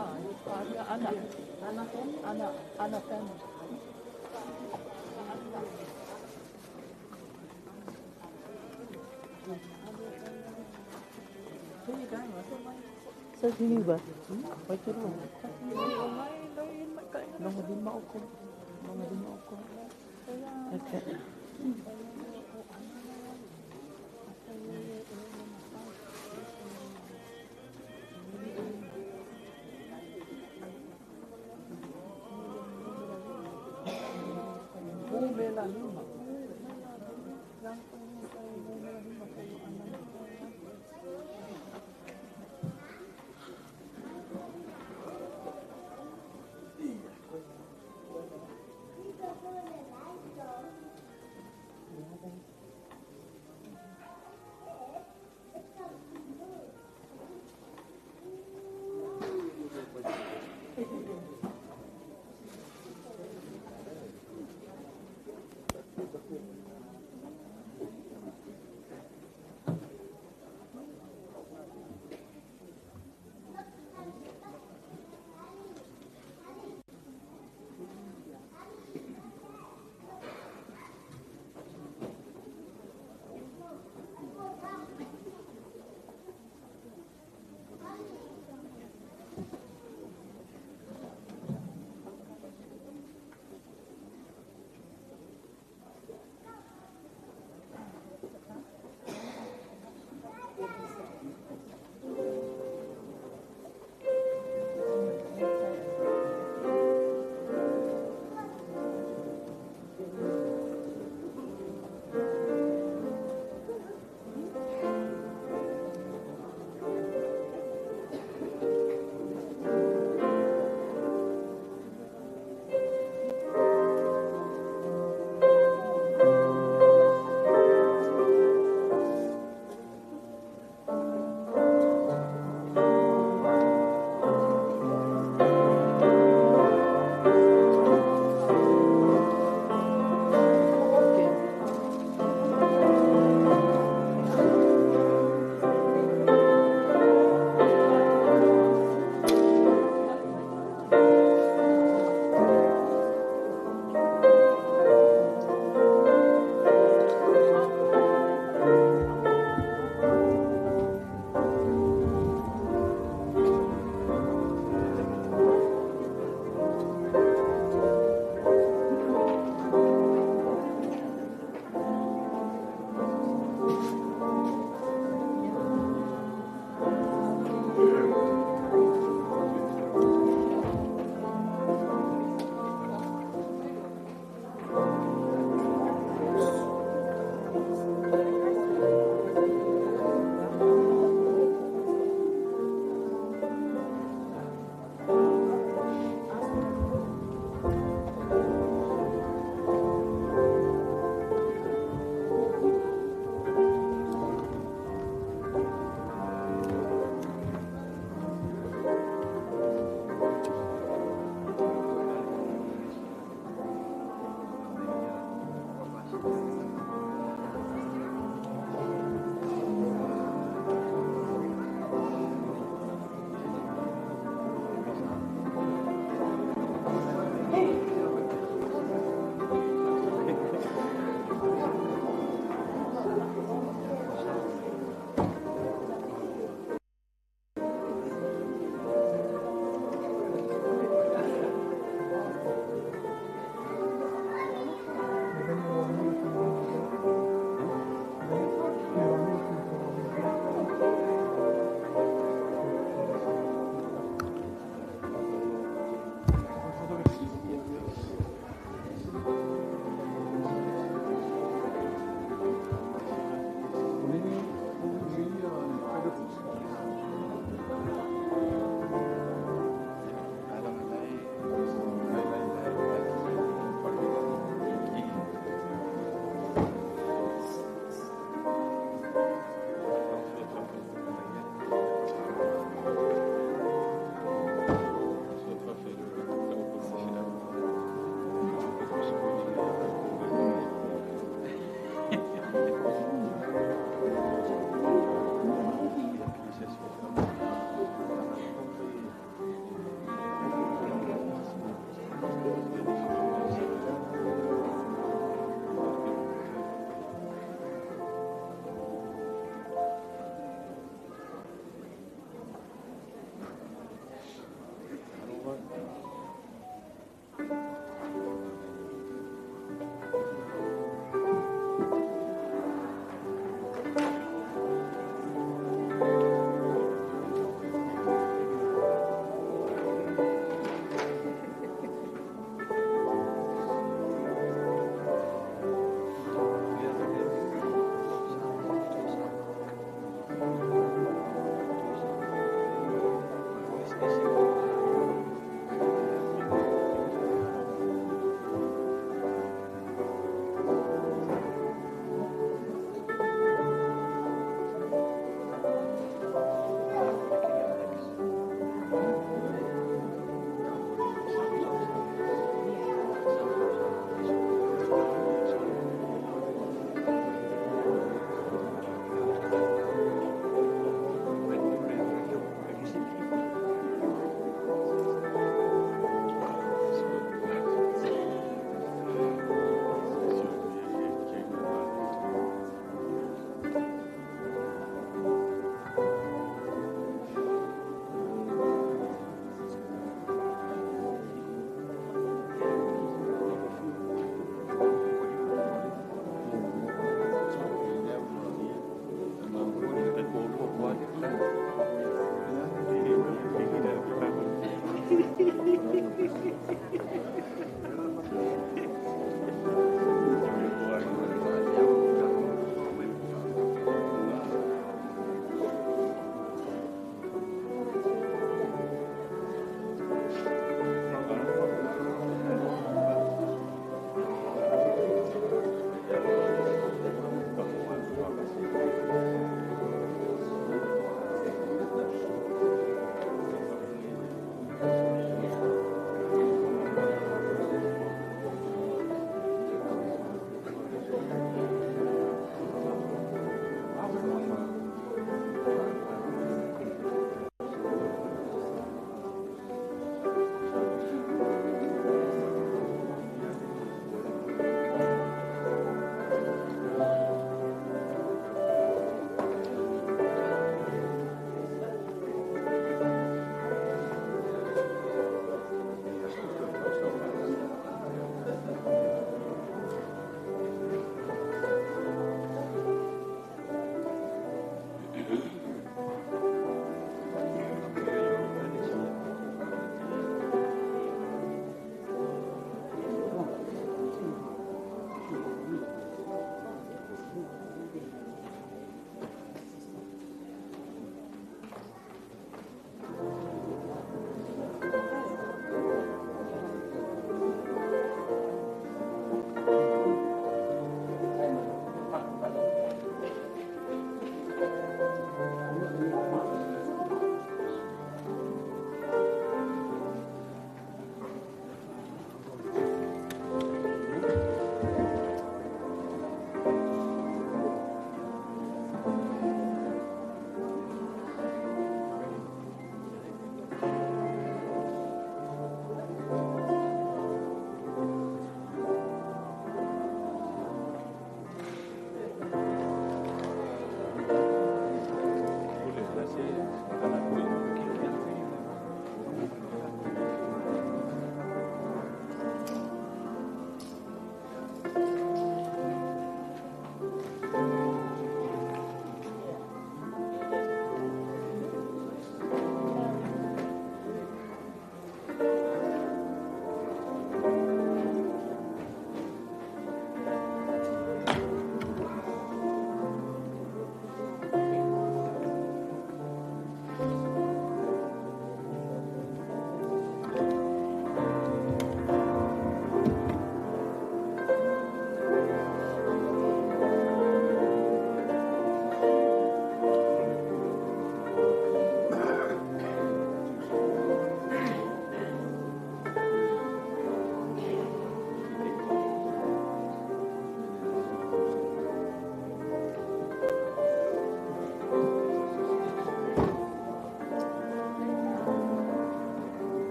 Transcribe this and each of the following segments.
Ada anak, anak kan. Sa sini ba? Pwede rin. Mga di mauko. Okay.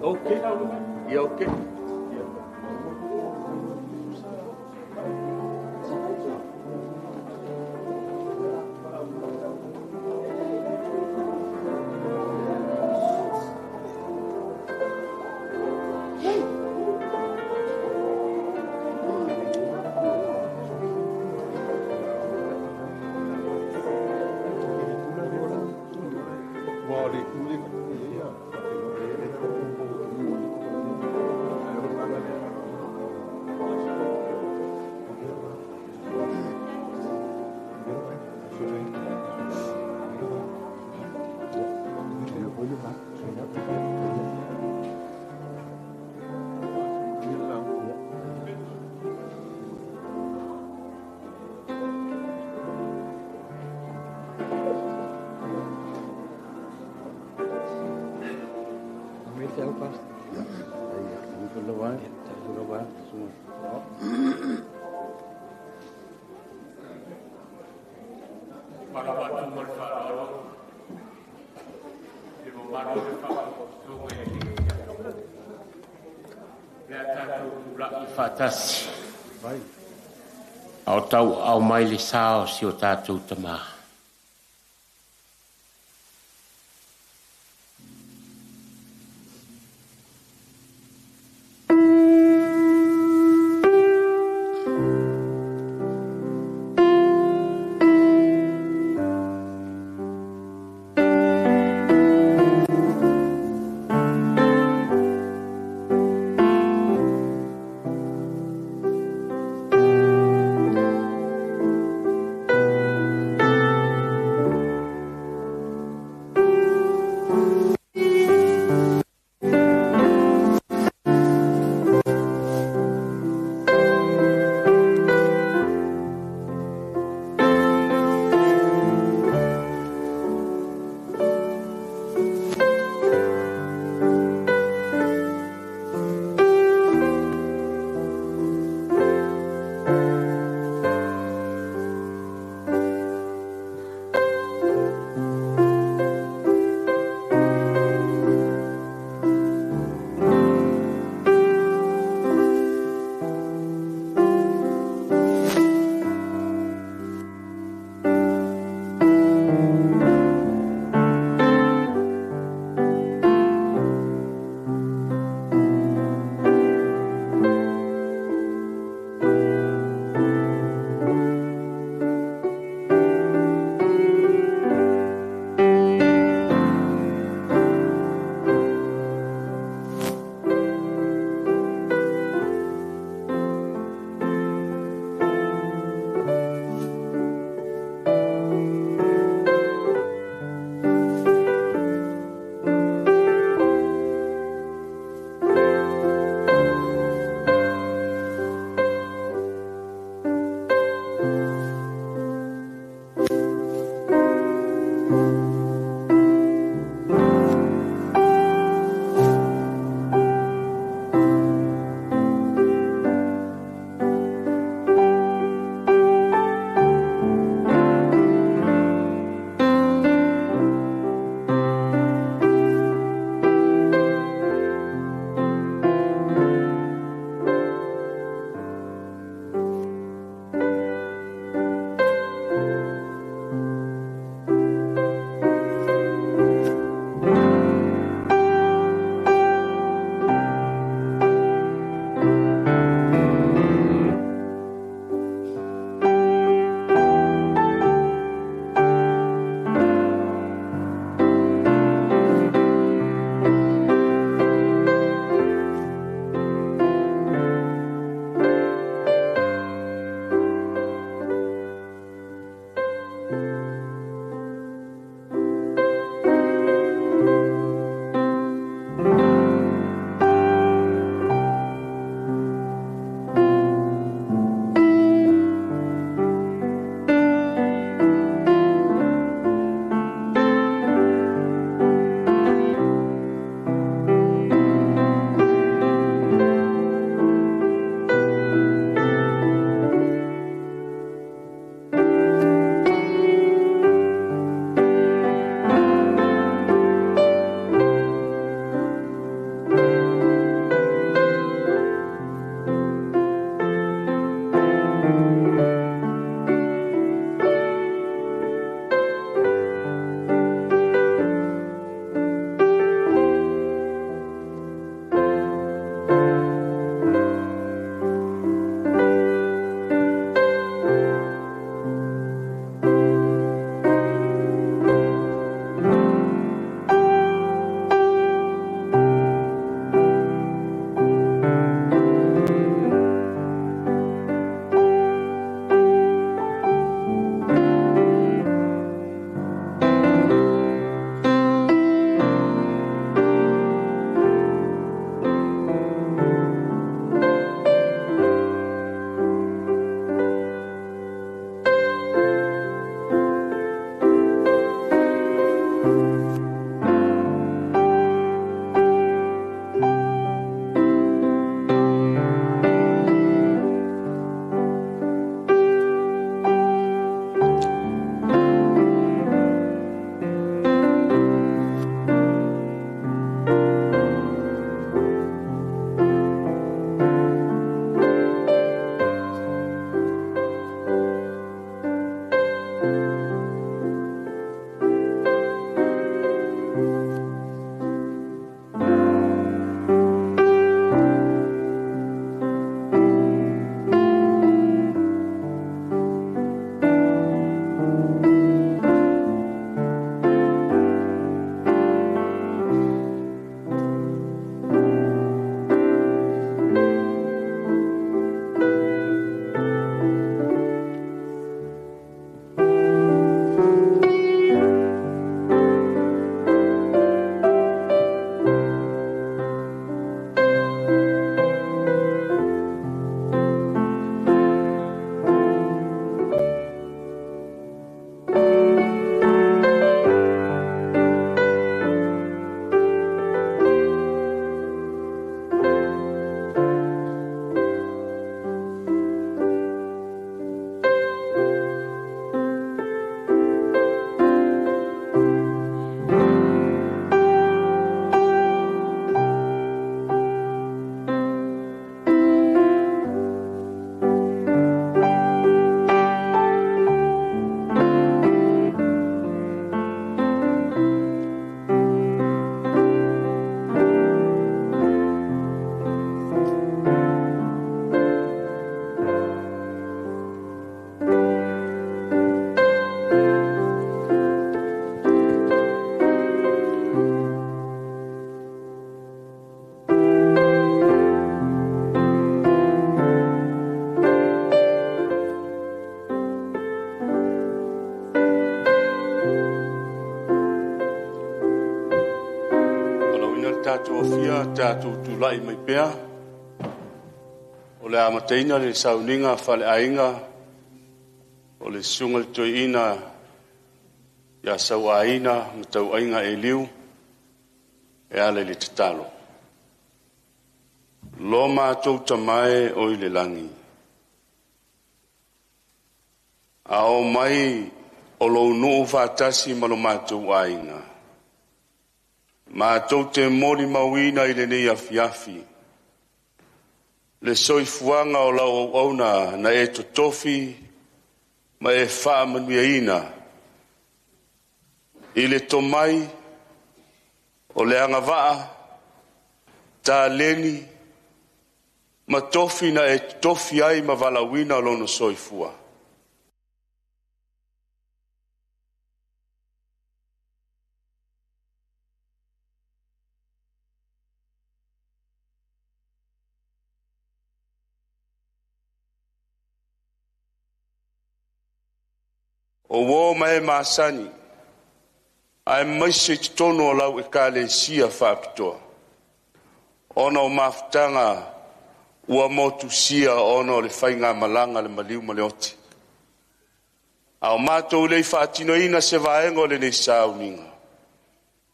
Ok. Yeah, ok. Fatasi. Au tau au mai le sao si o tātou tama. tātou fia, tātou tūlai mai pēr. O le amateina le sauninga whale ainga. O le sunga le toi ina. Ia sau aina, matau ainga e liu. E ale le tatalo. Lo mātou tamae o i le langi. A o mai o lo nuu whātasi ma lo mātou ainga. Mātou te mori mawina i le nei afiafi. Le soifuanga o lau auna na e to tofi ma e wha manuia i le tomai o le anga waa ta leni ma tofi na e tofi ai ma walawina lo no soifua. O wo mai masani ai maise tono lau e kale sia whapitoa. Ono maftanga ua motu sia ono le whainga malanga le maliu maleoti. Au mātou lei whaatino ina se vaengo le nei sauninga.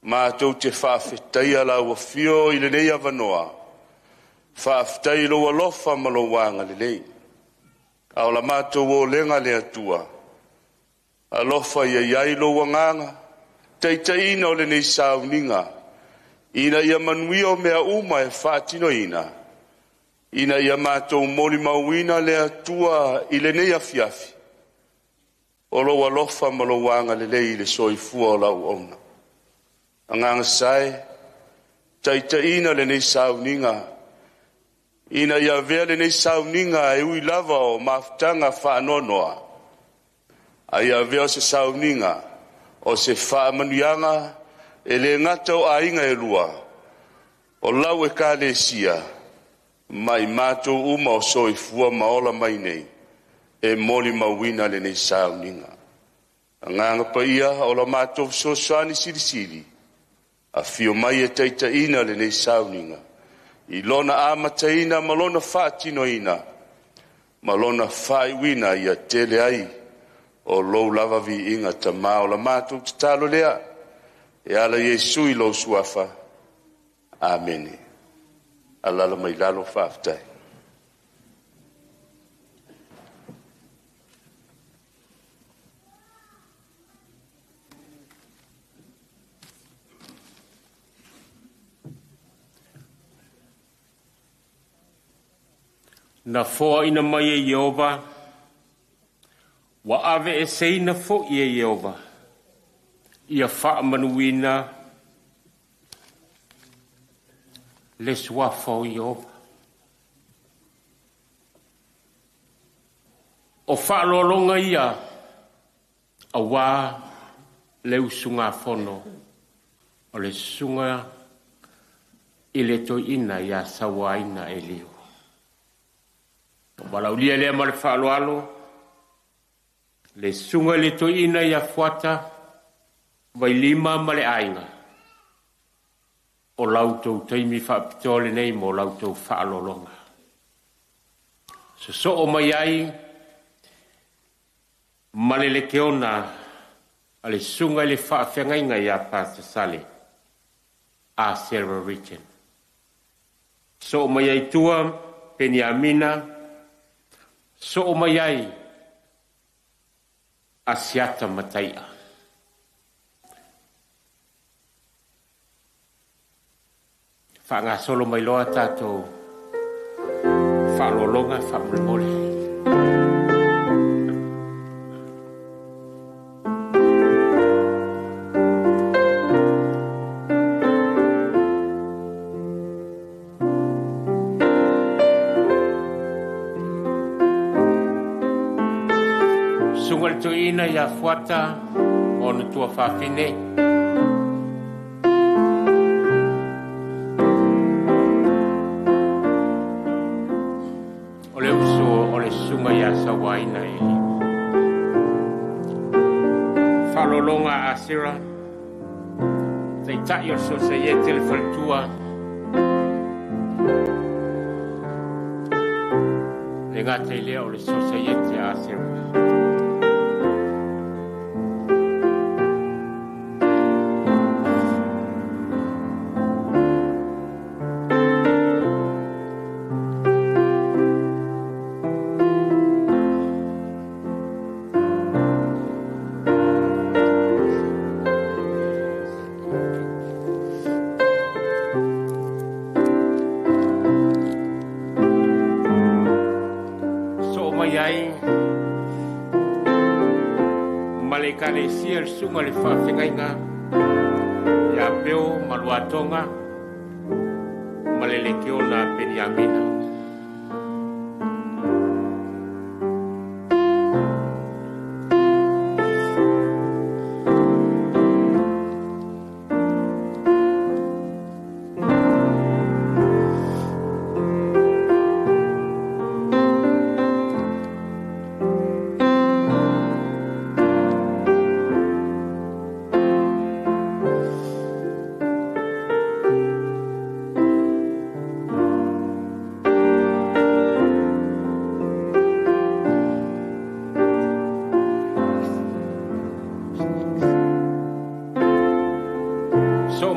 Mātou te whaafetaia lau a fio i le nei avanoa. Whaafetai lo alofa malo wanga le nei. Au la mātou o lenga le atua. Alofa ia iai lo wanganga. Teitaina o le nei sauninga. Ina ia manuia o mea uma e whaatino ina. Ina ia mātou mori mauina le atua i le nei afiafi. O lo alofa ma lo wanga le lei le soifua o lau ona. Anganga sae, teitaina le nei sauninga. Ina ia vea le nei sauninga e ui lava o maftanga whaanonoa. Aia vea se sauninga o se whaamanuianga e le ngata o ainga e lua. O lau e ka le sia, mai mātou uma o soifua maola mai nei, e moli mawina le nei sauninga. Anganga pa ia o la mātou sosoani sirisiri, a fio mai e teitaina le nei sauninga. I lona amataina malona whaatinoina, malona whaiwina ia tele ai, o lou lava vi inga ta mao la mātou te talo lea, e ala Yesu i lo suafa. Amen. Alala mai lalo whaaftai. Na fo ina mai e Yehova, wa ave e seina fo i e Yehova, ia wha manuina le suafa o Yehova. O wha lolonga ia, a wā le usunga fono, o le sunga i le to ina ia sawaina e liu. O balaulia lea ma le wha aloalo, le sunga le to ina ia fuata, vai lima ma le ainga. O lautou taimi whaapitole nei mo lautou whaalolonga. So o mai ai, ma le keona, a le sunga le whaafengainga ia Pastor Sale, a Sarah Richard. So o mai ai tua, Peniamina, so o mai ai, a Siata Mataia. Whaanga solo mai loa tātou whaalolonga, whaamulmole. Sungal tu ina ya fuata, ono tua whawhine. Sunga ya sawaina e whalolonga asira Te tai o so se ye telefon tua Le ngata i lea o le society a sewa. Kalesia le sunga le whawhengainga ia peo maluatonga malele ke ona Beniamina.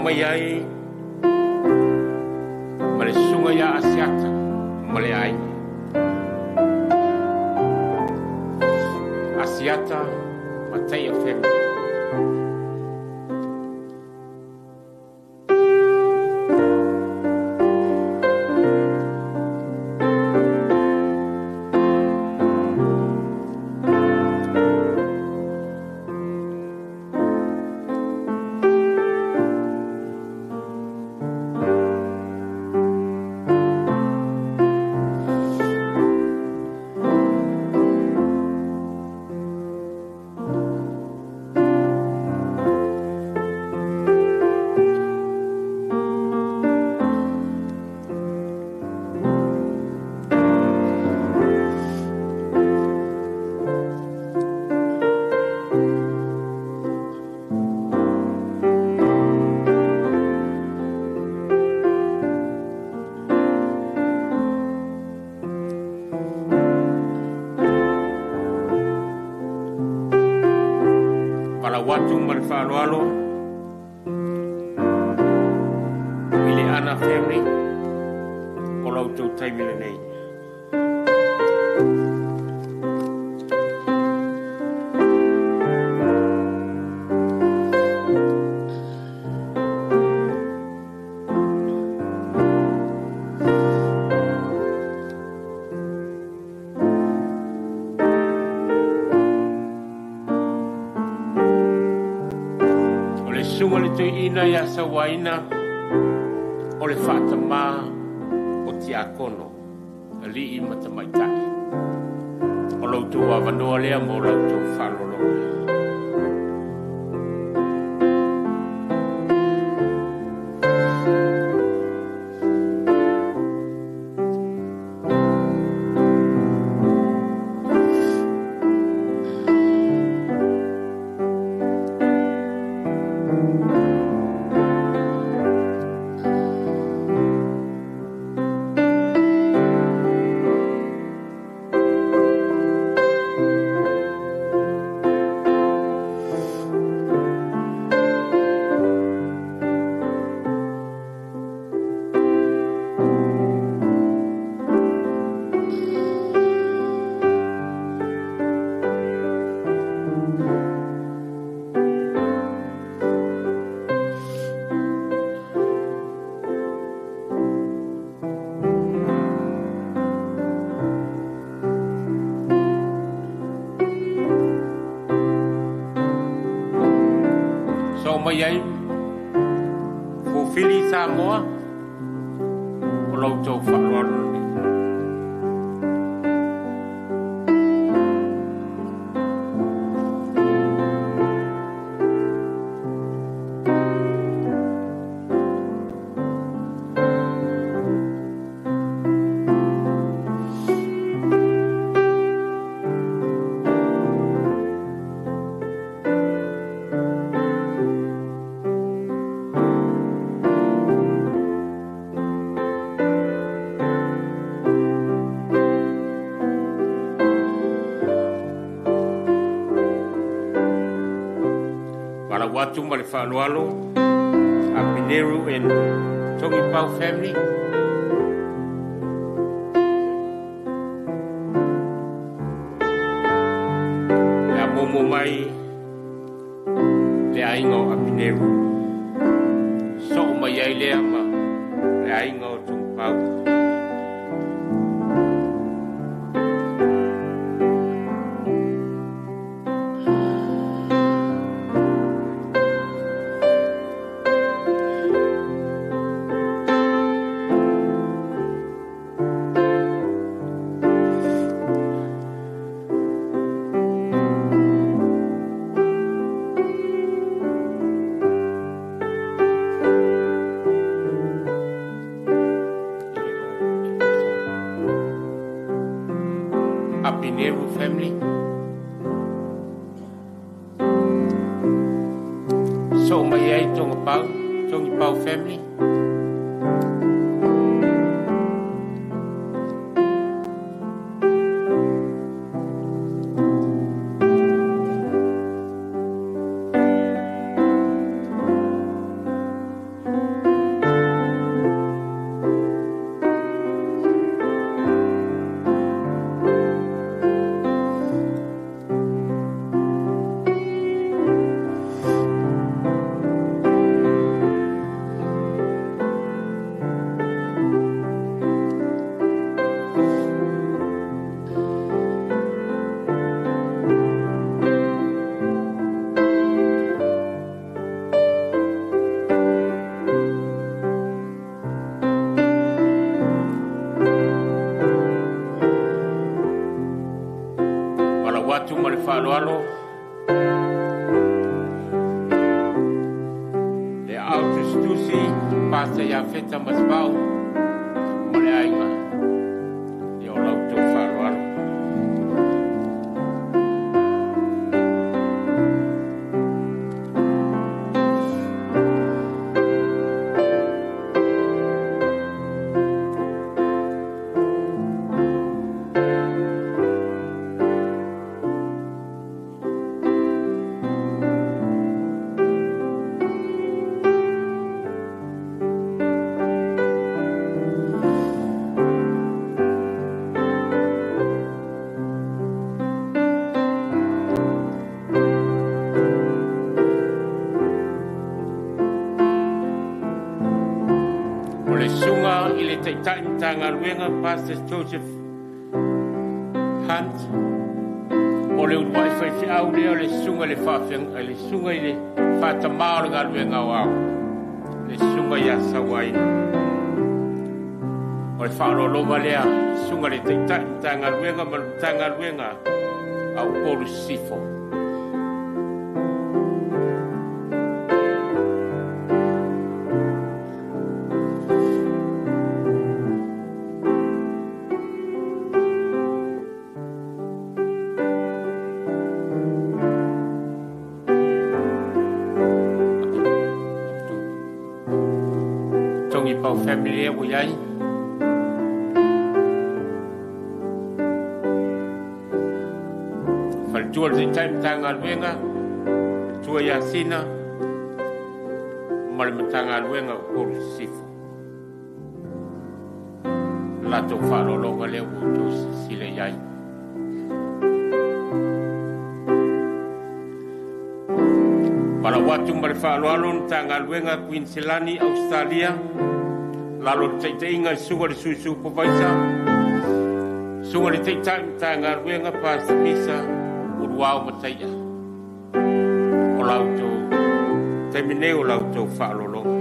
Mayai male sunga ya Asiata male ai Asiata matai FM watu malfaloalo ile ana family o lautou taimi lenei ina ya sawaina o le whaatama o te akono li i matamaitai o lautou awanoa lea mo lautou whaloloa. Mayai fulfili Samoa o lautou whaloalo ni. watu ma le whaaloalo, a Pineru and Tongi Pau family. Le a momo mai, le aingo a Pineru. So mai ai lea ma, le aingo o Tongi Pau. Pineru family. So mai ai Tongi Pau family. Watu ma le whaaloalo le autostusi pasa ia feta masbau ma le ainga i o lautou whaaloalo. Tanga luenga Pastor Joseph Hunt o le uruai whai au leo le sunga le whawhiang le sunga i le whatamao ngā luenga o au le sunga i a Sawaina o le whaarolonga lea sunga le tanga luenga ma tanga luenga au polu sifo. Tongi Pau family e wai Faltua le time tanga luenga tua ia sina ma le matanga luenga o sifu lato whaarolonga leo o tō sile iai. Para watu ma le whaaloalo tanga luenga Queenslandi Australia lalo teiteinga sunga le susu povaisa sunga le teitanga luenga Pastor Misa uruao mataia o lauto termine o lauto whaalolonga.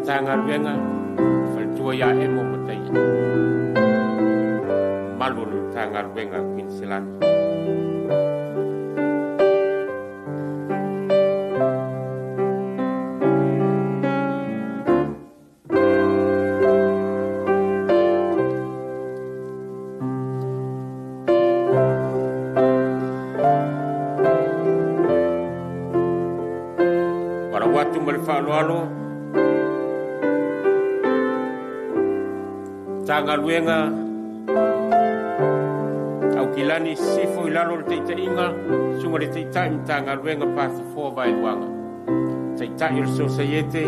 tangan wenga faltua ya emo matai malu tangan wenga Queensland para watu malfalo tangan wenga au kilani sifo ilalo le teita inga sunga le teita im tangan wenga pasi 4 vai wanga teita il societe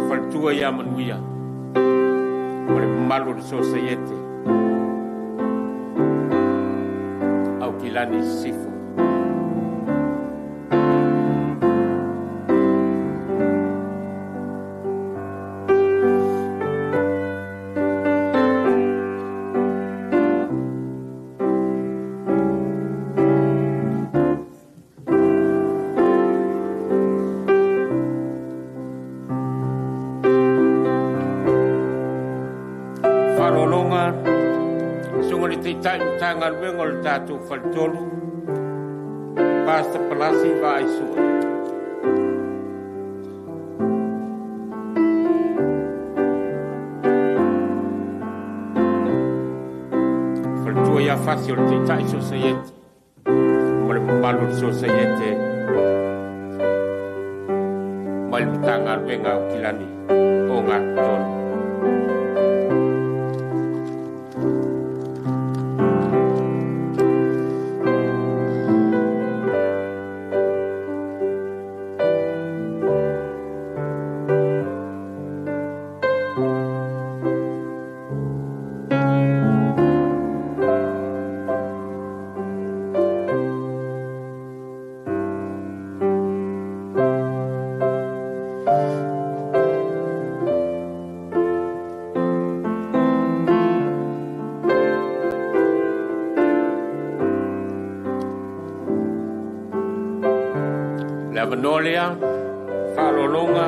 faltua ya manuia ole malu le societe au kilani sifo tangan wengol tatu faltolu pasta pelasi vai su faltua ya fácil titai societe mole malu societe mal tangan wenga kilani o ngaton Vanolia, Farolonga,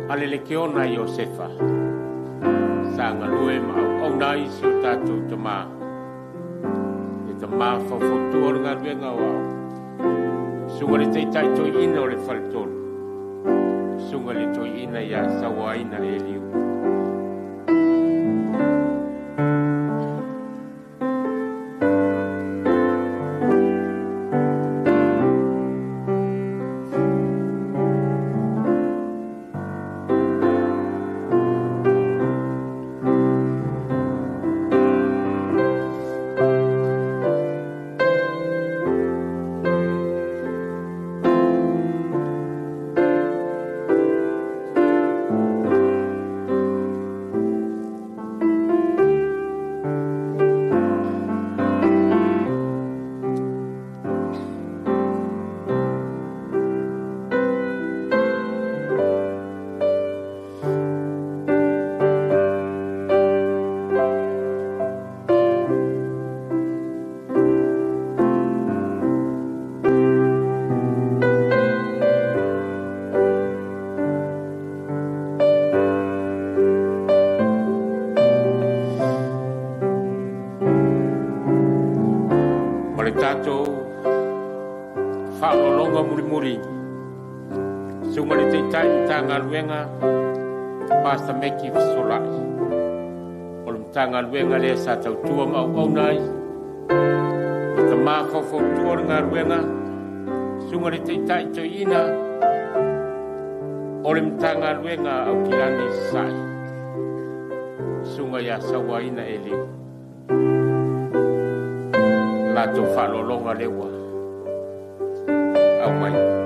Alelekiona Josefa, Sangaluem, Onai, Sutatu, Tama, Tama, Fofutur, Garvenga, Sungalite Taito Ino, le Falton, Sungalito Ina, Ya, Sawaina, Eliu. Tato whaolonga muri Sumari te tai tanga luenga Pasta meki solai Olum tanga luenga le sa tau tua mau aunai Te mako fo tua ngā luenga Sumari te tai to ina Olum tanga luenga au kilani sai Sunga ya sawa ina eliu Lato whalolonga lewa au mai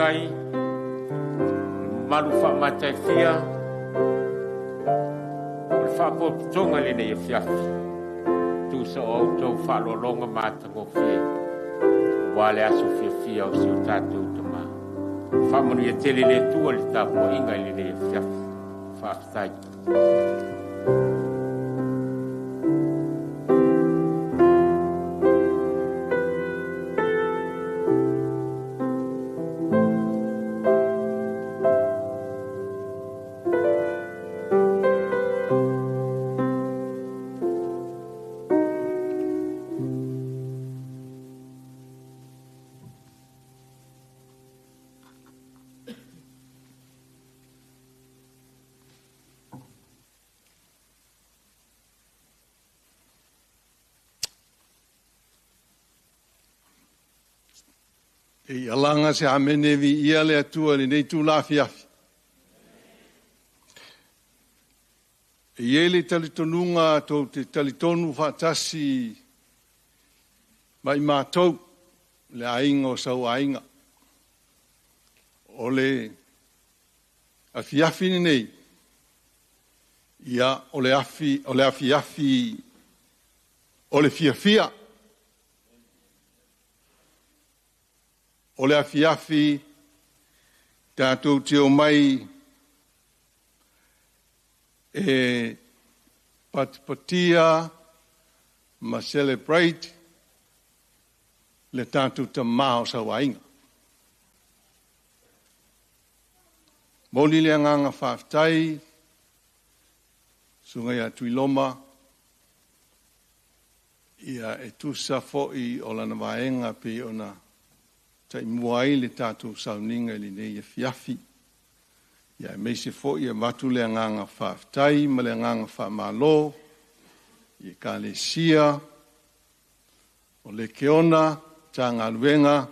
whaatai, malu whaamatai fia, o le whaapotonga le nei fiafi, tu sa o tau whaalolonga mātango fia, wale aso fia o si o tātou tama. Whaamanu ia tele le tua le tāpua inga le nei fiafi, whaatai. E alanga se amene vi ia le atua le nei tu la fiafi. E ele talitonunga to te talitonu fatasi mai mātou le ainga o sau ainga. O le afiafi nei. Ia o le afiafi o le fiafia. O le afiafi tātou te o mai e patipatia ma celebrate le tātou ta mao sa wainga. Moli le anganga whaftai, sungai atu i loma, ia e tusa fo'i o lana waenga pe ona tai muai le tātou sauninga li nei e fiafi. Ia e meise fo ia matu le anganga whaftai, ma le anganga whamalo, i ka le sia, o le keona, tanga luenga,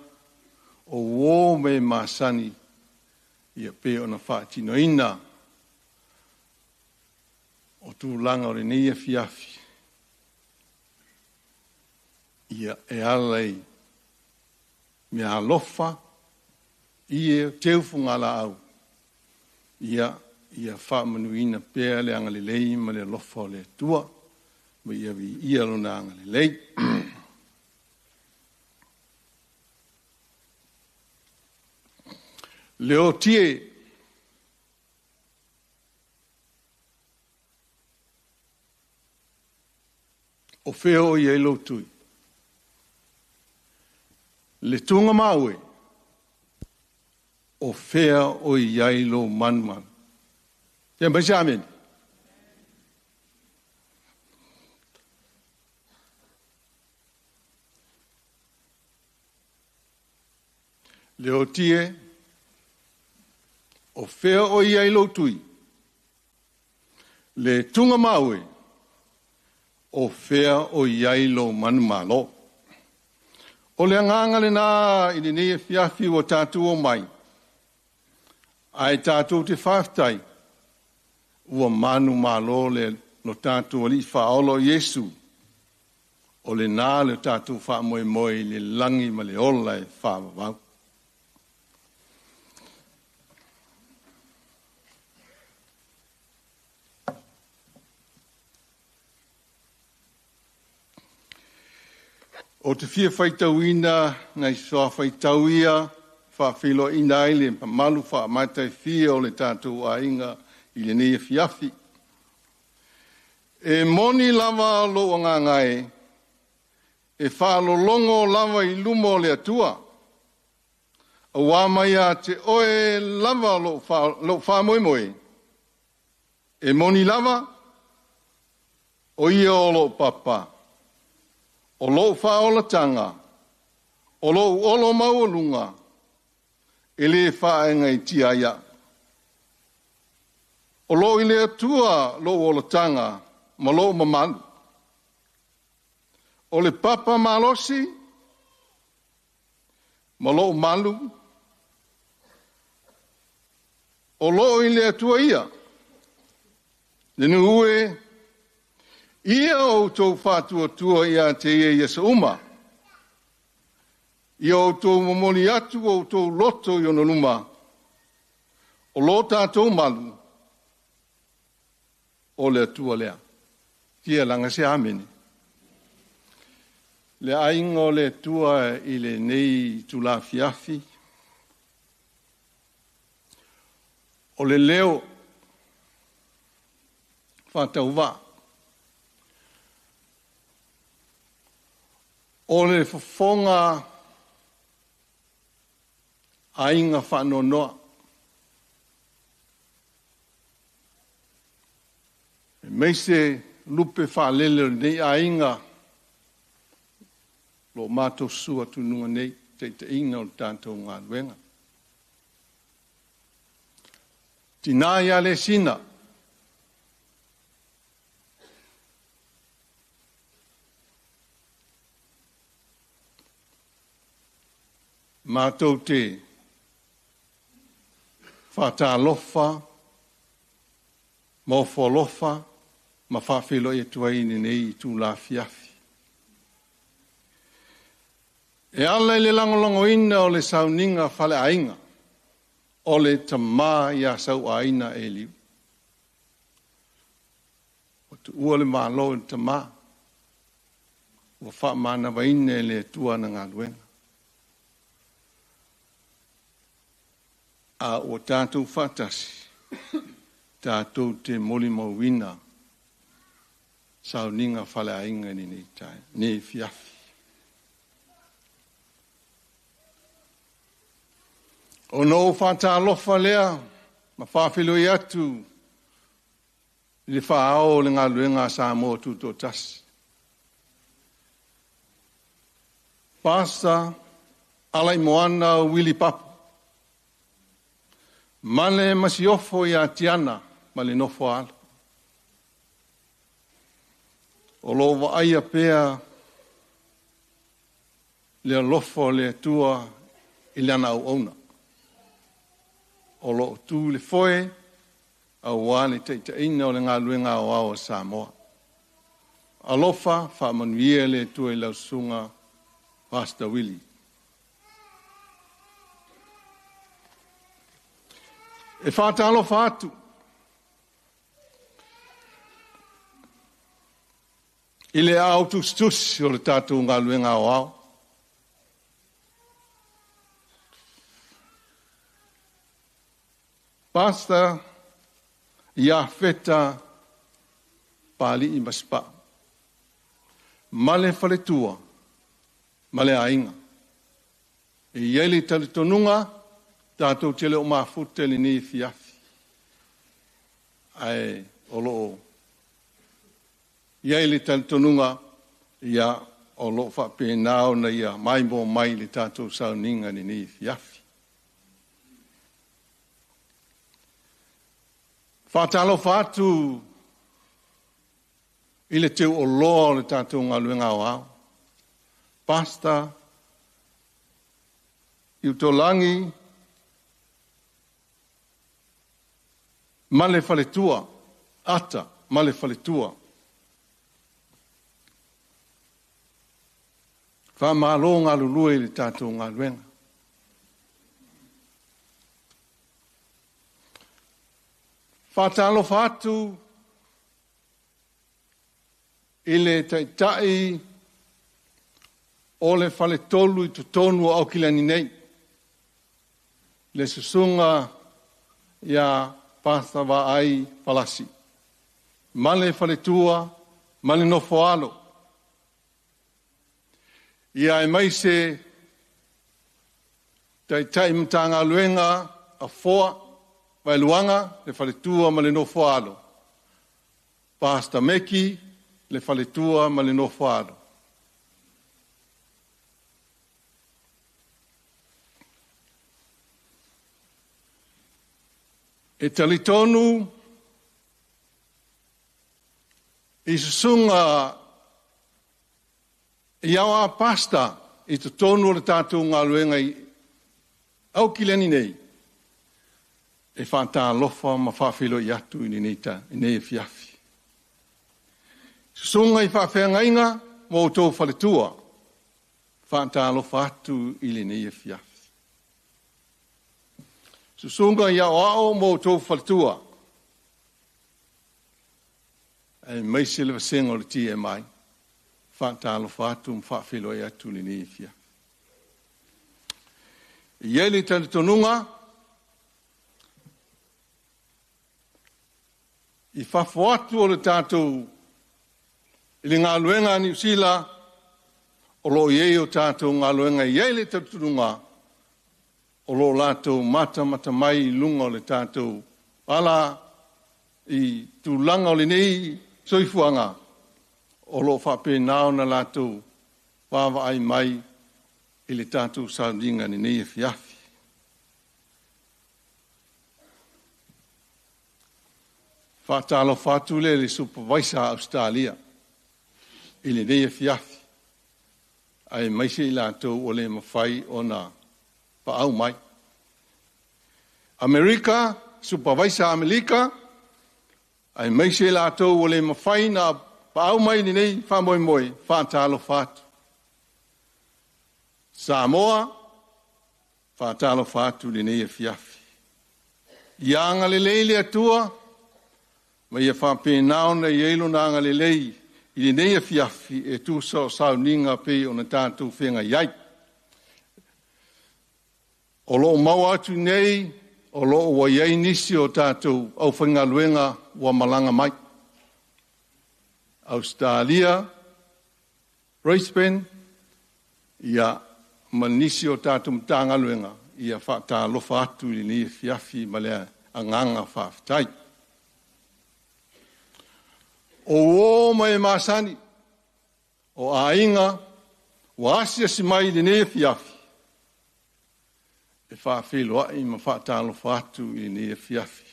o wō me masani, ia pe ona whaatinoina, o tū langa o le nei e fiafi. Ia e alai, me alofa, ia teufunga la au. Ia whaamanuina pēr le anga le lei, ma le alofa o le tua, ma ia vi ia lona anga le lei. Leo tie, o wheo i e lotui. Le tunga maue, o whea o iailo manman. Ia mai se amen. Leo tie, o whea o iailo tui. Le tunga maue, o whea o iailo manmalo. O le anganga le nā i le nei e fiafi o tātou o mai. Ai tātou te whaftai. Ua manu malo le no tātou ali whaolo Yesu. O le nā le tātou wha moe moe le langi ma le ola e whaamawau. O te fia whaitauina, ngai soa whaitauia, whawhilo ina ele, malu wha matai fia o le tātou a inga i le nei fiafi. E moni lava lo o ngā ngai, e whaalo longo lava i lumo le atua. A wāmaia te oe lava lo wha moe moe. E moni lava, o ia o lo papa. O lo whaolatanga, o lo olo maulunga, e le whaenga i tiaia. O lo i le atua lo olatanga, ma lo mamalu. O le papa malosi, ma lo malu. O lo i le atua ia. Le nuue, ia o tō whātua tua ia te ia sa uma. I o tō momoli atu o tō loto i ono luma. O lo tātou malu. O le atua lea. Kia langa se amene. Le ainga o le atua i le nei tu la fiafi. O le leo. Whātau wā. O le whafonga ainga whanonoa. Me se lupe whalele nei ainga lo mātou sua tununga nei te ina o tātou ngā ruenga. Tina ia le sina. Mātou te whātālofa, mōwholofa, ma whawhelo e tuaini nei tū la fiafi. E ala le langolongo ina o le sauninga whale ainga, o le tamā ia sau aina e liu. O tu ua le mālo e tamā, o wha mana waine le tua na ngā luenga. A o tātou whatasi, tātou te moli mauina, sauninga whale ainga ni nei tai, nei fiafi. O no whātālofa lea, ma whawhilo i atu, le whaao le ngā luenga sa mō tūtō tasi. Pasta, alai moana wili papu. Male masiofo i atiana, male nofo ala. O lo wa aia pea le lofo le tua i lana au ona. O lo tu le foe au wale te ina o le ngā luenga o ao Samoa. Alofa wha manuia le tua i lausunga Pastor Willie. E whātālofa atu. I le au tustus o le tātou ngā luenga o ao. Pasta ia feta pali i maspa. Male whaletua, male ainga. E ieli tali tonunga, tātou tele o mafute li ni fiafi. Ai o loo. Ia ili tali tonunga, ia o loo whapēnao na ia mai mō mai li tātou sauninga ni fiafi. Whātalo whātu i le teo o loa le tātou ngā luenga o au. Pasta, i utolangi, male whaletua, ata, male whaletua. Whamalo ngā lulue le tātou ngā luenga. Whātalo whātu i le taitai o le whale tolu i tutonu au kilani nei. Le susunga ia pasta wa ai palasi. Male whale tua, male nofo alo. Ia e mai se taitai mtanga luenga a foa vai luanga le faletua ma le nofo alo. Pasta meki le faletua ma le nofo alo. E talitonu i susunga i awa pasta i te tonu le tātou ngā luenga i au kileni nei. E whātā lofa ma whawhilo i atu i nei fiafi. Sunga i whawhenga inga mō tō whaletua. whaatalo whatu i le nei fiafi. Susunga ia o ao mo tō whatua. E meise le vasengo le ti e mai. Whaatalo whatu mwhawhelo e atu le nei fiafi. Ia le tani tonunga. I whawhatu o le tātou i le ngā luenga ni usila o lo iei o tātou ngā luenga i eile tatununga o lo lātou mata mai lunga o le tātou ala i tūlanga o le nei soifuanga o lo whape nao na lātou wāwa ai mai i le tātou saudinga ni nei e fiafi. Whātalo whātu le supervisor Australia i le nei e fiafi. Ai maise i lātou o le mawhai o nā paau mai. Amerika, supervisor Amerika, ai maise i lātou o le mawhai nā paau mai ni nei whamoe moe, whātalo whātu. Samoa, whātalo whātu le nei e fiafi. Ianga le leile atua, ma ia whapēnao na i eilo nanga le lei, i le nei fiafi e tu sau ninga pe o na tātou whenga iai. O lo mau atu nei, o lo wa iai nisi o tātou au whenga luenga wa malanga mai. Australia, Brisbane, ia manisi o tātou mtanga luenga, ia whata lofa atu i nei fiafi ma lea anganga whaftai. O mai masani, o ainga, o asia si mai le ne fiafi. E whawhelo ai ma whaatalo whatu i ne fiafi,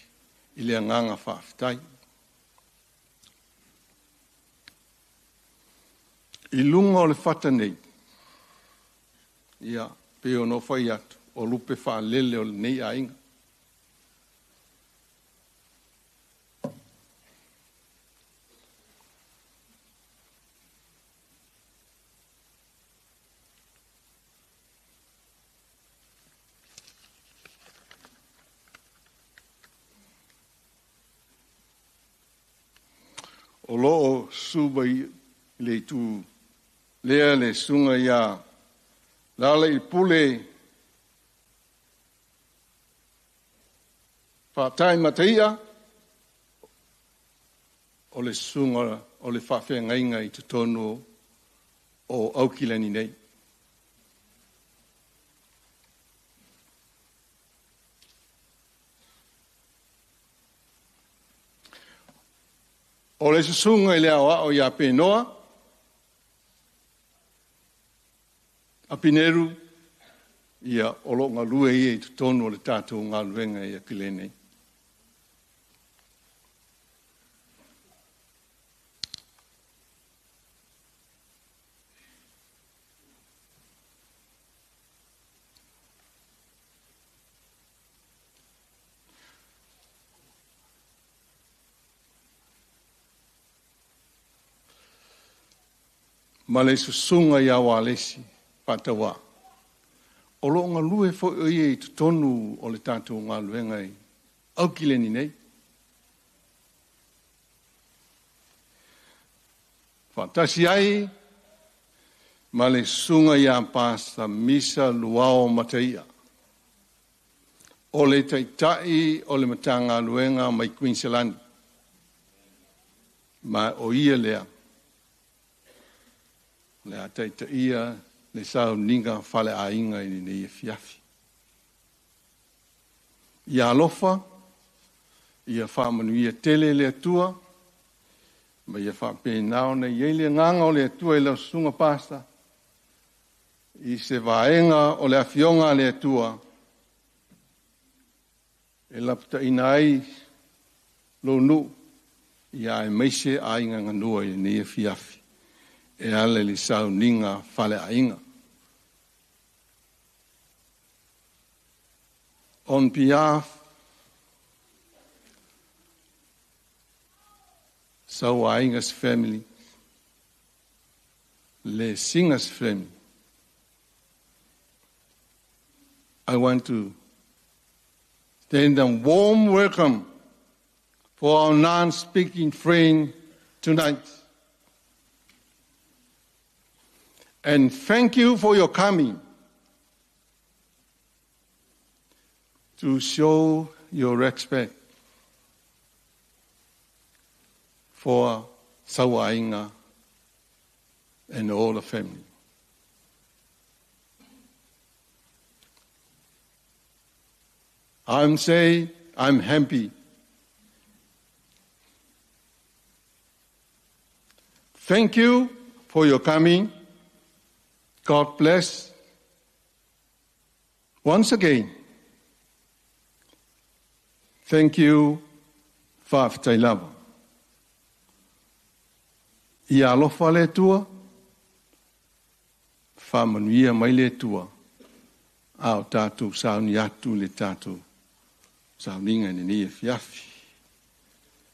i le anganga whaftai. I lunga o le whata nei, ia, peo no whai atu, o lupe whaalele o le nei ainga. O loo suba le tu lea le sunga ia lala i pule whātai mataia o le sunga o le whawhenga inga i te tono o Aukilani nei. O le susunga i lea o ia penoa, a pineru, ia o lo ngā lue ia i te tonu o le tātou ngā luenga ia kilene. Ma le susunga ia walesi patawa. O lo ngā lue fo i te tonu o le tātou ngā luenga i Aukilani nei. Whatasi ai, ma le sunga ia pasta misa luao mataia. O le taitai o le matanga luenga mai Queensland. Ma o ia lea. Le ataita ia, le sau ninga fale a inga i nei fiafi. Ia alofa, ia whamanu ia tele le atua, ma ia whapenao na ia le nganga o le atua i lau sunga pasta, i se vaenga o le afionga le atua, e lapta ina ai lo nu, ia e meise a inga nganua i nei fiafi. E ale li sau ninga fale a inga. On behalf sau a inga's family, le singa's family, I want to extend a warm welcome for our non-speaking friend tonight. And thank you for your coming to show your respect for Sawainga and all the family. I'm happy. Thank you for your coming. God bless. Once again, thank you, Faf Tailava. I alofa le tua, whamanuia mai le tua, ao tātou sauni atu le tātou sauninga ni e fiafi.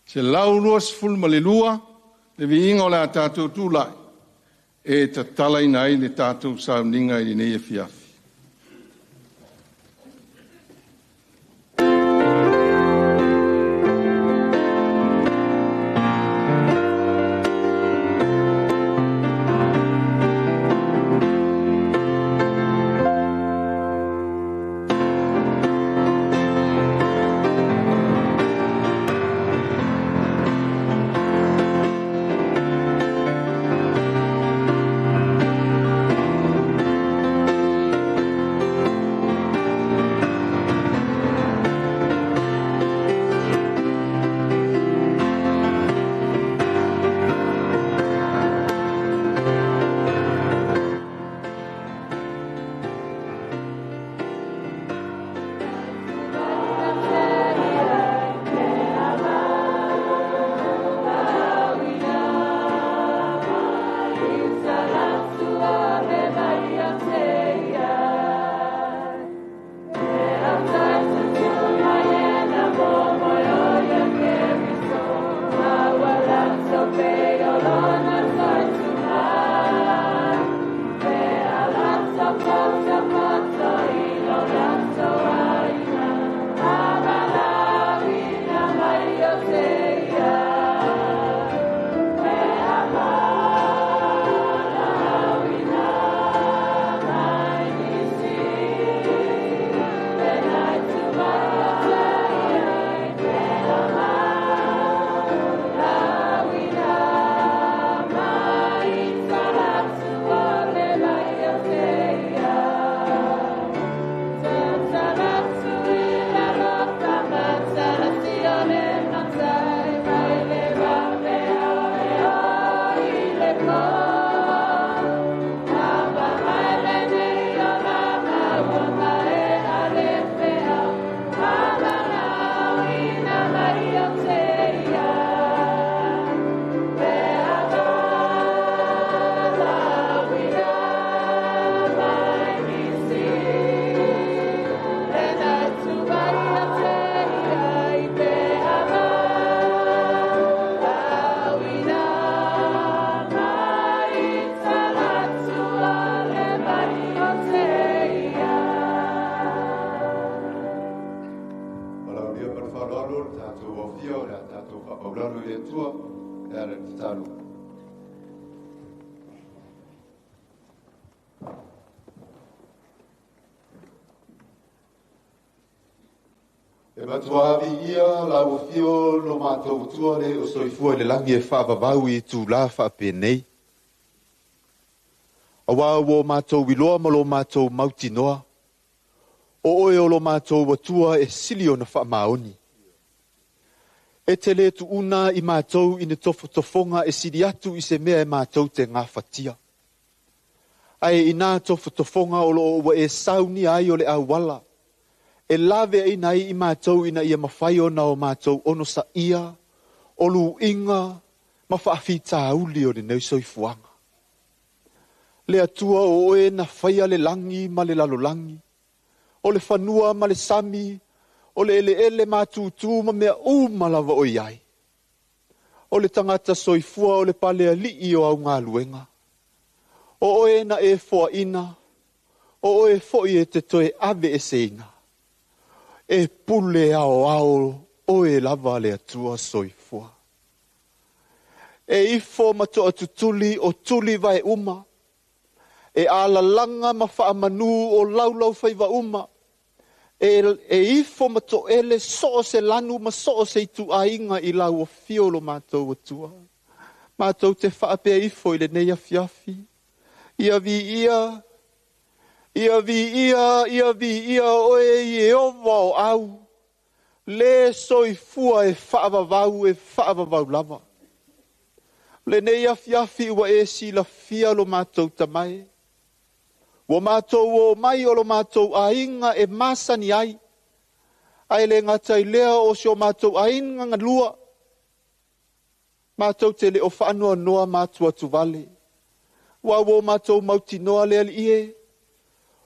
Se lau ruas fulma le lua, le viinga o le tātou tūlai, e ta talai nai le tātou sauninga ni e fiafi. E matuavi ia la ufio lo matou tua le o soifua le langi e whaavavau I tū la whaapenei. Awa o matou wiloa ma lo matou mautinoa. O oe o lo matou watua e silio na whaamaoni. E te le tu una I matou I ne tofonga e siri atu I se mea e matou te ngā whatia. Ai I nā tofonga o lo o e sauni ai o le awala. E lave ai nai I mātou ina ia mawhai o na o mātou ono sa ia, o lu inga, ma whaafita auli o le neu soifuanga. Le atua o oe na whaia le langi ma le lalolangi, o le whanua ma le sami, o le ele mātūtū ma mea umalawa o iai. O le tangata soifua o le pale ali I o au ngā luenga. O oe na e fua ina, O e fo'i e te toe ave e seina. E pule ao o e lava le atua soifua. E ifo matoa tutuli o tuli vai uma. E alalanga ma whaamanu o laulau whaiva uma. E ifo mato ele so se lanu ma so se tu ainga I lau o fiolo matou atua. Matou te whaapea ifo I le neia fiafi. Ia vi ia o e ova o au. Le soifua e whaavavau lava. Le neia fiafi ua e si la fia lo matou tamai. Wa mātou o mai o lo mātou ainga e masani ai. Ai le ngatai lea o si o mātou ainga ngalua. Mātou te le o whanua noa mātua tu vale. Wa wo mātou mauti noa lea li ie.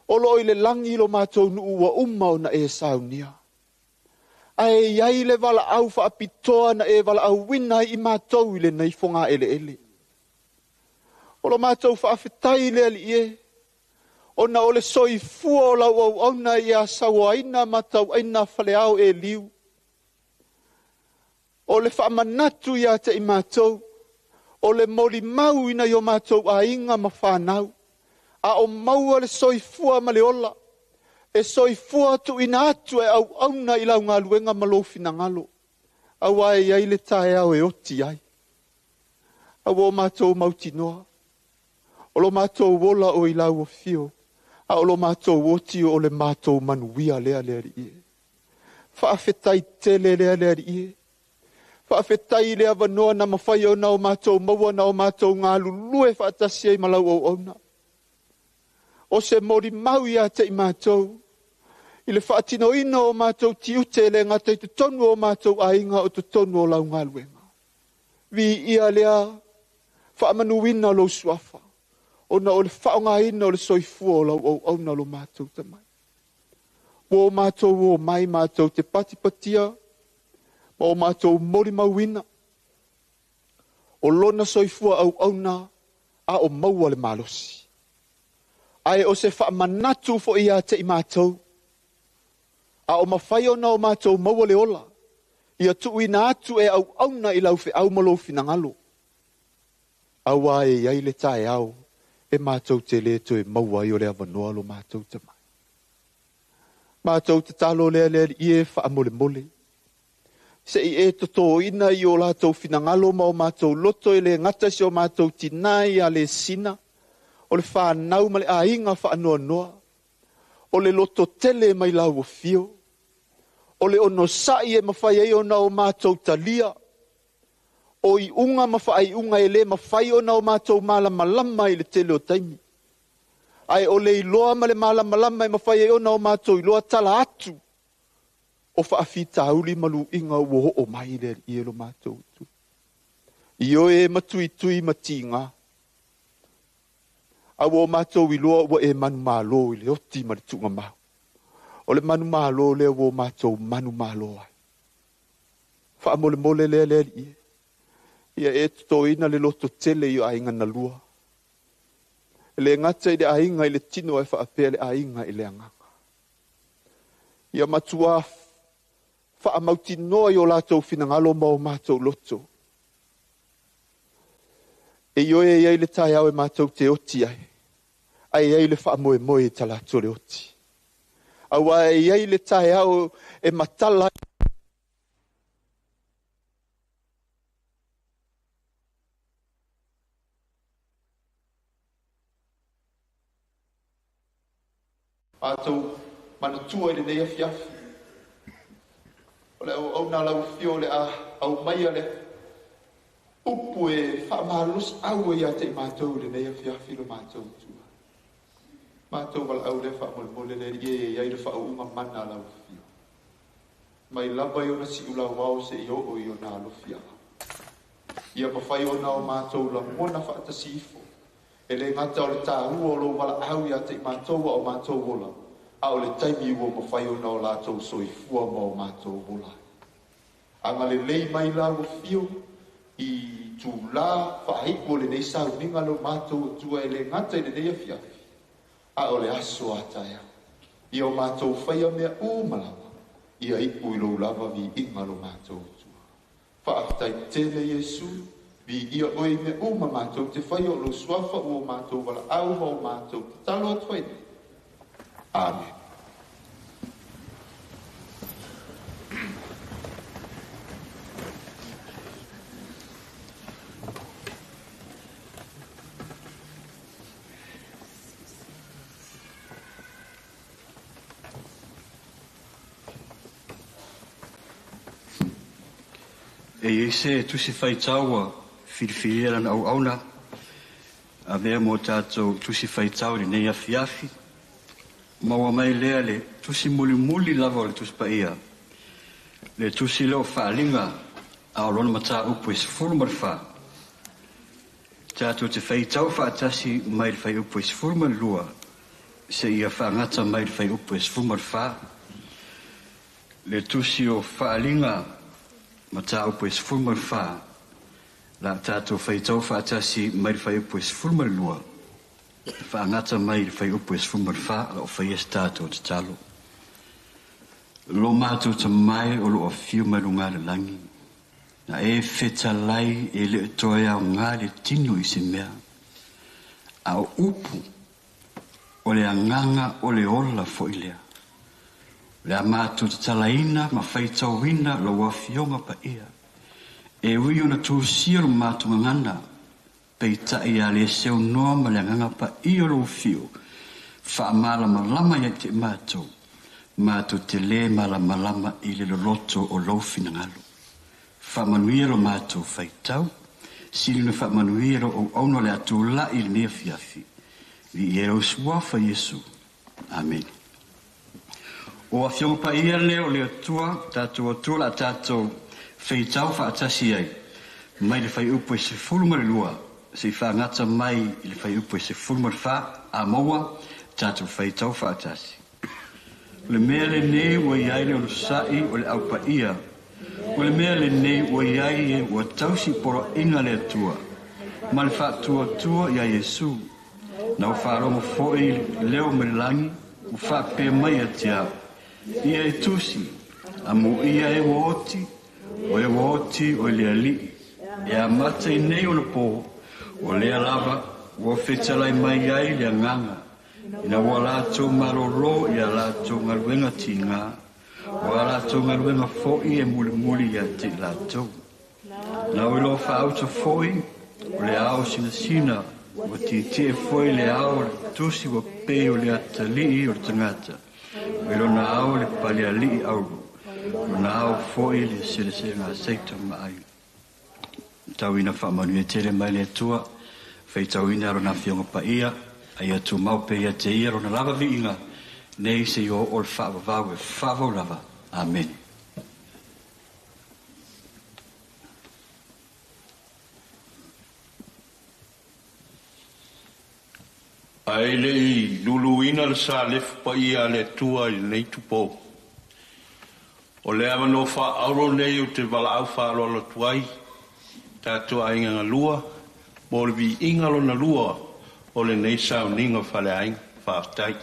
O lo i le langi lo mātou nuu wa umau na e saunia. Ai iai le wala au wha apitoa na e wala au wina I mātou I le neifonga ele ele. O lo mātou wha awhitai lea li ie. Ona ole soifua o lau au auna ia sawaina matau aina whaleau e liu. Ole whaamanatu ia te I mātou. Ole moli mau ina yo mātou a inga ma whanau. A o maua le soifua ma le ola. E soifua tu ina atu e au auna I lau ngā luenga malofi na ngalo. Au ai ai le tae au e oti ai. Au o mātou mauti noa. O lo mātou wola o I lau o fio. A o lo mātou oti o le mātou manuia lea lea ri ie. Whaafetai tele lea lea ri ie. Whaafetai lea wanoa na mawhai o na o mātou maua na o mātou ngā lulue whaatasi ai malau au au na. O se mori mau ia te I mātou. I le whaatino ina o mātou tiute le ngātai te tonu o mātou ainga o te tonu o lau ngā luenga. Vi ia lea whaamanuina lo suafa. O na o le whaonga ina o le soifua o lau au na lo mātou tamai. O mātou o mai mātou te patipatia. O mātou mori mauina. O lona soifua au na a o maua le malosi. Ai o se whaamanatu fo ia te I mātou. A o mawhai o na o mātou maua le ola. Ia tu ina atu e au na I lau fe au malofi na ngalo. Au ai ai le tae au. E mātou te le to e maua I o le avanoa lo mātou te mai. Mātou te talo lea lea I e whaamole mole. Se I e toto ina I o lātou finangalo ma o mātou loto e le ngata si o mātou tinai a le sina. O le whanau ma le ainga whaanoa noa. O le loto tele mai lau o fio. O le ono sai e mawhai e o na o mātou talia. O I unga mawhai unga e le mawhai o na o mātou malama I le tele o taimi. Ai o le iloa ma le malama e mawhai e o na o mātou iloa tala atu. O whaafita auli malu inga uo o mai le I lo mātou tu. I o e matui tui mati ngā. A wo mātou iloa wa e manu mālo I le oti ma le tunga mau. O le manu mālo le wo mātou manu mālo ai. Whaamole mole le le I. Ia e to ina le loto tele I ainga na lua. Le ngata I le ainga I le tino e whaapea le ainga I le anganga. Ia matua whaamauti noa I o lātou finangalo ma o mātou loto. E ioe iai le tai au e mātou te oti ai. Ai iai le whaamoe moe ta lātou le oti. Au ai iai le tai au e matala. Mātou manatua I le nei afiafi. O le au na lau fio le au mai le. Upu e whaamalus au e te mātou le nei afiafi lo mātou tua. Mātou wala au le whaamole le ie iai le whaaunga mana lau fio. Mai lava I ona si ula wao se I o I ona alo fia. Ia mawhai ona o mātou la mona whaatasifo. E le ngata o le tāhua o lo wala au ia te mātou o mātou wola. A o le taimi ua mawhai ona o lātou soifua ma o mātou wola. Anga le lei mai lau fio. I tu la whaipo le nei sau ninga lo mātou tua e le ngata I le nei afiafi. a o le aso ataia. Ia o mātou whaia mea umalawa. Ia i ui lo lava vi inga lo mātou tua. Whaatai tele Yesu, vi ia oi me uma mātou te whaia o lo suafa o mātou wala au ho mātou te talo atuaini. Amen. E se tu se fai taua filifiliera na au auna a mea mo tātou tu se fai tau ni nei afi maua mai lea le tu se muli lava le tu se paia le tu se leo whaalinga a olona mata upu e se furu marwha tātou te fai tau whaatasi mai le fai upu e se furu marlua se ia whaangata mai le fai upu e se furu marwha le tu se o whaalinga mata upu e se furu marwha la tātou whai tau whaatasi mai le fai upu e se furu marlua whaangata mai le whai upu e se furu marwha la o whai es tātou te talo lo mātou ta mai o lo o fiu mai lunga le langi na e feta lai e le toia o ngā le tino i se mea a o upu o le anganga o le ola fo i lea le a mātou ta talaina ma whai tau wina lo wa fionga pa ia e ui ona tūsia lo mātou ngana pei tai a le seo noa ma le anganga pa ia lo fio wha malama lama ia te mātou mātou te le malama i le loloto o lofi na ngalo whamanuia lo mātou whai tau sili na whamanuia lo o auno le atu la i le nea fiafi li e o suafa Yesu. Amen. O a fionga pa ia leo le atua tātou atua la tātou whai tau whaatasi ai mai le whai upo e se fulu marelua se whaangata mai i le whai upo e se fulu marwha a maua tātou whai tau whaatasi le mea le nei ua iai le o sai o le aupa ia o le mea le nei ua iai e ua tausi poro inga le atua ma le whaatua tua ia Yesu na o whaarongo fo'i leo me langi o whaapea mai a te au ia e tusi a mo ia e wooti o e wooti o le ali e a mata i nei o na po o le lava o whetalai mai ai le nganga ina wa lātou maroro i a lātou ngaruenga tinga o a lātou ngaruenga fo'i e muli i a te lātou na o ilo whaauta fo'i o le ao sina o ti e fo'i le ao le tusi o pei o le atali o le tangata o ilo na ao le pali ali auru o na ao fo'i le sile ngā seita mai tauina whamanu e tere mai le atua whai tauina aro na fionga pa ia ai atu maupe ia te ia rona lava viinga nei se o ol whaavavau e whaavau lava. Amen. Ai le i luluina le sa lefu pa ia le tua i nei tupo. O le amano wha auro nei o te wala au wha alo tuai tātua inga ngā lua mo le vi inga lo na lua o le nei sao ninga whale aing whaatai.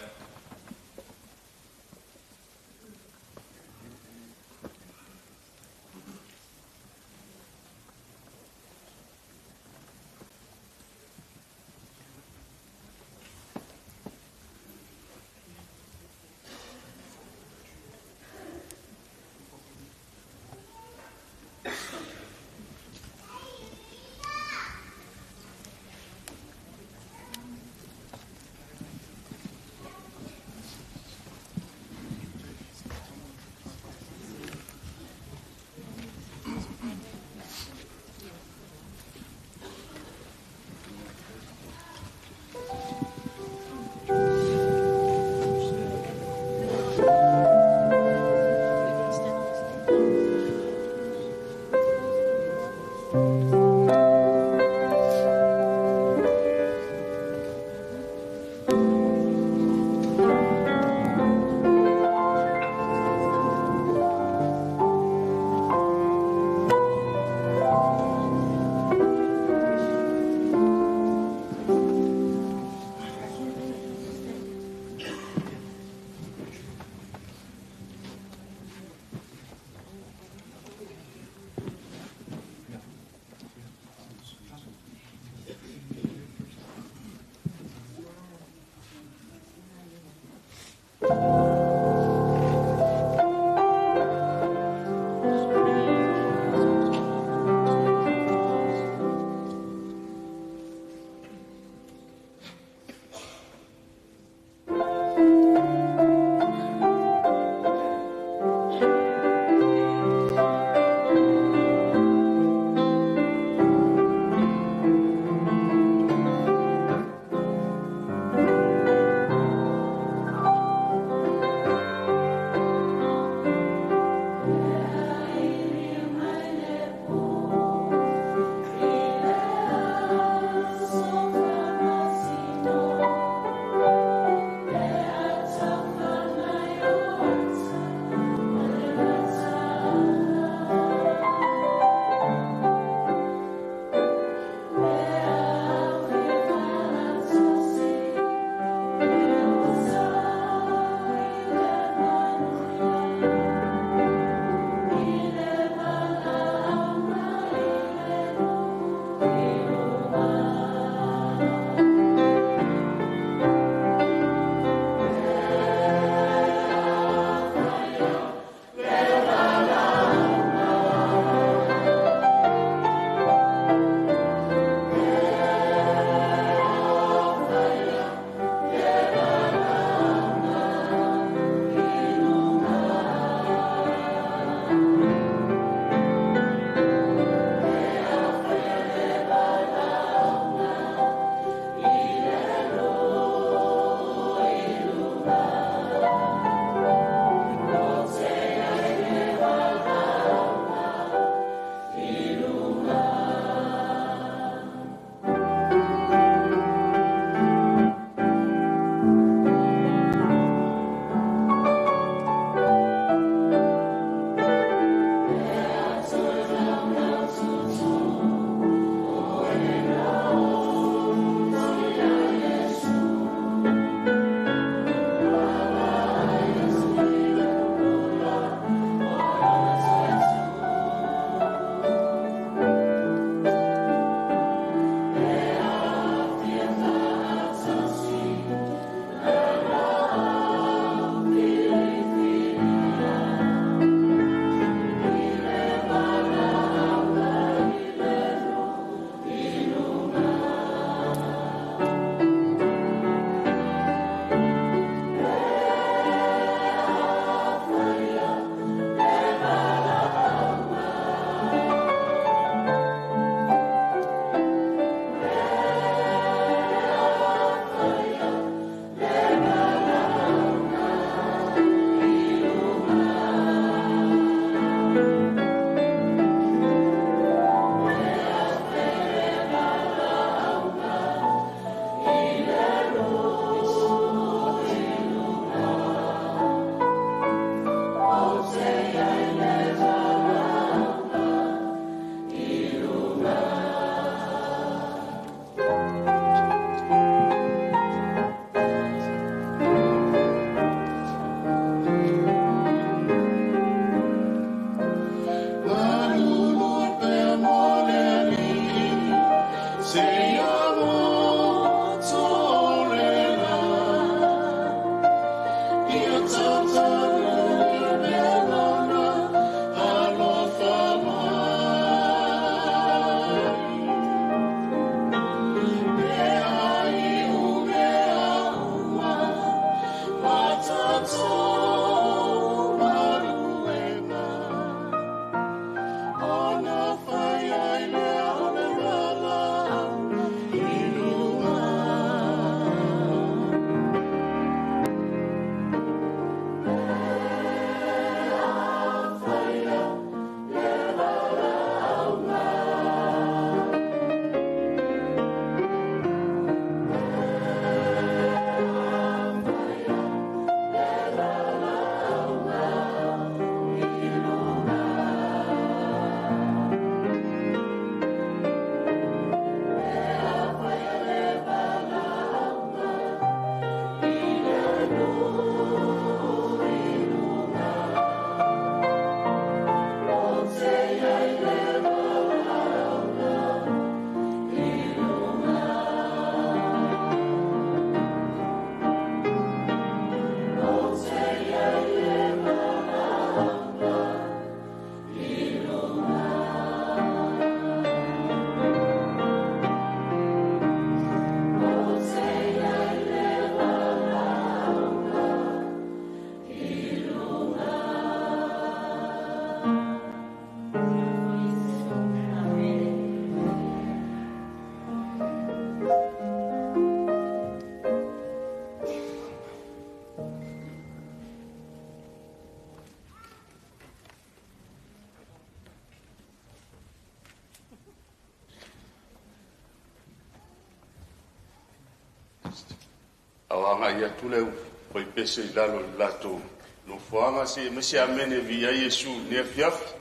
Awanga ia tule poi pese i lalo i lato. No fuanga se mesi amene via Yesu ne fiaf.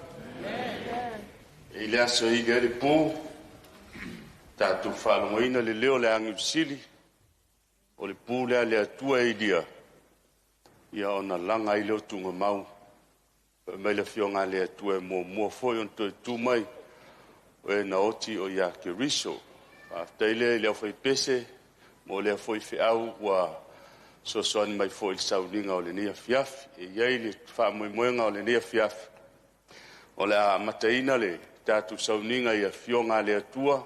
E le aso i gere po. Tatu whalongoina le leo le angi usili. O le pu le atua i dia. Ia ona langa i leo tunga mau. Mai le fionga le atua mua foi on to tu mai. E na oti o ia ke riso. Taile le foi pese. Mo le foi fe au wa so soani mai foi sauninga o le nia fiaf. E iai le wha moenga o le nia fiaf. O le a mataina le tatu sauninga ia fionga le atua.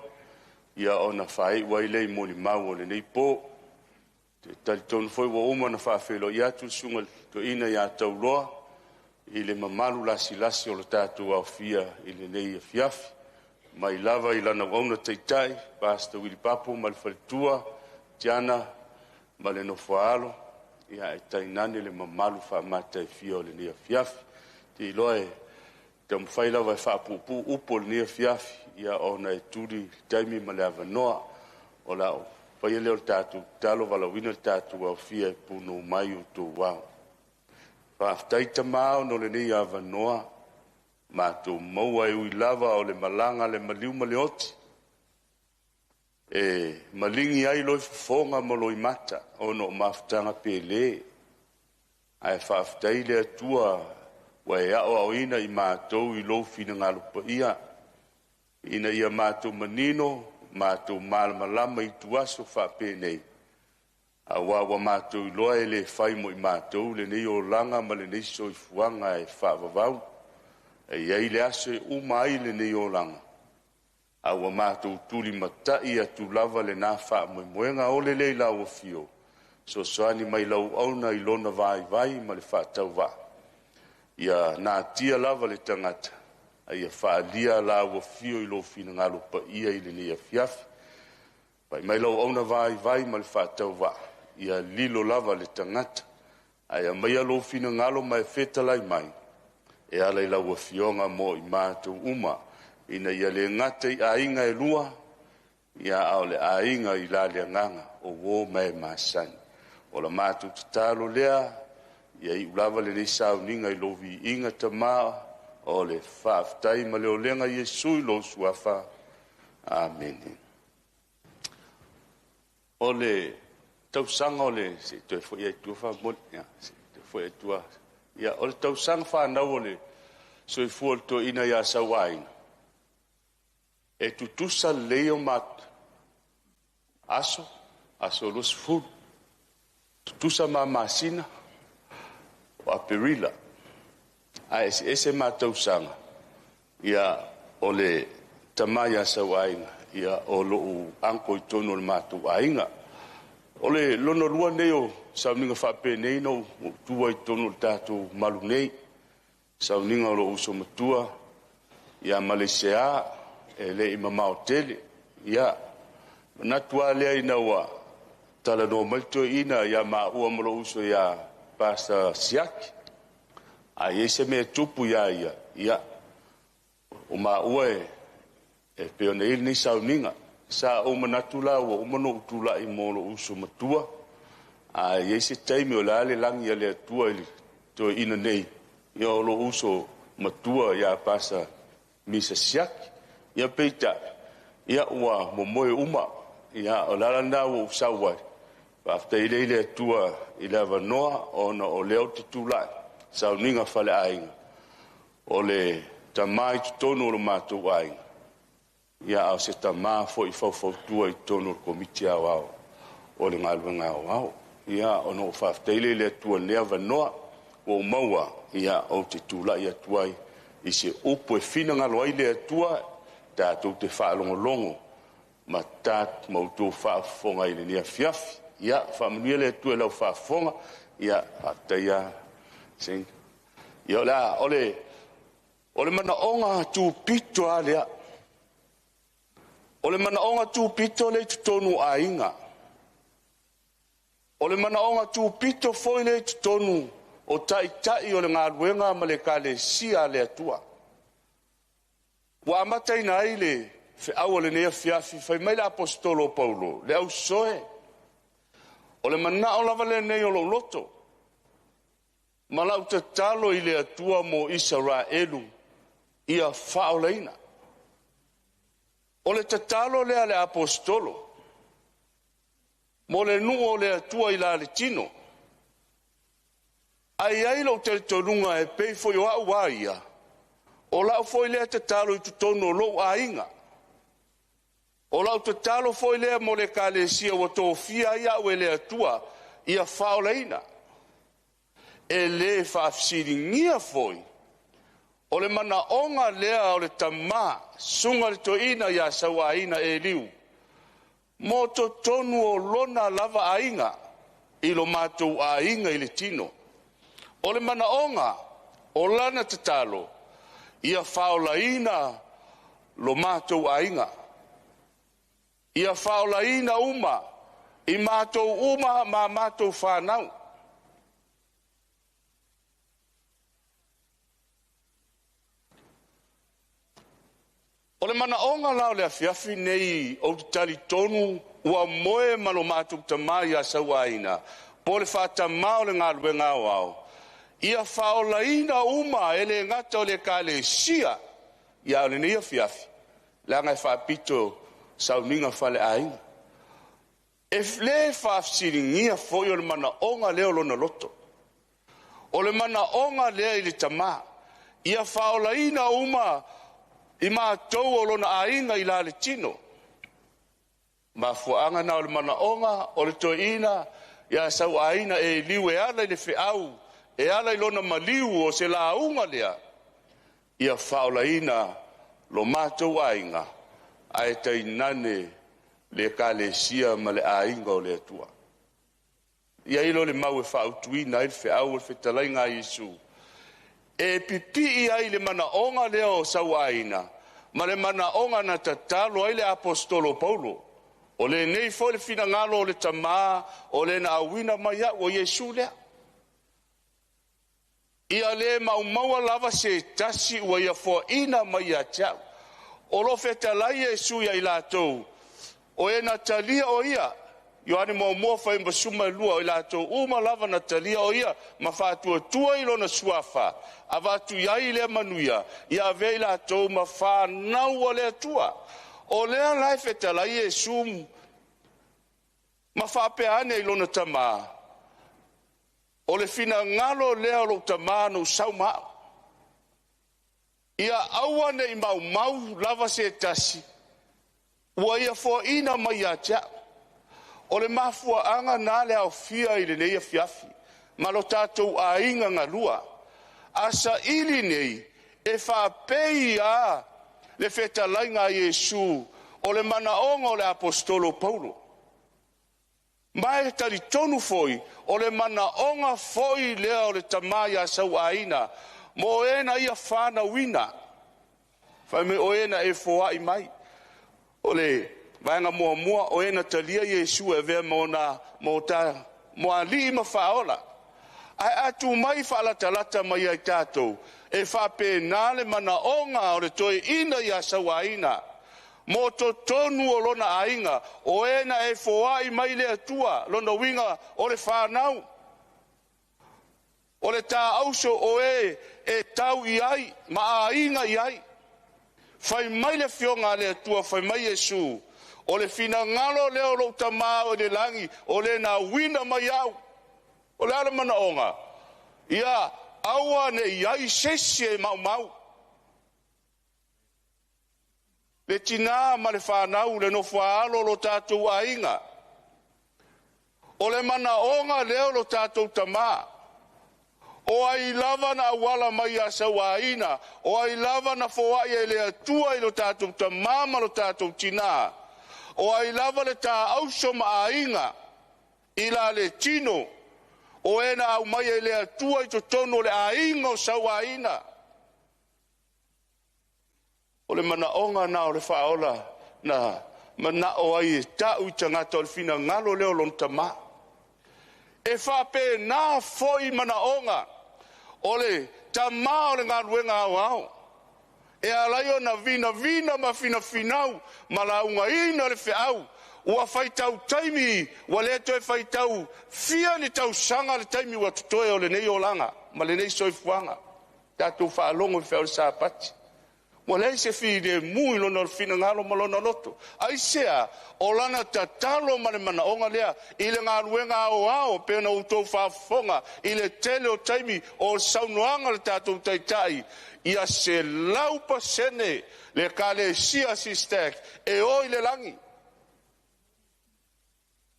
Ia ona whai wai lei mo li mau o le nei po. Tali tonu foi wa uma na whawhelo ia tu sunga to ina ia tau loa. I le mamalu lasi lasi o le tatu au fia i le nei fiaf. Mai lava i lana wauna teitai. Pasta wili papo ma le whalitua. Tiana ma le no whaalo. Ia e tainane le mamalu whamata i fia o le nei fiaf. Ti loe te mwhaila vai whapupu upo le nei fiaf. Ia ona e turi taimi ma le avanoa. O lao. Whai leo tatu, talo wala wina tatu au fia e puno mai o tō wau. Whaftaita mao no le nei avanoa. Ma tō maua e ui lava o le malanga le maliu ma le oti. E malingi ai loi fonga ma loi mata. O no maftanga pele. Ai whaftai le atua. Wa e ao au ina i mātou i lo fina ngalupa ia. Ina ia mātou manino. Mātou malamalama i tuaso whapēnei. A wawa mātou i loa e le whai mo i mātou, le nei o langa ma le nei so i fuanga e whavavau. E iei le aso e umai le nei o langa. A wa mātou tuli matai atu lava le nā wha mo i moenga o le leila o fio. So soani mai lau auna i lona vai ma le whatau wa. Ia nā tia lava le tangata. Ia whaalia la ua fio i lo fina ngalo pa ia i le nia fiafi. Pai mai lau auna vai ma le whaatau wa. Ia lilo lava le tangata. Ia mai alo fina ngalo mai whetalai mai. E ala i lau ua fionga mo i mātou uma. Ina ia le ngata i ainga e lua. Ia au le ainga i la le nganga o wō mai māsani. O la mātou tatalo lea. Ia i ulava le nei sauninga i lovi inga tamaa. O le whaaftai ma leo lenga Yesu i lo suafa. Amen. O le tausanga o le, se toi fo ia tua wha mon, se toi fo ia tua. Ia, o le tausanga whanau o le, so i fuol to ina ia sawaina. E tutusa leo mat, aso los food. Tutusa ma masina, o aperila. A ese mātou sanga. Ia o le tamaya sawainga. Ia o lo anko i tono le mātou ainga. O le lono lua neo sauninga whape nei no tua i tono le tātou malu nei. Sauninga o lo uso matua. Ia Malaysia e le ima maotele. Ia natua lea ina wa tala no malto ina ia maua malo uso ia pasta siaki. A se me tupu ia o ma ue e peone il ni sauninga sa o manatula o mano tula i molo uso matua a se taimi o lale langi le tua ili to ina nei ia o lo uso matua ia pasa misa siak ia peita ia ua momoe uma ia o lala na o sawa after ile tua ila vanoa ona o leo titula sauninga fale ainga. O le tamai tonu o mātou ainga. Ia au se tamā fo i fautua i tonu o komiti au au. O le ngalwanga au au. Ia ono whafteile le tua nea vanoa o maua. Ia au te tula i atuai. I se upo e fina ngaloai le atua. Tātou te whaalongolongo. Ma tāt mautou whaafonga i le nea fiafi. Ia whamanuia le atua lau whaafonga. Ia hataia sing yo la ole mana onga tu pito alia ole mana onga tu pito le tonu ainga ole mana onga tu pito foi le tonu o tai ole ngaluenga ma le kale sia le atua wa matai na ile fe awole ne fiafi fe mai apostolo Paulo le au soe O le mana o lava le nei o lo loto. Ma lau te talo i le atua mo Israelu ia whaoleina. O le te talo lea le apostolo. Mo le nuo le atua i la le tino. Ai lo te tonunga e pei foi o au aia. O lau foi lea te talo i tutono lo a inga. O lau te talo foi lea mo le kalesia o tō fia ia o le atua ia whaoleina. E le whaafsiringia foi. O le mana onga lea o le tamā, sunga le toina ia sawaina e liu. Mo to tonu o lona lava ainga, i lo mātou ainga i le tino. O le mana onga, o lana te talo, ia whaolaina lo mātou ainga. Ia whaolaina uma, i mātou uma ma mātou whanau. O le mana onga lao le afiafi nei o te tali tonu ua moe malo mātou tamai a sawaina. Po le whātama o le ngā ruenga au. Ia whaolaina uma ele ngata o le kāle sia. Ia o le nei afiafi. La ngai whāpito sauninga whale ainga. E le whaafsiringia foi o le mana onga leo lona loto. O le mana onga lea i le tama. Ia whaolaina uma i mātou o lona ainga i la le tino. Ma fuanga na o le mana onga o le toina ia sau aina e liu e ala i le whiau, e ala i lona maliu o se la unga lea. Ia whaolaina lo mātou ainga a e tainane le kalesia ma le ainga o le atua. Ia ilo le mau e whautuina i le whiau o le whetalainga Iesu. E pipi ai le mana onga leo sau aina, ma le mana onga na tatalo ai le apostolo Paulo. O le nei fo le fina ngalo o le tama, o le na awina maya o Yesu lea. Ia le maua lava se tasi ua ia fo ina maya tia. O lo fetalai Yesu ia ilatou. O e na talia o ia. Ioane mua fai mbasuma lua o ilatou uma lava na talia o ia ma fatua tua ilo na suafa avatu iai le manuia ia ave ilatou ma fa nau o le tua o lea lai fetala Yesu ma fa peane ilo na tama o le fina ngalo lea lo tama no sauma ia awane i mau lava se tasi ua ia fo ina mai atia. O le mafua anga na le au fia i le nei afiafi. Ma lo tātou a inga ngalua. Asa ili nei e whapei a le whetalai ngā Iesu o le mana onga o le apostolo Paulo. Mai tali tonu foi o le mana onga foi lea o le tamaya sau aina. Mo ena ia whana wina. Whai me o ena e foa i mai. O le vaenga mua o ena talia Iesu e vea mo ali ma whaola. Ai atu mai whaalatalata mai ai tātou. E whape nāle mana onga o le toi ina i asawaina. Mo to tonu o lona ainga. O ena e foai mai le atua. Lona winga o le whanau. O le tā auso o e tau i ai. Ma ainga i ai. Whai mai le fionga le atua. Whai mai Iesu. O le fina ngalo leo lo tama o le langi, o le na wina mai au. O le ala mana onga. Ia, aua ne iai sesi e mau. Le tina ma le whanau le no whaalo lo tātou ainga. O le mana onga leo lo tātou tama. O ai lava na wala mai a sawaina. O ai lava na foa i le atua i lo tātou tama ma lo tātou tina. O ai lava le tā auso maainga i la le tino. O ena au mai e le atua i to tono le ainga o sawaina. O le mana onga na o le whaola na mana o ai e tau i tangata o le fina ngalo leo lon tama. E whape nā foi mana onga o le tama o le ngā ruenga au. E alai o na vina ma fina finau ma la unga ina le whiau ua faitau taimi ua le toe faitau fia le tausaga le taimi ua totoe o lenei olaga ma lenei soifuaga tatou faalongo i fea o le sapati ua lei se filemu i lona o le finagalo ma lona loto aisea o lana tatalo ma le manaʻoga lea i le galuega aoao pe ona outou faafofoga i le tele o taimi o le saunoaga le tatou taitaʻi ia se lau pasene le kalesia sistek e o i le lagi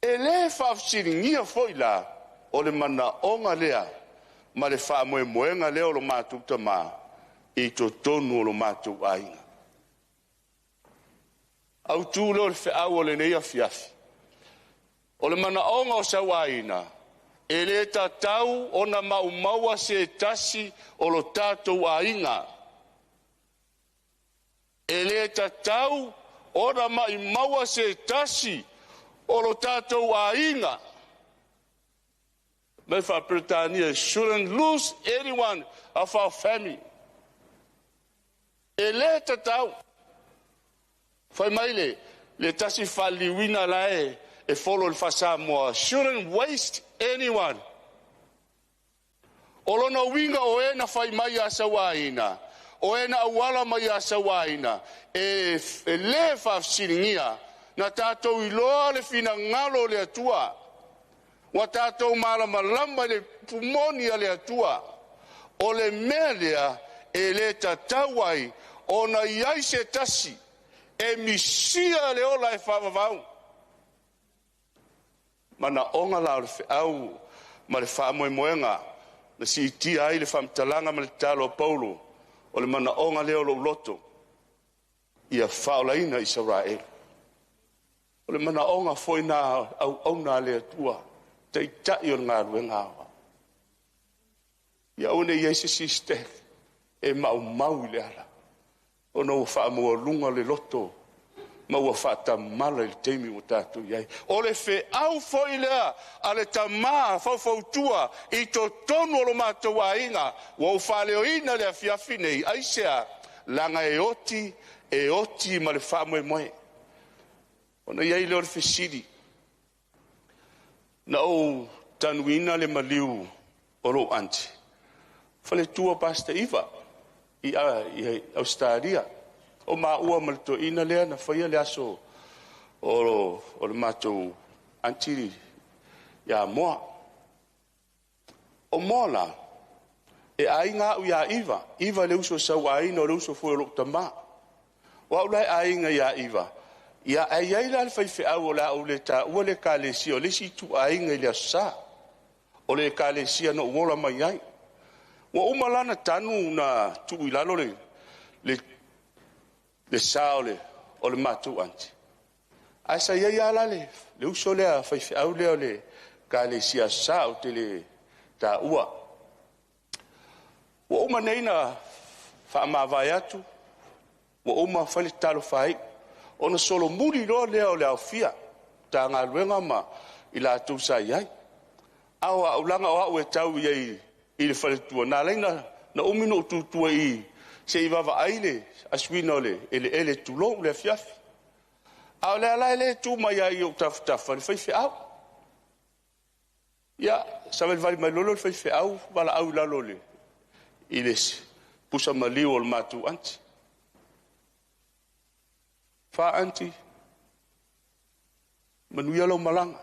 e lē faafesiligia foʻi la o le manaʻoga lea ma le faamoemoega lea o lo matou tamā i totonu o lo matou aiga autū lea o le feʻau o lenei afiafi o le manaʻoga o sauāina e lē tatau ona maumaua se tasi o lo tatou aiga e lē tatau ona maimaua se tasi o lo tatou aiga mai faapretania shouldn't lose anyone of our family e lē tatau fai mai le tasi faaliuina la e folo le fasamoa shouldn't waste anyone o lona uiga o e na fai mai a sauāina o e na auala mai a sauāina e lē faafesiligia na tatou iloa le finagalo le atua ua tatou malamalama i le pumoni a le atua o le mea lea e lē tatau ai ona iai se tasi e misia le ola e faavavau manaʻoga la o le feʻau ma le faamoemoega na siitia ai le faamatalaga ma le tatalo o paulo o le manaʻoga lea o lou loto ia faaolaina Isaraele o le manaʻoga foi na auauna le atua taitaʻi o le galuega aoa ia ona iai se sistek e maumau i le ala ona ua faamoaluga le loto ma ua faatamala i le taimi ua tatou iai o le feʻau foʻi lea a le tamā faufautua i totonu o lo matou aiga ua u faaleoina le afiafi nei aisea laga e oti ma le faamoemoe ona iai lea o le fesili na ou tanuina le maliu o lou anti faletua pasta iva i Australia o maua ma le toʻina lea na faia le aso o le matou anti ia moa o moa la e aiga a'u iā iva le uso sauāina o le uso foi o lo'u tamā ua a'u lae aiga iā iva ia ai ai la le faifeʻau o le a'u le tā'ua le kalesia o lesi tu'aiga i le asosā o le kalesia no uola mai ai ua uma lana tanu na tu'u i lalo le sā o le matou anti ae sa iai ala le uso lea faifeʻau lea o le kalesia asosā o te le tā'ua ua uma nei na fa'amāvae atu ua uma fai le talofai'u ona solomuli loa lea o le aofia tagaluega ma i latou sa iai ao a'ulaga o a'u e tau iai i le faletua na laina na umi no tutua i se'i vava'ai le asuina o le ele tulou le afiafi ao le ala e lē tumai ai o tafutafa le faife'au ia sa valevali mai lolo le faife'au vala'au i lalo le i le pusa maliu o le matou anti fa anti manuia lau malaga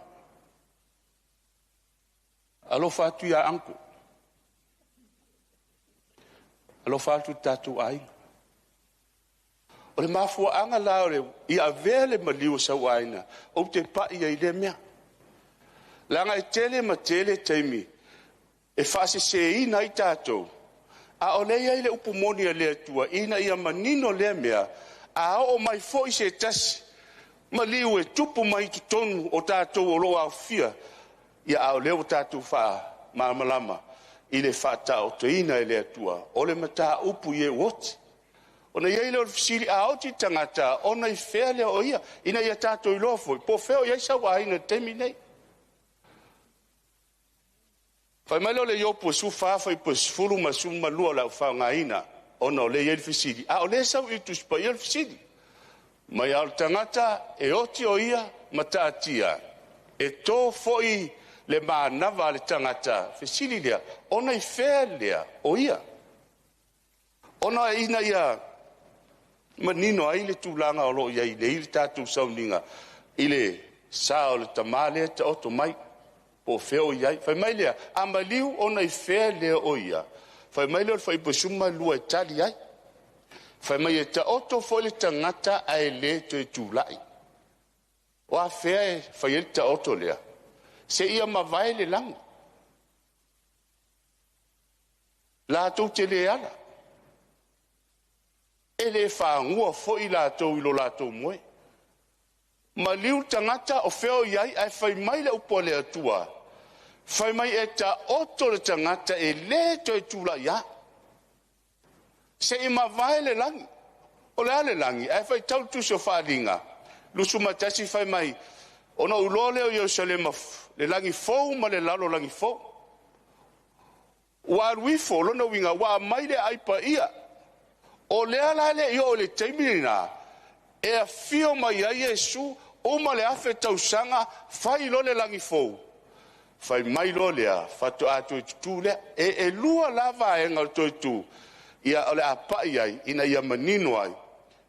alofa atu iā anko alofa atu tatou aiga o le mafuaaga la o le ia avea le maliu o sauāina ou te pa'i ai le mea laga e tele ma tele taimi e fa'aseseina ai tatou a o lei ai le upumoni a le atua ina ia manino lea mea a o mai fo'i se tasi maliu e tupu mai totonu o tatou o lo'o aofia ia a o lea o tatou fa'amalama i le fa'ata'otoina e le atua o le matāupu i e uoti ona iai le o le fesili a oti tagata ona i fea lea o ia ina ia tatou iloa foi po fea o iai sauāina taimi nei fai mai leo le iopu e sufa fai pasifulu ma sumalua o le a'u fa'aogāina ona o le iai le fesili a o lē sau i tusipaia le fesili Mai al tangata e oti o ia mataatia. E tō foi le mānawa le tangata. Fesili lea, ona I whea lea o ia. Ona ina ia manino ai le tūlanga o lo ia I le ili tātou sauninga. I le sā o le tamale te oto mai. Po feo iai. Fai mai lea, amaliu ona I whea lea o ia. Fai mai lea fai pasuma lua I tali ai. Fai mai e ta oto foi le tangata ai le to I tūlai. O a whea e fai e ta oto lea. Se ia mawai le langi. La tau te le ala. E le whaangua foi la tau ilo la tau moe. Ma liu tangata o wheo iai ai whai mai le upo le atua. Whai mai e ta oto le tangata e le to I tūla ia. Se I mawai le langi. O le ale langi. Ai whai tau tuso whaadinga. Lusu matasi whai mai. Ona ulo leo Yerusalema le langi fou ma le lalo langi fou. Wa ruifo lona winga wa mai le aipa ia. O le ala le ia o le teimirina. E a fio mai a Yesu o ma le afe tausanga fai lo le langi fou. Fai mai lo lea fatu atu I tutu lea. E lua lava e ngal toi tu. Ia o le apa iai ina ia manino ai.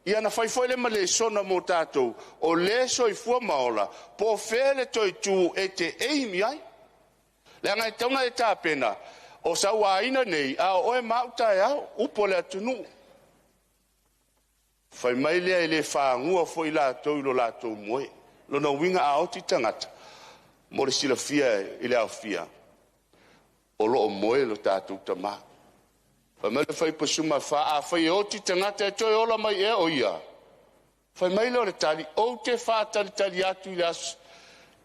Ia na fai foi le male sona mo tatou o le so I fua maola po fele toi tu e te eimi ai. Le ngai tauna e tā pena o sa waina nei a o e mauta e au upo le atunu. Fai mai lea e le whaangua foi la tau ilo la tau moe. Lona winga a oti tangata. Mo le sila fia I le au fia. O lo o moe lo tatou tamaa. Fai mai le fai pasuma wha a fai oti tangata e toi ola mai e o ia. Fai mai le o le tali o te wha tali atu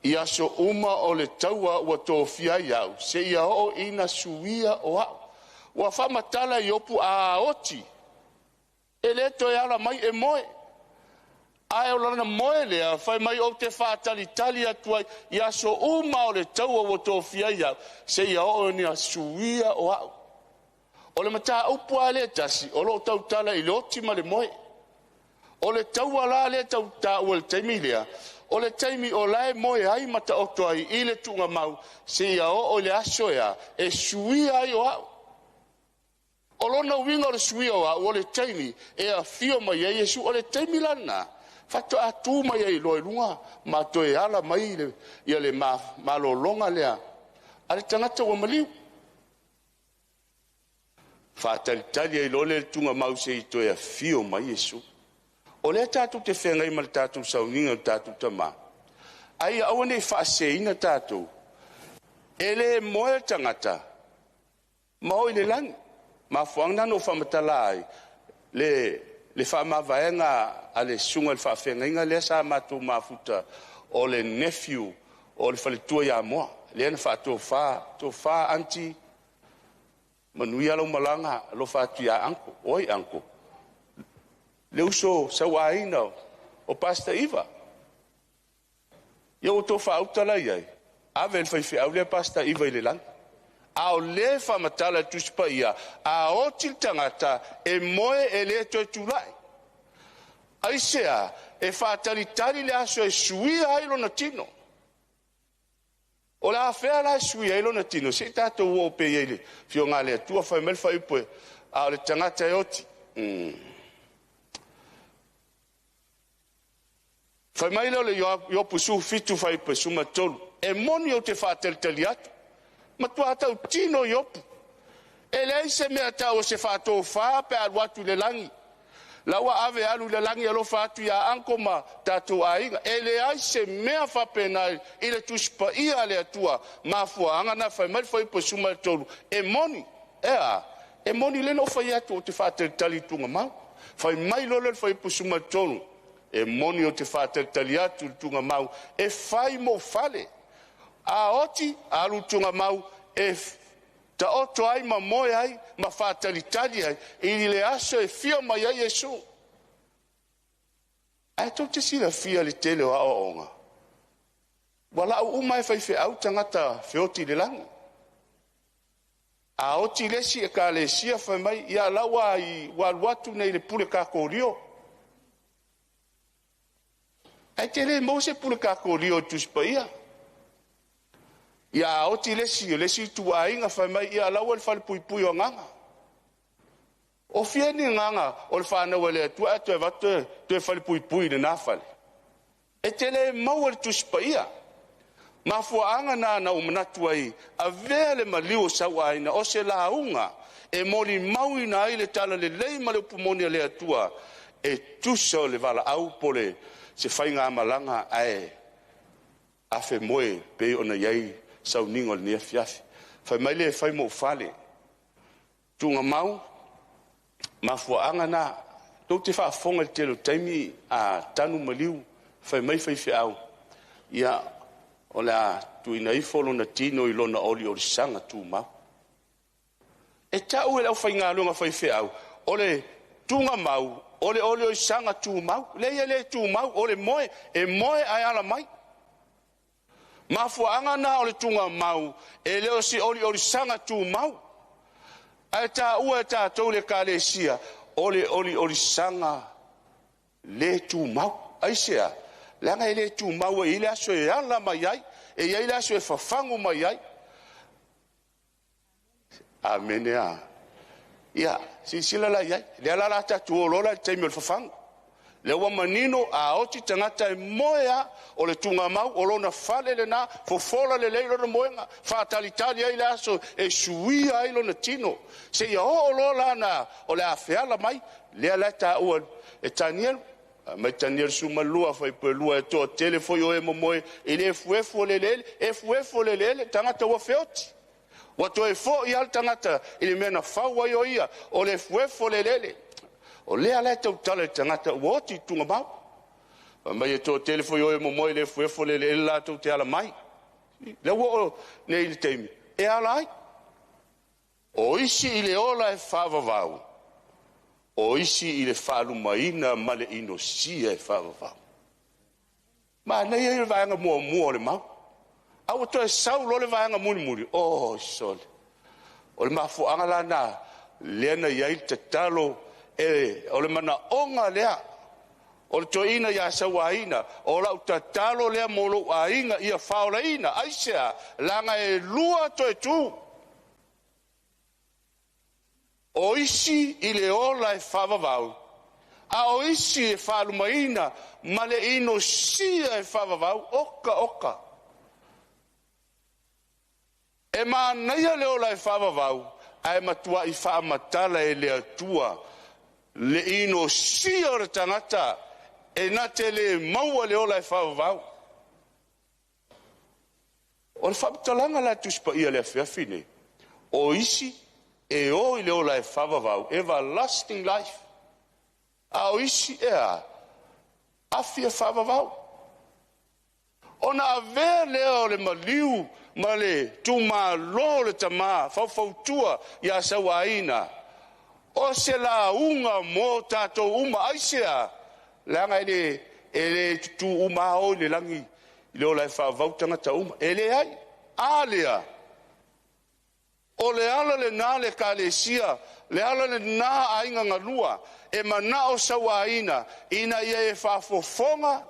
I aso uma o le taua ua tō fia iau. Se ia o ina suia o au. Ua wha matala I opu a oti. E le toi ala mai e moe. Ai o lana moe lea, fai mai o te wha tali atu ai. I aso uma o le taua ua tō fia iau. Se ia o ina suia o au. O le mata upu a le tasi, o lo tau tala I le oti ma le moe. O le tau ala le tau ta ua le taimi lea. O le taimi o lae moe ai mata oto ai I le tunga mau. Se ia o le aso ea, e sui ai o au. O lona winga o le sui o au, o le taimi, e a fio mai ai Yesu, o le taimi lana. Fato a tu mai ai loe lunga, ma to e ala mai ia le malolonga lea. Ale tangata ua maliu. Whātalitali ai lo le tunga mau se I toi a fio mai Yesu. O le tātou te whengai ma le tātou sauninga o tātou tama. Ai awane I whaaseina tātou. E le moe tangata. Mao I le langi. Ma fuangna no whamatala ai. Le whaamavaenga a le sunga le whaafengainga le sa mātou mafuta. O le nephew. O le whaletua ia moa. Le ana whaatou wha anti. Manuia lo malanga lo fatu ya anko oi anko le uso sawaina o pasta iva yo to fa utala ai avel fa au le pasta iva ile lang au le fa matala tuspa ia a otil tangata e moe ele to tulai aisea e fa talitali le aso e sui ai lo natino. O la fea la sui ai lona tino, se tato uo pe ele, fio ngā lea tua fai mel fai upoe, a le tangata e oti. Fai mai leo le yo pusu fitu fai upoe suma tolu, e moni o te whāteli atu, ma tua atau tino yopu. E le se mea tau o se whātou whā pe aruatu le langi. Lawa ave alu le langi alo fatu ya anko ma tatu ainga. Ele ai se mea whapenai ile tuspa ia le atua ma fuanga na fai mai fai po suma tolu. E moni, e moni le no fai atu o te whatel tali tunga mau. Fai mai lole fai po suma tolu. E moni o te whatel tali atu tunga mau. E fai mo fale. A oti alu tunga mau e ta oto ai ma moe ai, ma whātalitari ai, I le aso e fia mai ai Yesu. Ai tau te sira fia le tele o aonga. Wala au umai fai fe au tangata feoti le langi. A oti lesi e ka le sia fai mai, ia lawa I waluatu nei le pule kako rio. Ai te le mo se pule ka ko rio tu spaia. Ia o ti lesi tu ainga fa mai ia la wal fal pui pui o nganga. O fieni nganga o le fa na wale tu atu va tu fal pui pui na fal. E te le mo wal tu spaia. Ma fu anga na umna tu ai a vele maliu sa waina o se launga e moli maui na ile tala le lei ma le pumoni le atua e tu so le vala au pole se fainga malanga ai a fe moe pe ona yai sau ningo le nia fiafi fa mai le fai mo fale tunga mau ma fu anga na to te fa fonga te lo taimi a tanu maliu fa mai fai fe au ia ola tu ina I folo na tino I lona oli o sanga tu mau e tau e lau whainga lunga whai whiau ole tunga mau ole o sanga tu mau le tu mau ole moe e moe ai ala mai ma fuanga na ole tunga mau e leo si oli sanga tu mau ai ta ua ta tole kalesia oli sanga le tu mau ai sia langa ele tu mau ile aso e ala mai ai e ile aso e fafangu mai ai amenea ia sila la ia le la ta tu lola temel fafangu le wa manino a oti tangata e moya o le tunga mau o lona fale le na fofola le leilo no moenga fa talitali ai laso e sui ai lona tino se ia o lola na o le afeala mai le la ta o e taniel mai taniel suma lua foi pe lua e to telefone o e momoe ele fuefo le tangata o feoti wato e fo i al tangata ele mena fa wa yo ia o le fuefo le o le ala te utale tangata woti tunga mau mai e to telefone o e momoe le fuefo le la to te ala mai le wo ne il temi e ala ai o isi ile ola e fava vau o isi ile falu maina male ino sia e fava vau ma nei e vanga mo le mau au to e sau lo le vanga muri o sol o le mafu angala na lena yai te talo e o le mana onga lea o le toina ya sawaina o la utatalo lea molo ainga ia faulaina aisea langa e lua to e tu o isi ile ola e favavau a o isi e falumaina male ino sia e favavau oka e ma naia le ola e favavau ai matua I fa matala e le atua le ino sia o tangata e nate le maua le ola e favavau o le faapitalaga la tuspa ia le afiafine o isi e o I le ola e favavau everlasting life a o isi ea afi e favavau ona ave leo le maliu ma le tumalo le tama faufautua ia sawaina o se la unga mo tatou uma aisea langa ele tu uma o le langi le ola e favavau tangata uma ele ai alea o le ala le na le kalesia le ala le na ainga ngalua e mana o sawaina ina ia e fafofonga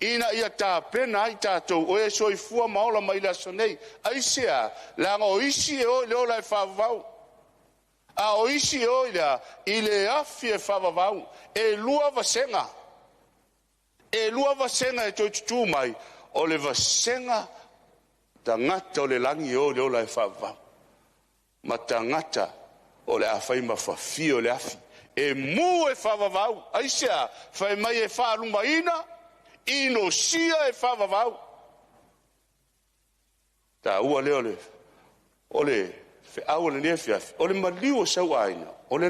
ina ia ta pena ai tatou o e soifua maola mai la sonei aisea langa o isi e o le ola e favavau a o isi o I le afi e favavau e lua vasenga e tutu mai o le vasenga tangata o le langi o le ola e favavau ma tangata o le afai mafafi o le afi e mu e favavau aisea fai mai e whaalumaina ino sia e favavau ta ua le ole fe au le nefiafi o le maliu o sauaina o le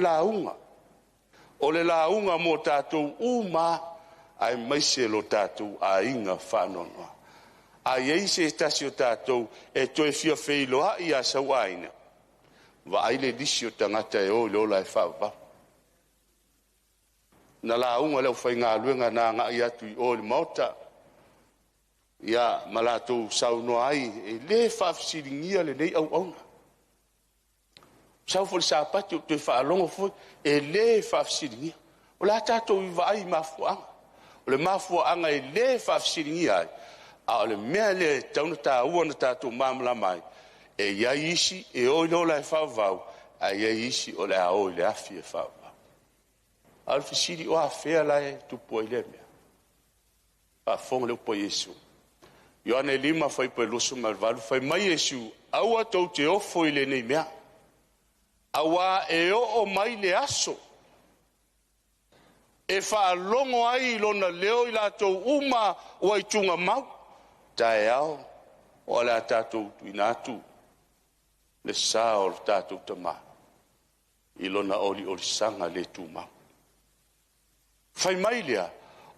launga mo tatou uma ai maise lo tatou ainga whanonoa ai eise tasi o tatou e toe fia feiloa I a sauaina va ai le disi o tangata e o le ola e favavau na launga leo whainga luenga na ngai atu I o le maota ia malatou saunoa ai e le whafisiringia le nei au auna sau fo le sapati o te whaalongo foi e le whafisiringia o la tatou I vai mafuanga O le mafuaaga i lē faafesilingia ai a o le mea le tauna tāua na tatou mamalama ai e iai isi e oi lo la e faavau a iai isi o le a o i le afi e faavau a le fesili o afea la e tupu ai le mea faafoga le upu iesu Ioana e 5 fai pe lusu ma le valu fai mai Iesu aua tou te ofo i le nei mea aua e o mai le aso e whaalongo ai lona leo i latou uma o ai tunga mau tae ao o le tatou tuina atu le sa o le tatou tama i lona oli sanga le tu mau fai mai lea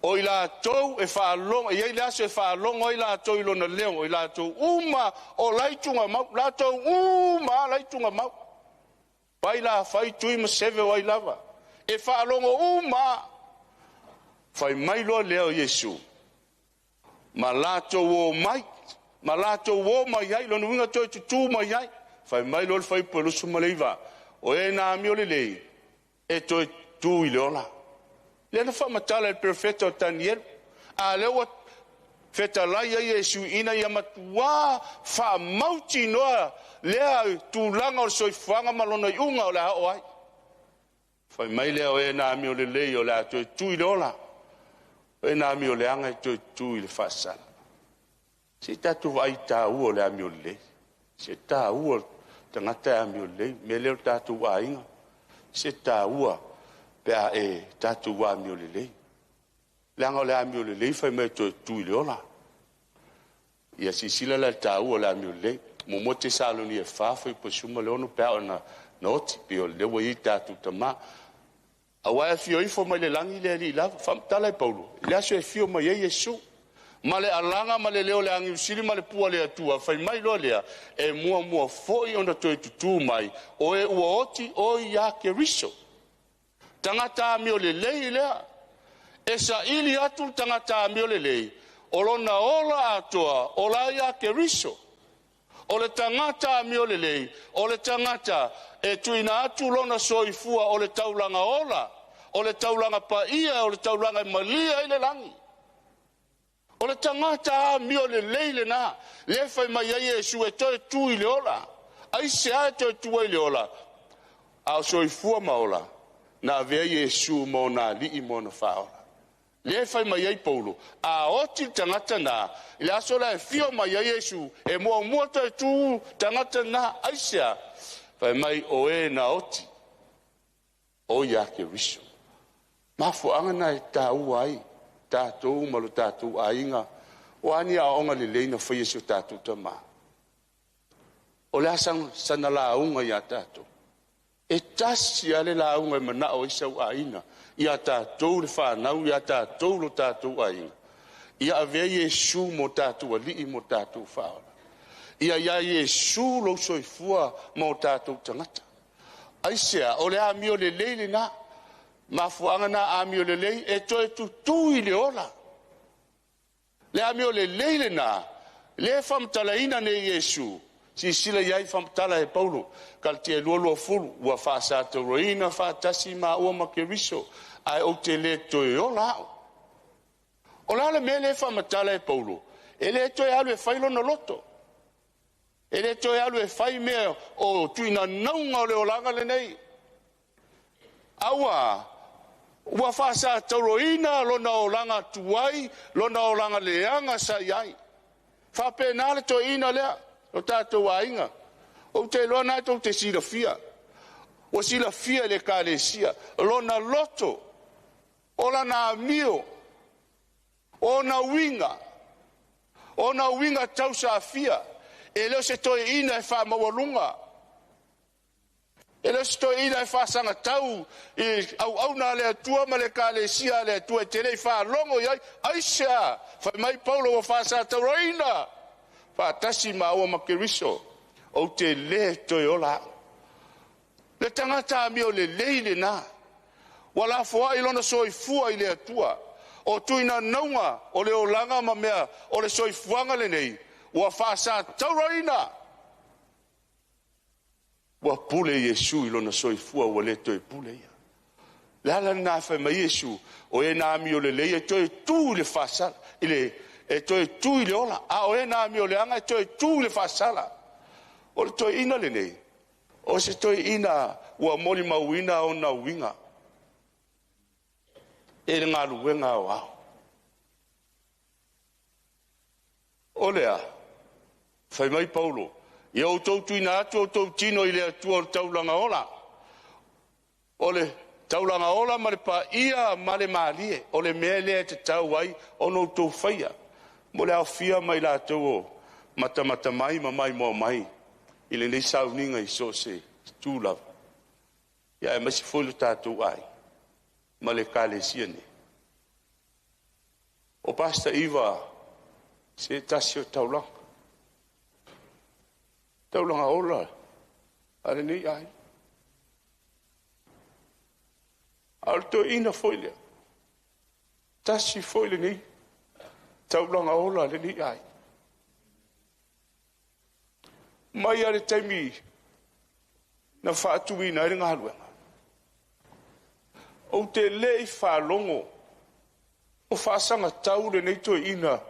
o i latou e whaalongo i le aso e whaalongo i latou i lona leo i latou uma o lai tunga mau latou uma lai tunga mau pai la fai tui ma seve wai lava e whaalongo uma fai mai loa leo Iesu ma latou o mai ma latou o mai ai lona winga toi tutu mai ai fai mai loa fai polusu ma leiva o e na mi o lelei e toi tu i leola le na whamatala il perfetto Daniel a lewa fetalai ai Iesu ina ia matua wha mauti noa lea tūlanga o soifanga malona i unga o le hao ai fai mai leo e na mi o lelei o le a toi tu i leola e na mi o le anga i tu i le whaasala se tatu vai ta o le ami o le se ta o tangata ami o le me leo tatu wa inga se ta o pe a e tatu wa ami o le langa o le ami o le fai mai tu i le ola ia si sila la ta o le ami o le mo mo te salo ni e fa foi po suma le ono pe ona noti pe o le wo i tatu tama awa fio i fo mai le langi le li la fam tala Paulo le aso e fio mai Iesu male alanga male leo le angi usili male pua le atua fai mai lo lea e mua foi ona toi tutu mai o e ua oti o ia ke riso tangata mi o le lei lea e sa ili atu tangata mi o le lei o lona ola atoa o la ia ke riso o le tangata mi o le lei o le tangata e tuina atu lona soifua o le taulanga ola o le taulanga pa ia o le taulanga malia i le langi o le tangata mi o le leile na le fai mai ai Iesu e toi tu i le ola ai se a toi tu i le ola a soifua maola na vea Iesu mo na li i mo na faola le fai mai ai Paulo a oti tangata na le aso la e fio mai ai Iesu e mua toi tu tangata na ai se a fai mai o e na oti o ia ke riso mafu angana e ta uai tatou malo tatou ainga o ani a onga le leina foi Iesu tatou tama o le asang sana launga ia tatou e tasi ale launga mana o isau aina ia tatou le whanau ia tatou lo tatou ainga ia ave Iesu mo tatou ali mo tatou whaola ia Iesu lo soifua mo tatou tangata aisea o le ami o le leile na mafuanga na ami o le lei e toi tu i le ola le ami o le leile na le famtalaina ne Iesu si sila iai famtala e Paulo kal te luolo fulu ua fasa te roina fa tasi ma ua makeriso ai o te le toi ola o la le mele famtala e Paulo e le toi alu e failo na loto e le toi alu e fai mea o tuina naunga o le olanga le nei awa ua fasa tauroina lona olanga tuai lona olanga leanga saiai fa penale to ina lea o tatou ainga o te lona to te silafia o silafia le kalesia lona loto ola na mio ona winga tau safia e lo se to ina fa mawalunga ele sto ina e fasanga tau e au na le tua ma le kalesia le tua tele fa longo ia aisha fa mai Paulo fa sa taurina fa tasi ma o makeriso o te le to ola le tangata mi o le leile na wala fo ai lona soifua i le tua o tuina naunga o le olanga ma mea o le soifuanga le nei wa fa sa taurina wa pule Iesu i lona soifua ua le toi pule ia Lala na fa mai Yesu o e na mi o le le to tu le fasal ile e to tu le ola a o e na mi o le anga to tu le fasala o to ina le nei o se to ina wa moli mawina o na winga e le ngalu wenga wa o lea fa mai Paulo e o to tu ina to tino ile tu o taulanga ola ole taulanga ola ma le pa ia ma le malie o le mele te tau ai ono tau whaia mo le awhia mai la tau o mata mai ma mai mo mai i le nei sauninga i so se tūlawa ia e masi fwelu tātou ai ma le kāle siane o pasta iwa se tasi o taulanga ola ale nei ai alto ina foile tasi foile ni taulanga ola le ni ai mai ale taimi na fatu ina ringa halwa o te lei fa longo o fa sanga taule nei to ina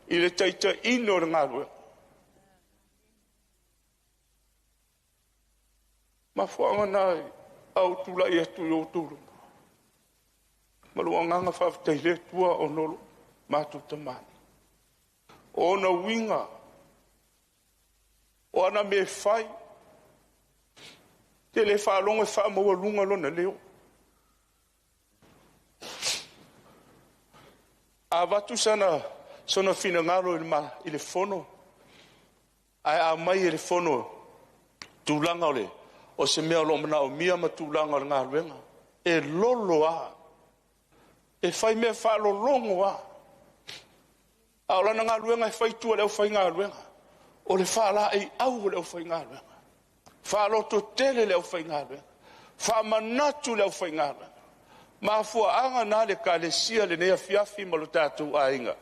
ile taita ino ringa halwa ma fuanga nai au tula ia tu yo tulu maluanga fa tele tua onolo matu tamani ona winga ona me fai tele fa longo fa mo lunga lona leo avatu sana sono fina ngalo il fono ai mai il fono tulanga ole o se mea lo mana o mia ma tulanga nga wenga e lolo a e fai me fa lo longo a ala nga luenga e fai tu le fai nga luenga o le fa la e au le fai nga luenga fa lo to tele le fai nga luenga fa manatu le fai nga luenga ma fu anga na le kalesia le ne fiafi ma lo tatu ainga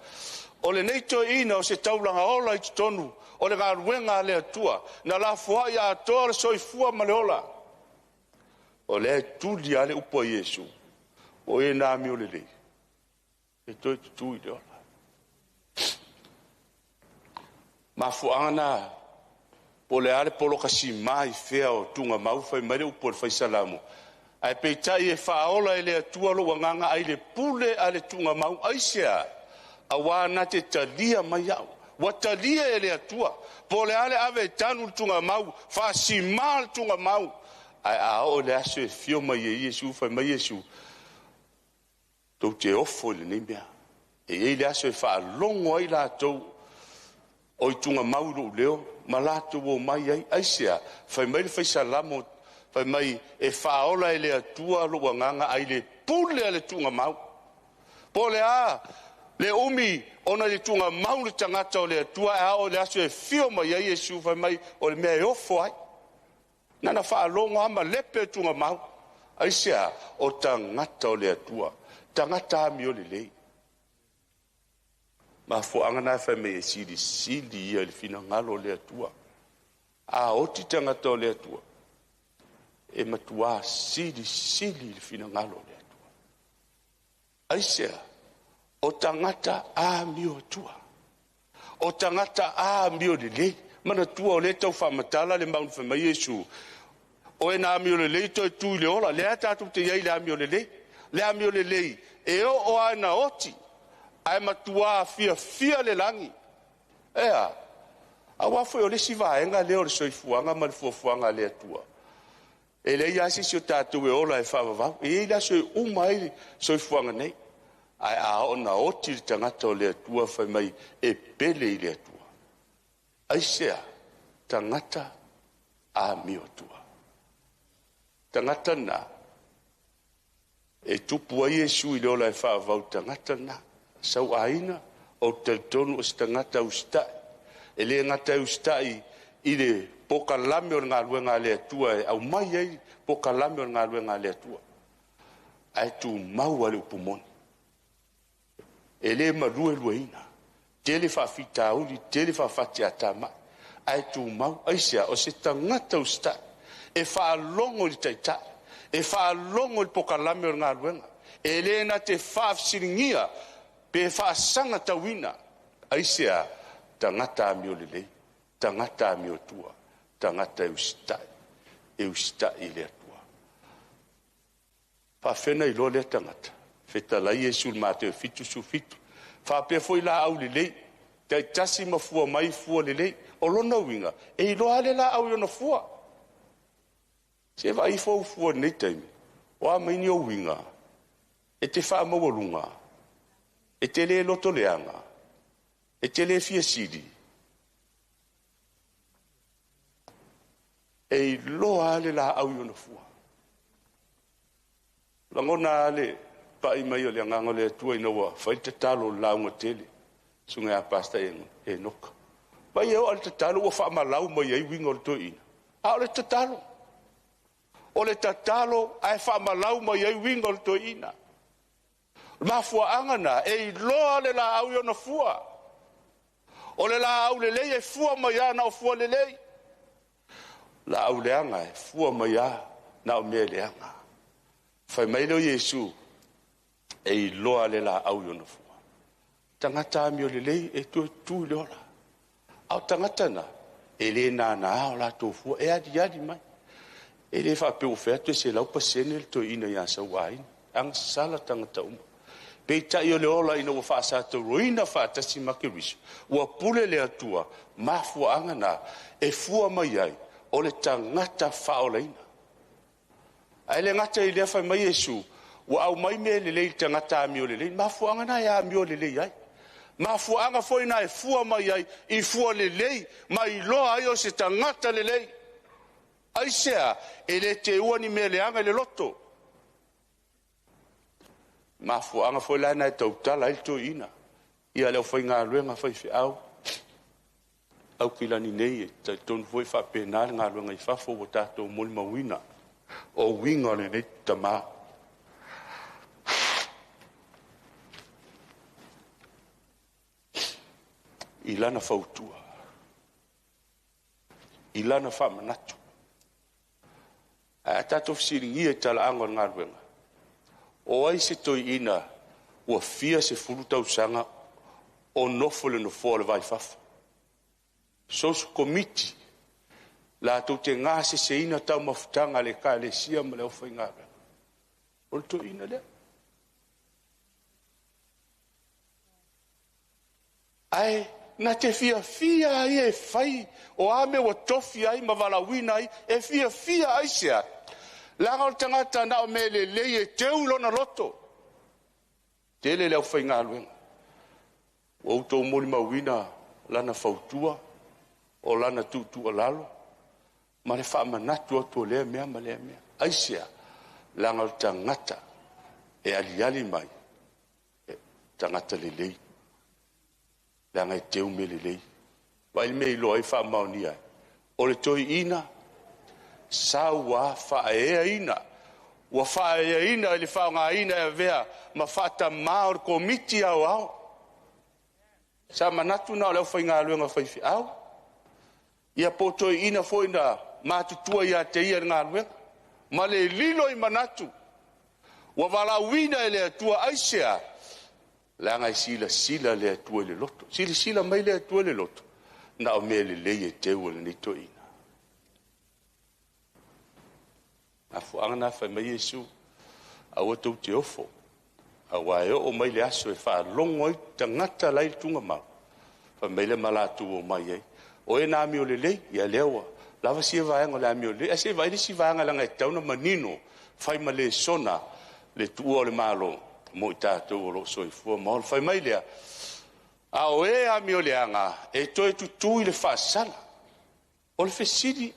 o le nei to ina o se taulanga ola i tonu o le nga luenga le atua na la fua ya ator soi fua ma le ola o le tu di ale upo Yesu o e na mi o le le e to tu i le ola ma fu anga po le ale polo kasi mai fea o tunga mau fai mai upo le fai salamu ai peitai e faola e le atua lo wanganga ai le pule ale tunga mau aisia awana te talia mai au watalia e le atua po le ale ave tanu tunga mau fa simal tunga mau ai a o le aso e fio mai e Yesu fai mai Yesu to te ofo le nimia e le aso e fa longo ai la tou o i tunga mau lo leo ma la tou o mai ai aisia fai mai le fai salamo fai mai e faola e le atua lo wanganga ai le pule ale tunga mau po le a le umi ona le tunga mau le tangata o le atua e a o le aso e fio mai ai Yesu fai mai o le mea e ofo ai nana fa longo ama lepe tunga mau aisia o tangata o le atua tangata mi o le lei ma fo angana fa me e sili ia le fina ngalo le atua a o ti tangata o le atua e matua sili le fina ngalo le atua aisia o tangata a mi o tua o tangata a mi o le lei mana tua o le tau fa matala le maun fa mai Yesu o e na mi o le lei to tu le ola le ata tu te yai le mi o le lei le ami o le lei e o ana oti ai matua fia le langi ea awa foi o le sivaenga le o le soifuanga ma le fuafuanga le atua e le ia si o tatu e ola e whaavavau e ila soi umai soifuanga nei ai a ona oti le tangata o le atua fai mai e pele i le atua ai sea tangata a mi o tua tangata na e tupu ai Yesu i le ola e whaavau tangata na sau aina o te tonu o tangata ustai e le ngata ustai i le poka lame o ngā luenga le atua e au mai ai poka lame o ngā luenga le atua ai tu mau ale upumoni e le marue lueina tele whawhita uli tele whawhati atama ai tu mau aisia o se tangata ustai e whaalongo li taitai e whaalongo i pokalame o ngā ruenga. E le na te whaafsiringia pe whaasanga tawina. Aisea, tangata amio lelei, tangata amio tua, tangata e ustai le atua. Whawhena i lo le tangata, whetalai e sul māteo fitu su fitu. Whapea foi la au lelei, te tasi mafua mai fua lelei, o lona winga, e i loa le la au yona fua. Se vai fo fua nei taimi, o a maini o winga, e te wha mawalunga, e te le loto leanga, e te le fia siri. E i loa le la au yona fua. Langona le, pa i mai o le angango le atua ina wa, whai te talo launga tele, sunga a pasta e noka. Pa i eo al te talo, wa wha malau mai ai winga o le toi ina. A o le te talo. O le tatalo ai wha malau mai ai winga o le toi ina. Ma fua angana, e i loa le la au yona fua. O le la au le lei e fua mai a na o fua le lei. La au le anga e fua mai a na o mea le anga. Whai mai leo Yesu e i loa le la au yona fua. Tangata mi o le lei e tu le ola. Au tangata na e le na o la tō fua e adi mai. E le wha peo whea se lau pasene le to ina ia sa wain. Ang sala tangata uma. Pei tai o le ola ina wa wha sa tau roina wha tasi makirisu. Ua pule le atua mafua angana e fua mai ai o le tangata wha o leina. Ai le ngata i lea whai mai Yesu. Ua au mai me le lei tangata ami o le lei. Mafua angana e ami o le lei ai. Mafua anga foi na e fua mai ai i fua le lei. Mai loa ai o se tangata le lei. Aisea, e le te ua ni me le anga le loto. Mafua anga foi lana e tautala il to ina. Ia leo foi ngā luenga foi fi au. Au kilani nei e tonu foi fa penal ngā luenga i fafo o tato moli mawina. O winga le nei tama. I lana fautua. I lana fa manatu. A tato fsiringi e tala angon ngā ruenga. O ai se toi ina ua fia se furu tausanga o nofo le nofo le vai fafa. Social committee la tau te ngā se ina tau mafutanga le ka le sia ma le ofai ngā ruenga. O le toi ina lea. Ai, na te fia ai e fai o ame wa tofi ai ma walawina ai e fia ai sea. Langa o tangata na o me le lei e teu lona loto. Tele leo whai ngā luenga. O utou mori mawina lana fautua o lana tutua lalo. Ma le wha manatu o tō lea mea ma lea mea. Aisea, langa o tangata e ali mai e tangata le lei. Langa e teu me le lei. Wail me ilo ai wha maoni ai. O le toi ina sa ua whaea ina. Ua whaea ina ili whaonga ina e vea ma whata maor komiti au. Sa manatu na o leo whai ngā luenga whaifi au. Ia potoi ina fo ina mātutua ia te ia ngā luenga. Ma le lilo i manatu. Ua wala wina e le atua aisea. Langa i sila le atua le loto. Sila mai le atua le loto. Na o me le leie te ua le nito ina. A fuanga whai mai Yesu a watau te ofo. A wae o mai le aso e wha longo i tangata lai tunga mau. Whai mai le malatu o mai ei. O e nā mi o le lei, ia lewa. Lava si e vaenga le ami o le. A se vai le si vaenga langa e tauna manino. Whai ma le sona le tua o le malo. Mo i tātou o lo soifua maol. Whai mai lea. A o e ami o le anga. E toi tutu i le whaasala. O le fesiri.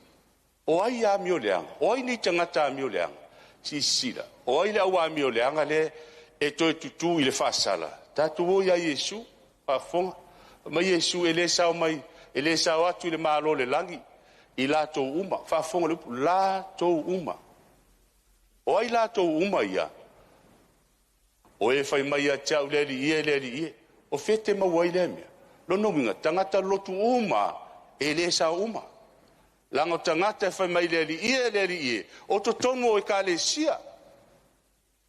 O ai a mi o leanga, o ai ni tangata a mi o leanga, si sila. O ai le au a mi o leanga le, e toi tutu i le whaasala. Tātu o ia Yesu, a fonga. Ma Yesu e le sao mai, e le sao atu i le malo le langi, i la tau uma. Wha fonga le upu, la tau uma. O ai la tau uma ia. O e whai mai a tau leri ie. O fete mawai le mea. Lono winga, tangata lotu uma, e le sao uma. Langa tangata fai mai le ie. O to tonu o ekalesia.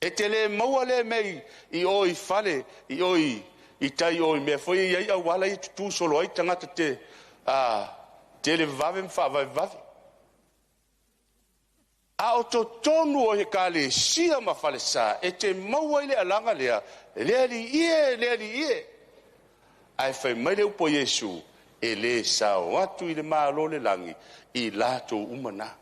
E te le maua le mei I oi fale, I oi, I tai oi mea foi iai au wala I tutu solo ai tangata te le vave mfa vave. A o to tonu o ekalesia ma fale sa, e te maua I le alanga lea, le ie. Ai fai mai le upo Yesu, e le sao atu I le malo le langi, I lato umana.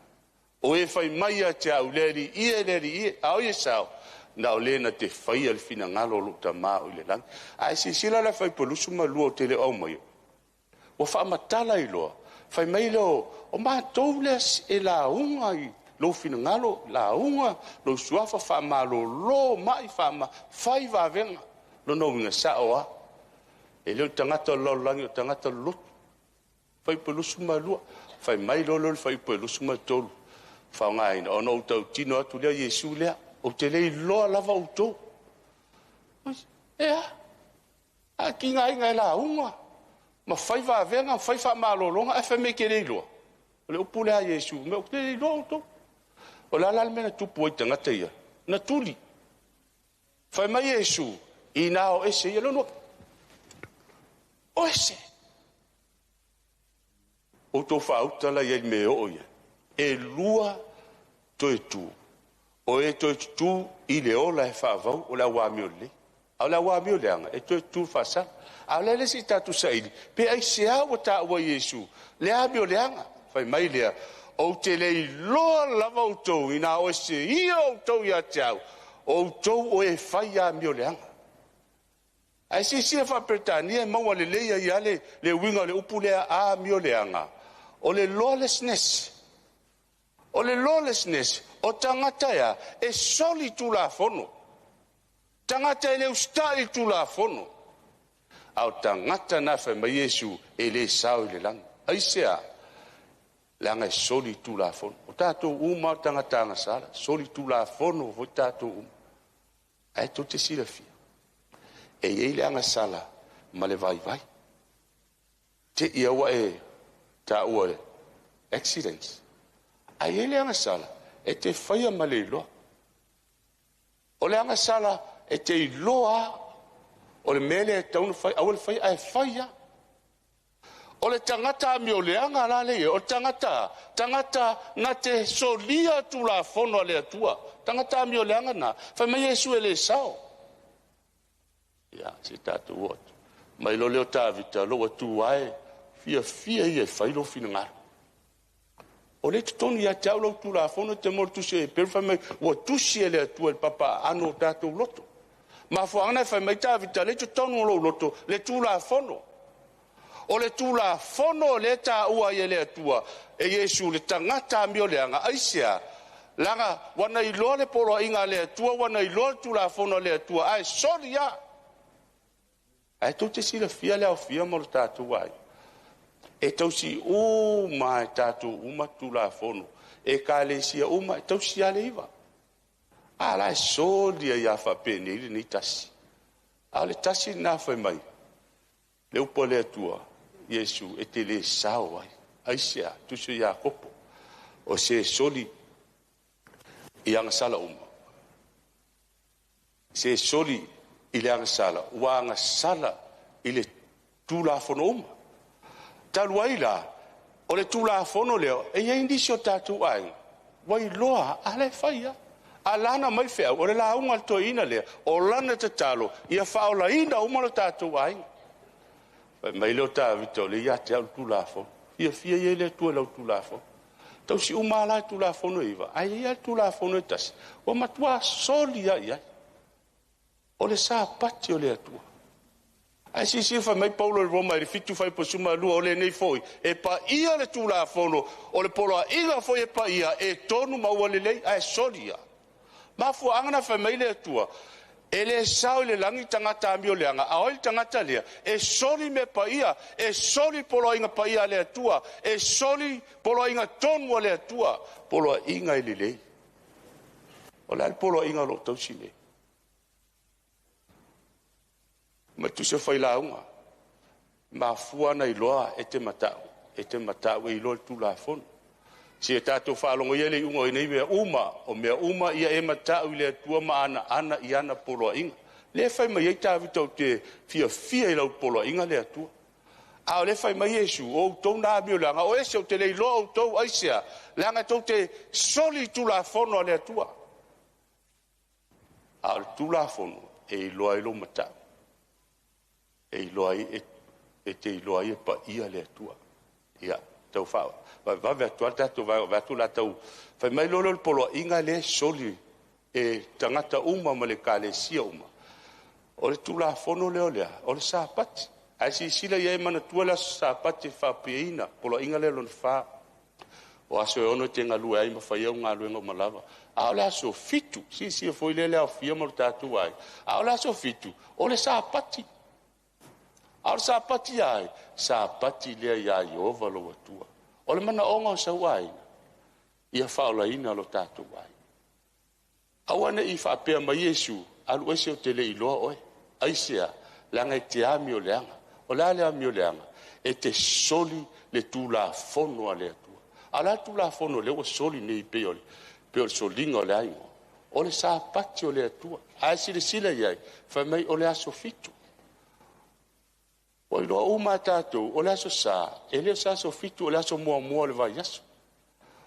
O e fai mai a te au le ie, au ye sao, na o le na te fai al fina ngalo lo ta mao I le langi. Ai si sila la fai polusu ma luo te le au mai. O fa matala I loa, fai mai lo, o ma tou le e la unga I lo fina ngalo, la unga, lo suafa fa ma lo mai fa ma, fai va venga, lo no winga sa oa. E leo tangata lo langi o tangata lo fai polusu ma lua fai mai lo fai polusu ma tolu fa ngai no no tau tino atu le Yesu le o te le lo lava o to a ki ngai la unga ma fai va venga fai fa ma lo longa fa me ke le lo le o pule a Yesu me o le lo to o la mena tu poi tangata ia na tuli fai mai Yesu ina o ese ia lo no Oese. O to fautala ia me oia. E lua to tu. O e to tu I le ola e favau o la wa miole. A la wa miole anga e to tu fasa. A le si tatu saili. Pe ai se a o ta wa Yesu. Le a miole anga. Fai mai lea. O te le loa lava o to ina o se ia o to ia tau. O to o e fai a miole anga. Ai si fa Britania maua le leia ia le winga le upulea a mio leanga. O le lawlessness. O le lawlessness. O tangata ia e soli tu la fono. Tangata e le ustai tu la fono. Au tangata na fa ma Yesu e le sao le lang. Ai sea. Langa e soli tu la fono. O tato uma tangata nga sala. Soli tu la fono o tato uma. Ai to te sila fia. E ei le anga sala ma le vai. Te ia wa e ta ua accidents. A ei le anga sala e te whaia ma le iloa. O le anga sala e te iloa o le mele e taunu whai, au le whai a e whaia. O le tangata mi o le anga la le o tangata na te solia tu la fono le atua. Tangata mi o le anga na. Whai mai Yesu e le sao. Ya, si tatu wot. Mai lo leo tavita, lo watu wae, fia ia fai lo fina ngara. O le tutoni ya tau lo tu la fono te mor tu se, per fai mai, watu si ele atu el papa ano tatu loto. Ma fo ana fai mai tavita, le tutonu lo loto, le tu la fono. O le tu la fono le ta ua ele atua, e Yesu le tangata mio le anga, aisia, langa, wana ilo le polo inga le atua, wana ilo tu la fono le atua, ai sori ya. Ai tau te sila fia leo fia mo le tātou ai. E tau si uma e tātou uma tu la fono. E ka le sia uma e tau si ale iwa. A la e solia ia whapene ili ni tasi. A le tasi na whai mai. Le upo le atua, Yesu e te le sao ai. Ai sea, tu se ia kopo. O se soli i anga sala uma. Se soli I le anga sala, ua anga sala I le tūlafono uma. Talu ai la, o le tūlafono leo, e ia indisi o tātou ai, wai loa, ale whaia. A lana mai whea, o le la unga to ina lea, o lana te talo, ia whaola ina uma le tātou ai. Mai leo tā vito, le ia te au tūlafono, ia fia ia le tua lau tūlafono. Tau si umala tūlafono iwa, ai ia tūlafono e tasi, o matua soli ia. O le sa pati o le atua. Ai si fa mai Paulo le Roma le fitu fai po suma lua o le nei foi. E pa ia le tu la fono o le polo inga foi e pa ia e tonu maua le lei ai solia. Ma fu angana fa mai le atua. E le sao le langi tangata amio le anga. A oi tangata lea. E soli me pa ia. E soli polo inga pa ia le atua. E soli polo inga tonu le atua. Polo inga le lei. O le polo inga lo tau si lei. Ma tu se fai la unga. Ma fuana I loa e te matau. E te matau e I loa tu la fon. Si tātou whaalongo ia le ungo i nei mea uma, o mea uma ia e matau i le atua maana ana i ana poloa inga. Le whai mai ei tāwita o te fia i lau poloa inga le atua. A o le whai mai Yesu, o tau nā mio langa, o ese o te lei loa o tau aisea, langa tau te soli tu la fono le atua. A o le tu la fono, e loa i lo matau. E loa i e te loa i e pa ia le atua. Ia, tau whao. Va atua tātou, va atu la tau. Whai mai lolo le poloa inga le soli, e tangata uma ma le ka le sia uma. O le tu la fono leo lea, o le sāpati. Ai si sila ia e mana tua la sāpati whapiaina, poloa inga leo lona wha. O aso e ono te ngalua ai ma whai au ngā luenga malawa. A o le aso fitu, si foi le leo fia mo le tātou ai. A o le aso fitu, o le sāpati. A o le sāpati ai, sāpati lea ia Iova lo atua. O le mana onga o sau ai, ia whaola ina lo tātou ai. Awana i whapea ma Yesu, alu ese o te le iloa oe, aisea, langa e te ami o leanga, o la le ami o leanga, e te soli le tu la fono a le atua. A la tu la fono le o soli nei pe o solinga o le aingo, o le sāpati o le atua, a sile sila iai, whamai o le aso fitu. O iloa uma tātou, o le aso sā, e le aso fitu, o le aso mua le vai aso.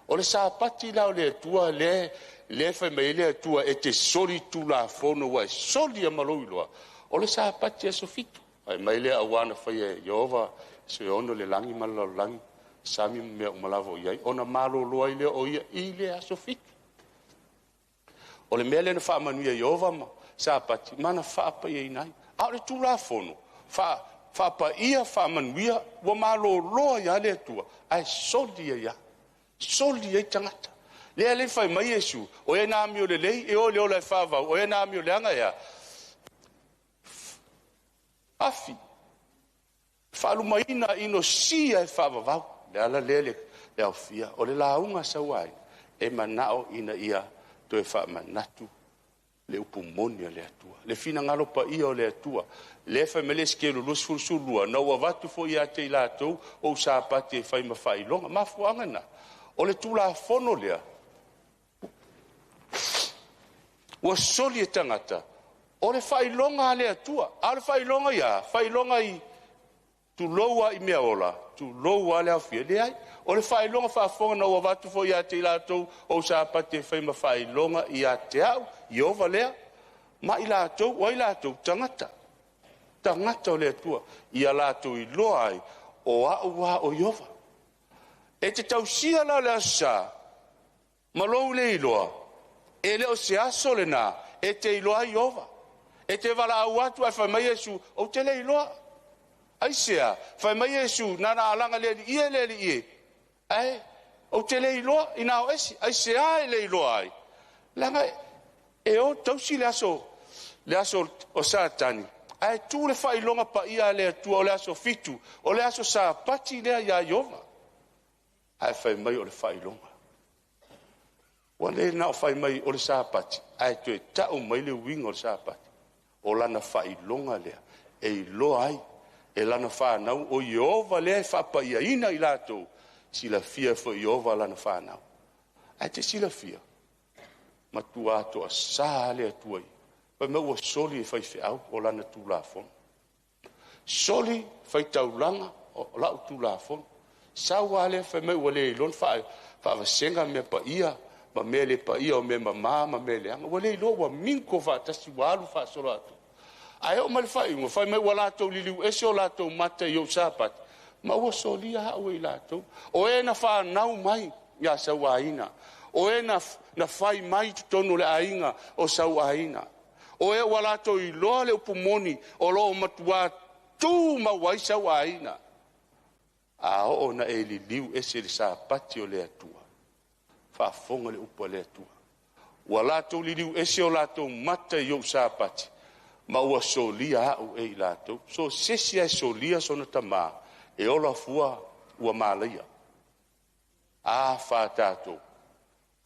O le sāpati la o le atua, le whamai le atua, e te soli tu la fono wai, soli a malo iloa. O le sāpati aso fitu. Ai mai le awana whai e Iova, se ono le langi malalo langi, sami mea umalawa o iai, ona malo loa i le o ia, i le aso fitu. O le mea le na wha manuia Iova ma, sāpati, mana wha pa i nai. A le tu la fono, wha pa ia wha manuia, wa malo loa ia le atua, ai soli ia, soli ia tangata. Lea le whai mai Yesu, o e nā mio le lei, e o le ola e whawau, o e nā mio le anga ia, afi, whaalumaina ino sia e whaavavau, le ala le au fia, o le launga sauai, e manao ina ia, to e whaamanatu, le upumonia le atua, le fina ngalo pa ia o le atua, le whaimele skelu lusfursulua, na ua watu fo ia te i lātou, o sāpati e whaima whailonga, mafuangana, o le tula fono lea, ua soli e tangata, o le whailonga le atua, a le whailonga ia, whailonga i tu loua i mea ola, tu loua le awhia le ai, o le whailonga whaafonga na ua watu fo ia te i lātou, o sāpati e whaima whailonga i a te au, i ova lea, ma i lātou, o i lātou tangata, tangata o le atua, i a lātou i loa ai, o au wā o Iova. E te tausia la le asa, ma lou le i loa, e leo se aso le nā, e te iloa Iova. E te wala au atu ai whaimai Yesu, o te le iloa. Aisea, whaimai Yesu, nana alanga le li ie. Ai, o te le iloa, ina o esi, aisea e le iloa ai. Langa, e o tausi le aso o Satani. Ai, tu le whailonga pa ia le atua o le aso fitu, o le aso sa pati lea ia Iova. Ai, whaimai o le whailonga. Wa le na fai mai o le sāpati, ai tu e tau mai le winga o le sāpati, o lana fai longa lea, e i loa ai, e lana whanau, o Iova lea e whapa ia ina i lātou, sila fia fo Iova lana whanau. Ai te sila fia, ma tu ato a sā lea tuai, pa me ua soli e fai whiau o lana tu la fon. Soli fai tau langa o lau tu la fon, sa wale fai me ua le ilon wha senga me pa ia, ma mele pa ia o me ma mele anga wale lo wa minko fa tasi walu fa solo atu ai o mal fa ingo fa me wala to liliu ese o la to mate yo sapat ma wo solia ha o ila to o e na fa nau mai ya sa waina o e na fai mai tonu le ainga o sa waina o e wala to i lo le pumoni o lo matua tu ma wai sa waina a o na e liliu ese le sapati o le atua whaafonga le upa le atua. Ua lātou liriu ese o lātou mata i au sāpati. Ma ua solia au e i lātou. So sesia e solia sona tamā. E ola fua ua mālaia. A whātātou.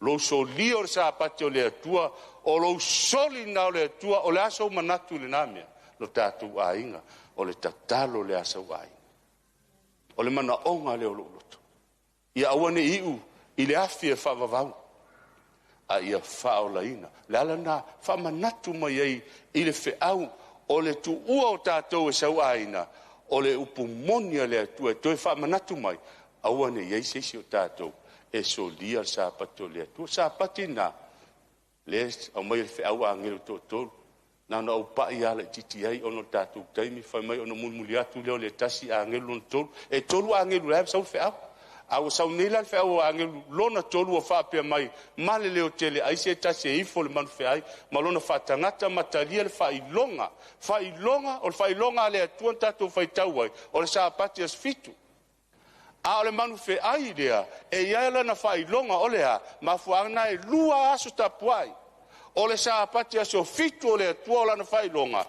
Lo solia o le sāpati o le atua. O lo soli na o le atua. O le asau manatu le nāmea. Lo tātou a inga. O le tatalo le asau a inga. O le mana onga le o lo loto. Ia awane iu. I le afi e whaavavau. A ia whaolaina. Le ala nā whamanatu mai ei i le whiau o le tu ua o tātou e sau aina. O le upu monia le atua e toi whamanatu mai. Aua ne iei seisi o tātou e so lia sa pati o le atua. Sa pati nā. Le au mai le whiau a ngelu tō tōru. Nā au pai ala titi ai ono tātou taimi whai mai ono mulmuli atu leo le tasi a ngelu ono tōru. E tōru a ngelu leo sau whiau. Au sau nila fe au angelu lona tolu o whapea mai male leo tele ai se tase e ifo le manu fe ai ma lona whatangata matalia le whailonga o le whailonga le atuan tatou whaitau ai o le saapati as fitu a o le manu fe ai lea e iaela na whailonga o lea ma fuanga e lua aso tapuai o le saapati as o fitu o le atua o lana whailonga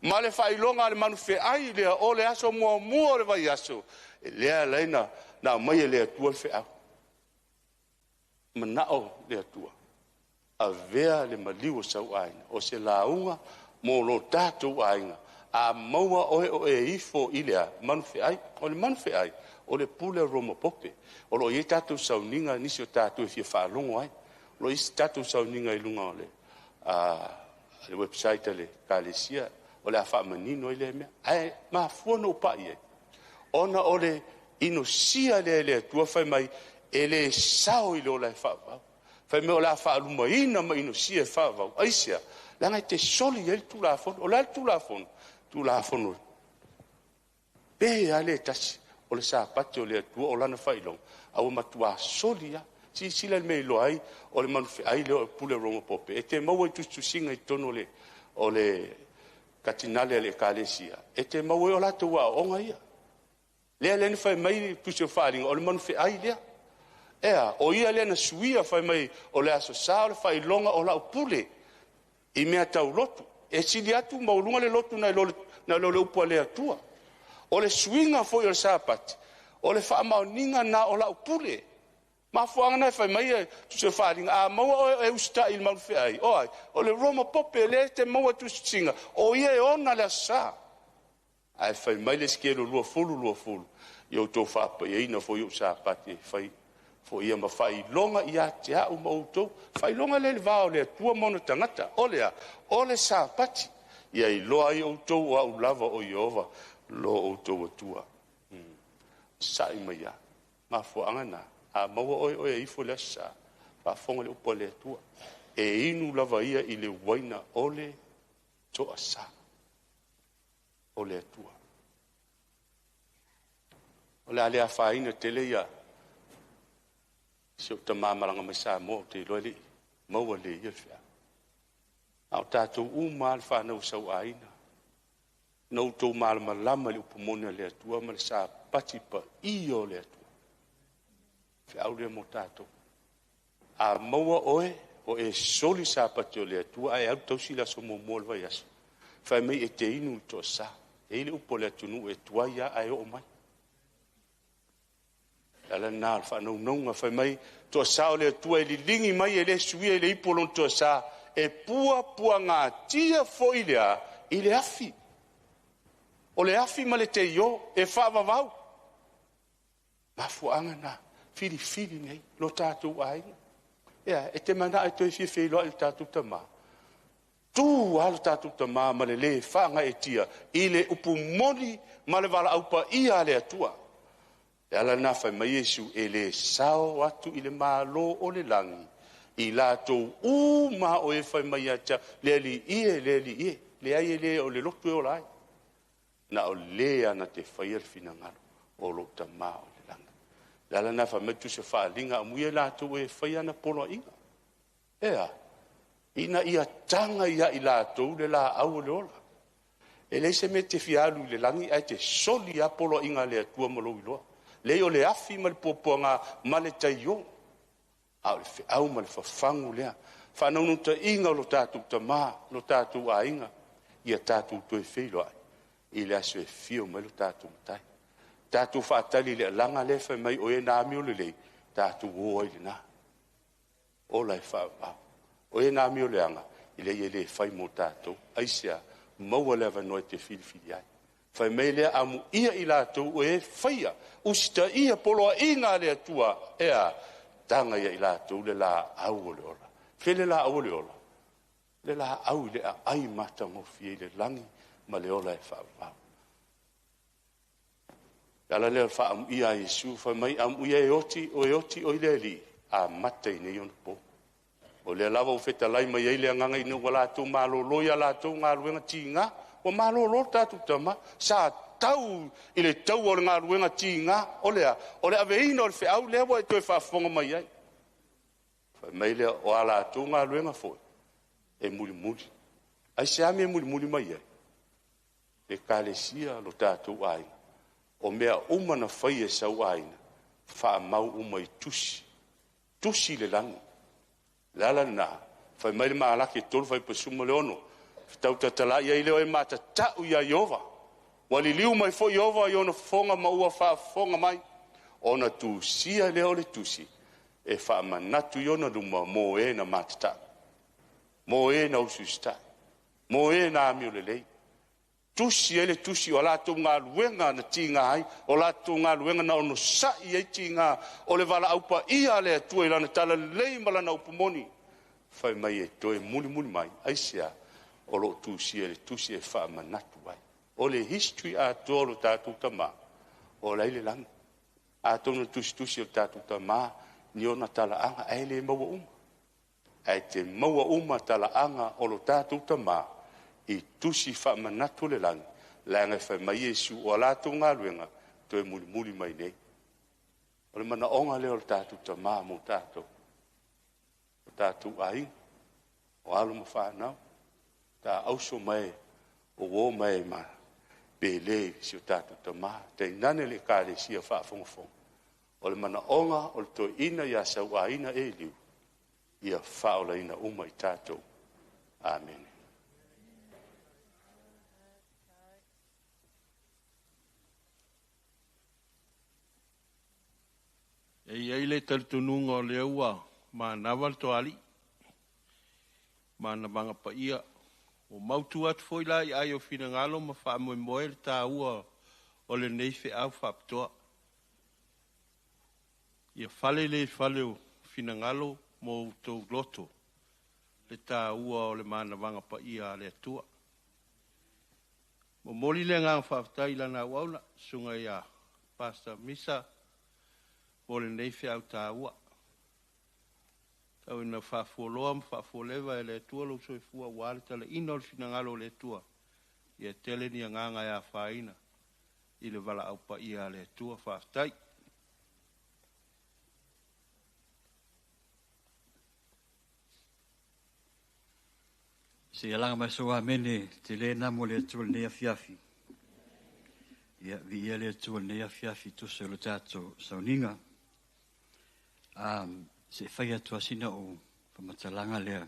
ma le whailonga le manu fe ai lea o le aso mua le vai aso e lea leina na mai le atua le whea. Manao le atua. A vea le maliwa sau aina. O se launga mo lo tātou aina. A maua oe o e ifo ilea manu wheai. O le manu wheai. O le pule roma pope. O lo i tātou sau ninga nisi o tātou e fia whaalongo ai. Lo i tātou sau ninga i lunga o le website le kālesia. O le a whaamanino i le mea. Ai, maa fuano upai e. Ona o le ino sia le tua fai mai e le sao i lo la fa fai me o la fa luma ina ma ino sia fa va aisia la ngai te soli el tu la fon o la tu la fon pe ale tas o le sa pati o le tua o la na fai long au matua solia si sila me lo ai o le man ai le pule rongo pope e te mau tu singa i tono le o le katinale le kalesia e te mau o la tua o ngai lea lene fai mai pusi o whaaringa o le manu whi ai lea. Ea, o ia lea na suia fai mai o le aso sao le whai longa o lau pule i mea tau lotu. E sili atu maulunga le lotu na le upua le atua. O le suinga foi o le sapati. O le wha mauninga na o lau pule. Ma fuanga na fai mai pusi o whaaringa. A maua e usta il manu whi ai. Oai, o le roma pope le te maua tu singa. O ia e ona le asa. Ai fai mai le skelo lua fulu. Yo to fa pa ye ina fo yo sa pati fai fo ia ma fai longa ia te a mo to fai longa le va o le tua mono tangata o le sa pati ia I lo ai o to wa u lava o Jehova lo o to tua sa I mai ya ma fo angana a mo o e fo le sa pa fo le upo le tua e inu lava ia I le waina o le to asa o le tua o le alea whaina te leia si o ta mamaranga mai sa mo te loe li maua le ia whia au tātou umal whanau sau aina nau tau malama lama li upumone le atua ma le sa pati pa I o le atua whiau le mo tātou a maua oe o e soli sa pati o le atua ai au tau sila so mo mo le vai aso whai mei e te inu to sa e le upo le atunu e tuaia ai o mai ala na fa no nga fa mai to sa le tu e lingi mai e le sui le ipolon to sa e pua nga tia foilia ile afi o le afi ma le te yo e fa vavau ma fu angana fili nei lo tatu ai ya e te mana e to fi lo il tatu tama tu al tatu tama ma le fa nga e tia ile upu moli ma le vala upa ia le tua ala na fa mai Yesu ele sao atu ile malo o le langi I lato ma o e fa mai ata le ai le o le lotu o lai na o le ana te fair finangalo o lo tama o le langi ala na fa mai tu se fa linga mu e lato e fa ana polo inga ea ina ia tanga ia I lato le la au le ola e le se mete fialu le langi ai te soli a polo inga le tua malo ilo le o le afi ma le poponga ma le taio au le au ma le fafangu lea fa no ta inga lo tatu tama lo tatu ainga ia tatu to e filo ai ile aso e fio ma lo tatu tai tatu fa tali le langa le fa mai o e na mi o le tatu o ile na o la fa o e na mi o le anga ile fai mo tatu aisia mo le va no te fili ai fai mele amu ia I latou e faia usta ia polo inga le tua ea tanga ia i lātou le la au o le ola. Fe le la au o le ola. Le la au le a ai mata ngofi i le langi ma le ola e whaapau. Ala leo wha ia Yesu, wha mai am ia e oti o i le li, a mata i nei onu po. O le lava o feta lai mai eile anganga inu wa lātou mālo loia lātou ngā ruenga ti ngā, o mālo lo tātou tama, sa tau i le tau o le ngā ruenga ti ngā, o le aveina o le whiau lea wa e toi whaafonga mai ai. Wha mai lea o a lātou ngā ruenga foi, e muli muli. Ai se ame e muli muli mai ai. E kālesia lo tātou ai. O mea umana whai e sau aina, wha mau uma i tusi le langi. Lala na, whai maile maa laki e tolu whai pasuma le ono, tau tatala ia i leo e mata tau ia Iova. Wali liu mai fo Iova i ona fonga maua wha fonga mai, ona tusia leo le tusi, e wha manatu i ona luma mo e na mata tau, mo e na ususta, mo e na amio le lei. Tusi ele tusi o lātou ngā luenga na ti ngā ai, o lātou ngā luenga na ono sai e ti ngā, o le wala aupa ia le atua i lana tala lei malana upumoni. Whai mai e toe muli mai, aisea, o lo tusi ele tusi e wha manatu ai. O le history a tōru tātou tamā, o leile langi. A tōna tusi o tātou tamā, ni ona tala anga, ai le maua uma. Ai te maua uma tala anga o lo tātou tamā, i tusi wha manatu le langi, langa whai mai Yesu o lātou ngā ruenga, toi muli mai nei. O le mana onga leo le tātou ta mā mo tātou. O tātou ai, o alu ma whanau, tā auso mai, o wō mai ma, pēle si o tātou ta mā, te nane le kāre si a whaafonga. O le mana onga, o le toi ina ia sau a ina e liu, ia whaola ina uma i tātou. Amen. E iei le talitununga o le ua, ma nawal to ali, ma na manga pa ia, o mautu atu foi lai ai o fina ngalo ma wha moe le tā ua o le neife au whaptoa. Ia fale le fale o fina ngalo mo tau loto, le tā ua o le mana manga pa ia le atua. Mo moli le ngang whaptai lana wauna, sunga ia Pastor Misa, o le neife au tā ua. Tau ina whaafuoloa ma whaafuolewa e le tua lo soi fua wale tala ina o le finangalo le tua. Ia tele ni a nganga ia whaina. I le wala au pa ia le tua whaatai. Se alanga mai soa mene te le namo le tua nea fiafi. Ia vi ia le tua nea fiafi tu se lo tato sauninga. Se whai atua sina o whamatalanga lea.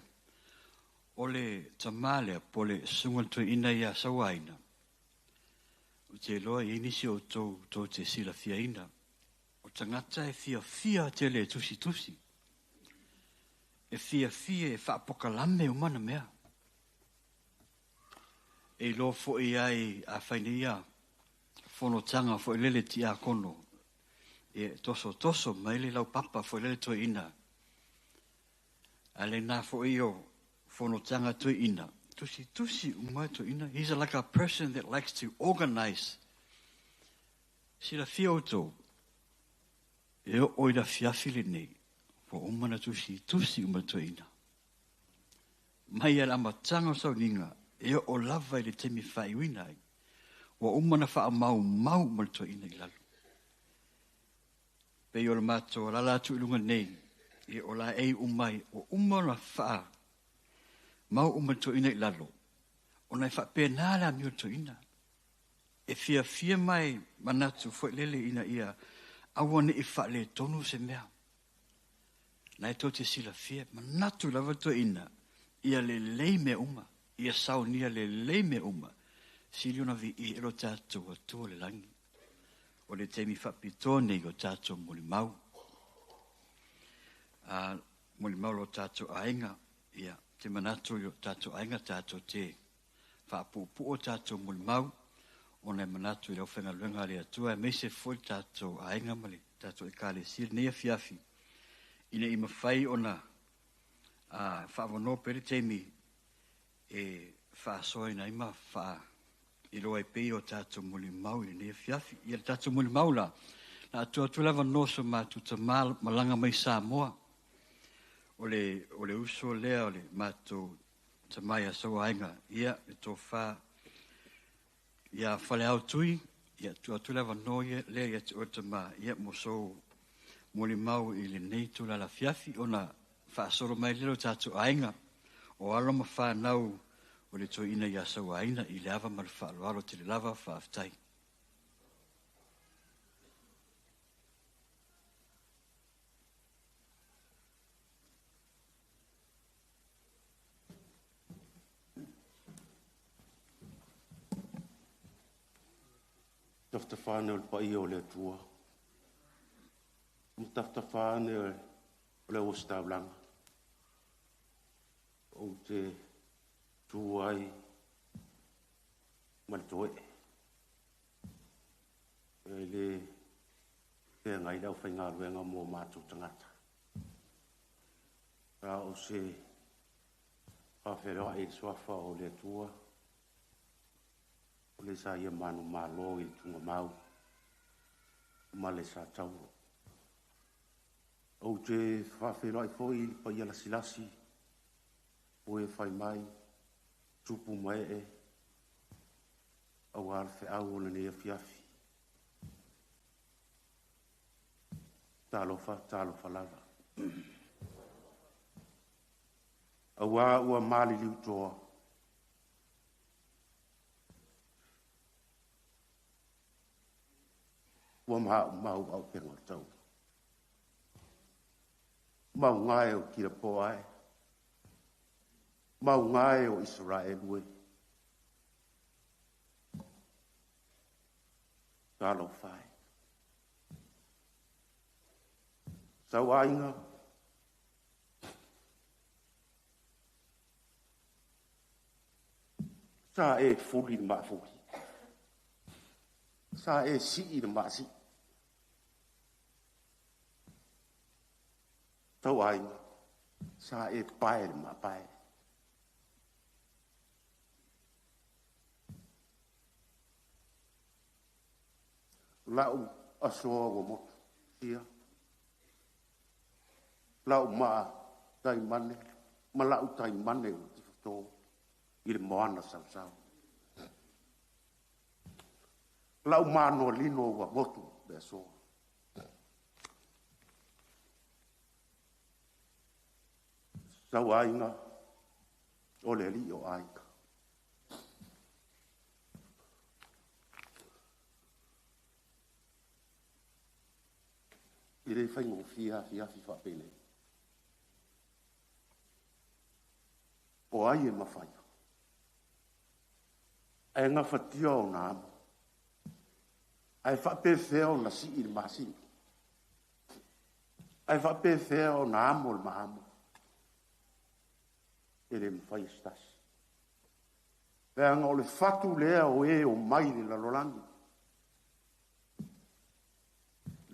O le tamalea po le sunga tu ina ia sawaina. O te loa i inisi o tō te sila fia ina. O tangata e fia te le tusi. E fia e whaapokalame o mana mea. E lo fo i ai a whaine ia. Fono tanga fo i lele ti a kono. E toso mai le lau papa fo le to ina. Ale na fo io fono tanga to ina. Tusi umai to ina. He's like a person that likes to organize. Sila fioto. E oida fiafili nei. Fo umana tusi umai to ina. Mai ala matanga sau ninga. E o lava i le temi whai winai. Wa umana wha mau umai to ina i lalu. Pei o le mato la la tu ilunga nei, e o la ei umai, o umana wha, mau umai to ina i lalo, o nai wha pēnā la mio to ina. E fia mai manatu fo lele ina ia, awane i wha le tonu se mea. Nai to te sila fia, manatu lava to ina, ia le lei me uma, ia sau nia le lei me uma, siliona vi i ero tātou atua le langi. O le temi whapitone o tātou moli mau. Moli mau lo tātou ainga, ia, te manatu o tātou ainga tātou te whaapupu o tātou moli mau, o nei manatu i lau whenga luenga le atua, e meise foi tātou ainga mali, tātou e kāle sir nea fiafi, ina i mawhai ona whaavono pere teimi e whaasoi na ima wha i roa i pei o tātou muli mau i ne fiafi. I tātou muli mau la na atua lava noso mātuta malanga mai Samoa. O le uso lea o le mātou tamai a sawainga ia le tō wha ia whale au tui ia tu lava no ia lea ia te o tama ia mo so muli mau i le nei tu la fiafi ona whaasoro mai lero tātou ainga o aloma whanau o le tō ina ia sawaina i le ava mar whaaloalo te le lava whaaftai. Tafta whāne o le pai o le tua. Tafta whāne o le ostavlanga. O te tuai maltoe. E le te ngai lau whainga ruenga mō mātou tangata. Ra o se whawheroa e swafa o le tua. O le sa ia manu malo i tunga mau. Ma le sa tau. O te whawheroa i fōi pa ia lasilasi. O e whai mai. Tupu mai e. Au arfe au o le nea fiafi. Talofa lava. Au a ua mali liu toa. Ua mau au penga tau. Mau ngai o kira poai. Mau ngai o Israel ue. Talo fai. Sau ainga. Sa e fuli ma fuli. Sa e si i ma si. Tau ainga. Sa e pae ma pae. Lau asoa o motu. Sia. Lau maa tai mane. Ma lau tai mane o tifto. I le moana sau. Lau maa no lino wa motu. Be soa. Sau ainga. O le li o ainga. I le whaingo fia whapele. O ai e mawhai. Ai ngā whatia o nā amu. Ai whape whea o na si i le māsini. Ai whape whea o nā amu o le maamu. E le mwhai stasi. Pea ngā o le whatu lea o e o mai le lalolangi.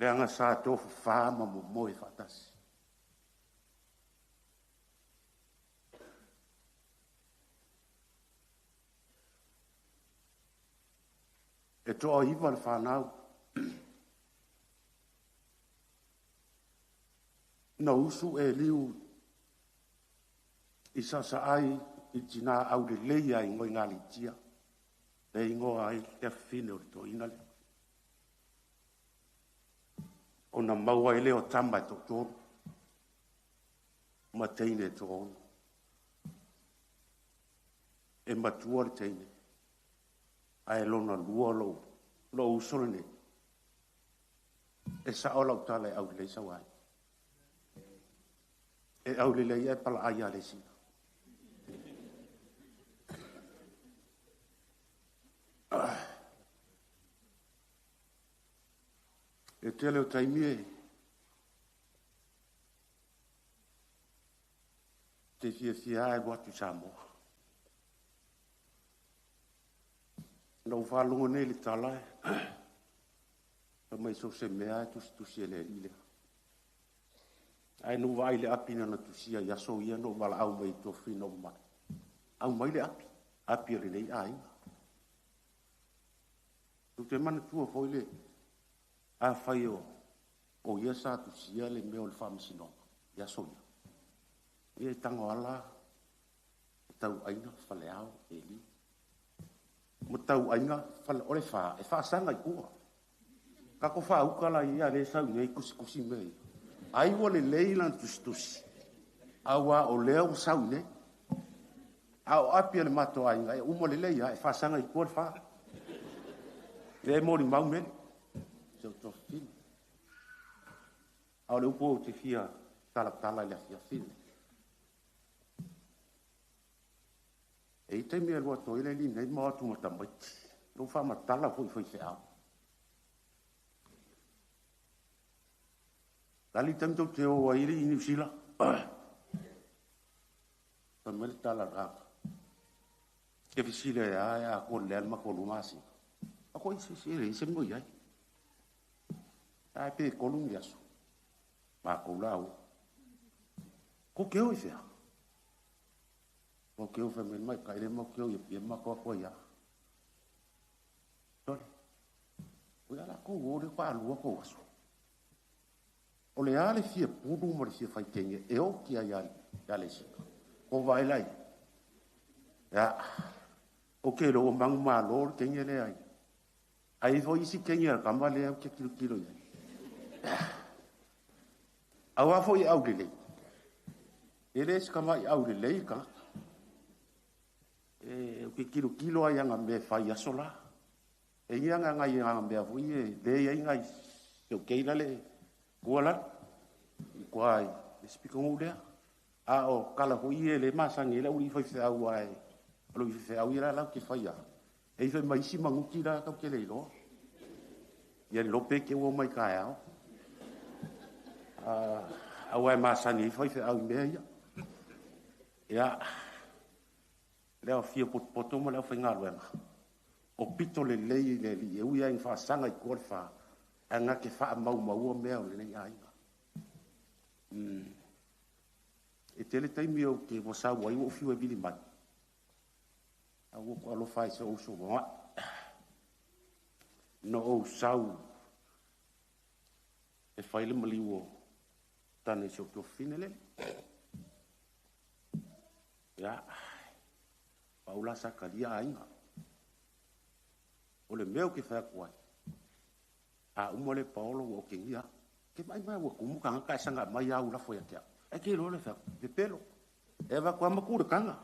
Lea ngā sā tofu whāma mo moe whatasi. E toa iwa le whanau. Na usu e liu i sasa ai i tina au le leia i ngoi ngā litia. Le ingoa ai te whine o le to ina le. O na maua ele o tamba e tōtōru. Ma teine e tōonu. E matua le teine. Ai lona lua lo usole ne. E sa ola utala e au le sa wai. E au le e pala aia le si. E tele o taimie. Te fia e watu Samoa. Nau whalungo nei le talae. Pa mai so se mea tusi e le lile. ai no vai le api na tusia ya so ia no wala au mai to fino mai au mai le api re nei ai tu te man tu foi le a fai o ia sa tusia le me o le famsino ya so ia tango ala tau aina fale au eli mo tau aina fale ole fa sanga ku ka ko fa u kala ia le sa nei kusi me ai wole leilan tustus awa o leo sa ne au api le mato ainga u mo le leia fa sanga i ko fa le mo ni mau men so to fin au le po te fia tala le fia fin e te me lo to ile ni nei mo tu mo tamai no fa ma tala foi se au Dali tanto te o aire ini sila. Tamel tala ra. Ke fisile ya ko lel ma ko lumasi. Ako isi mo yai. Ai pe Colombia su. Ma ko lao. Ko ke o ifia. Ko ke o fe men mai ka ile mo ke o ye ma ko ya. Dole. Ua la ko o le pa lu ko wasu. O le ale fia pudu mo le fia fai kenge e o ki a yale sika. O vai lai. Ya. O ke lo o mangu maa lor kenge le ai. Ai fo isi kenge a kamba le au ke kilo ya. Awa fo i au le lei. E le skama i au le lei ka. E o ke kilo ai anga me fai asola. E ianga ngai anga me a fo i e le ia ingai. Se o keina le. Kuala, kuai, spika ngudea, a o kala ho ie le masangi le uri fai au ai, lo i fai au ira la ke fai a, e fai mai si manguki la ka ke le lo, ia lo pe ke o mai kai au, au ai masangi fai au me ia, le o fia poto mo le o fai ngalo o pito le lei le li e uia in fa sanga i kor fa. Anga ke fa mau o mea le nei ai. E tele taimi o ke mo sa wai o fiu e bili mai. A wo ko lo fai so so wa. No o sau. E fai le maliwo tane so to finele. Ya. Paula sa kalia ai. O le meu ke fa kwai. A umole Paulo o ke ia ke mai o kumu kanga ka sanga mai au la foi atia e ke lo le fa de pelo e va kwa maku de kanga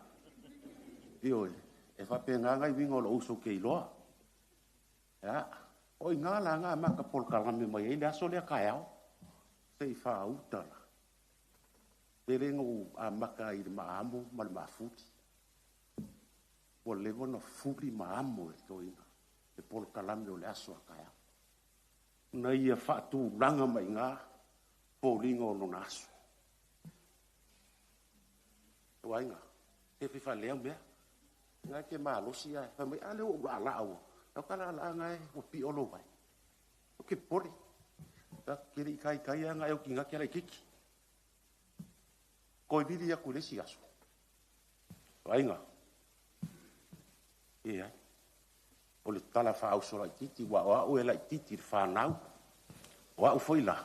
io e fa penga ngai wingo lo uso ke lo ya o ngala nga ma ka pol kala me mai ida so le ka ya se fa uta perengo a maka i ma amo mal ma futi o le no futi ma amo e to ina e pol kala me o le aso ka ya na ia fatu langa mai nga polingo no naso wainga e fi le me nga ke malo sia fa mai ale o ala o ka kala la nga o pi o lo vai o ke pori ta kiri kai nga o kinga ke la kiki ko vidi ya kule sia so wainga ia o le tala fa au sola titi wa o ela titi fa nau wa o foi la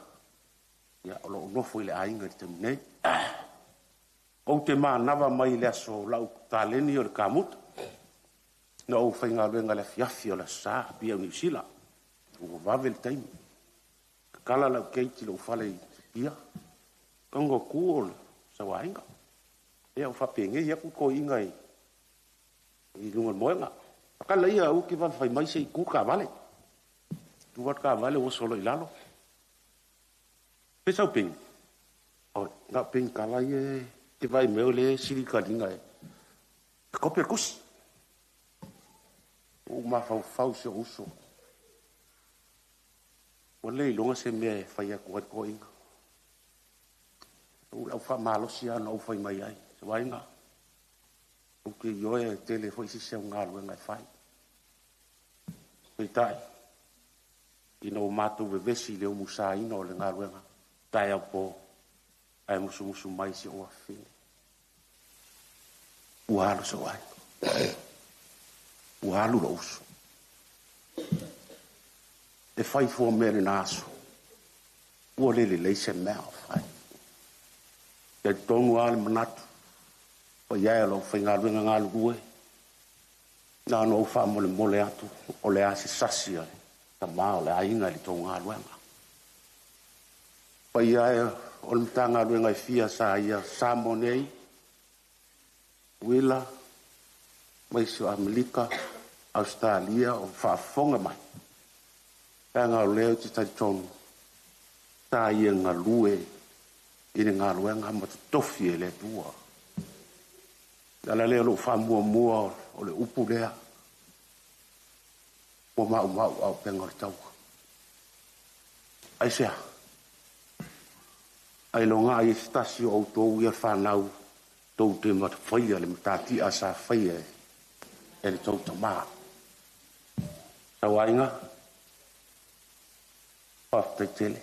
ya o no foi le ainga te nei o te ma nava mai le so lau taleni o le kamut no o foi nga lenga le fiafi o la sa pia ni sila o va vel time kala la keiti lo fale pia kongo cool sa wainga e o fa penge ya ku ko ingai i lunga moenga kala ia o ke va fai mai sei ku ka vale tu va ka vale o solo ilalo pesa ping o na ping kala ye ke vai me le siri ka dinga e ko per kus o ma fa so uso o le longa se me fai ko ko inga o la fa malo sia no fai mai ai se vai nga o ke yo e tele foi si se un algo ngai fai tai ino matu vevesi le musa ino le ngalwenga tai apo ai musu mai si o fi ualu so ai ualu lo usu e fai fo mere naso o le se mea fai e tonu al manatu o ia lo finga lu nga lu na no fa mole atu o le asi sasia ta ma le ainga li to nga lu nga pa ia o le tanga lu nga fia sa ia samonei wila mai su Amerika Australia o fa fonga mai tanga leo ti ta tonu ta ia nga lue i nga lu nga ma tofi le tua dala leo lo fa mua o le upu lea o ma au penga tau ai sea ai longa ai stasio auto ia fa nau tau te mat faia le matati asa faia e le tau tama sa wainga pafta tele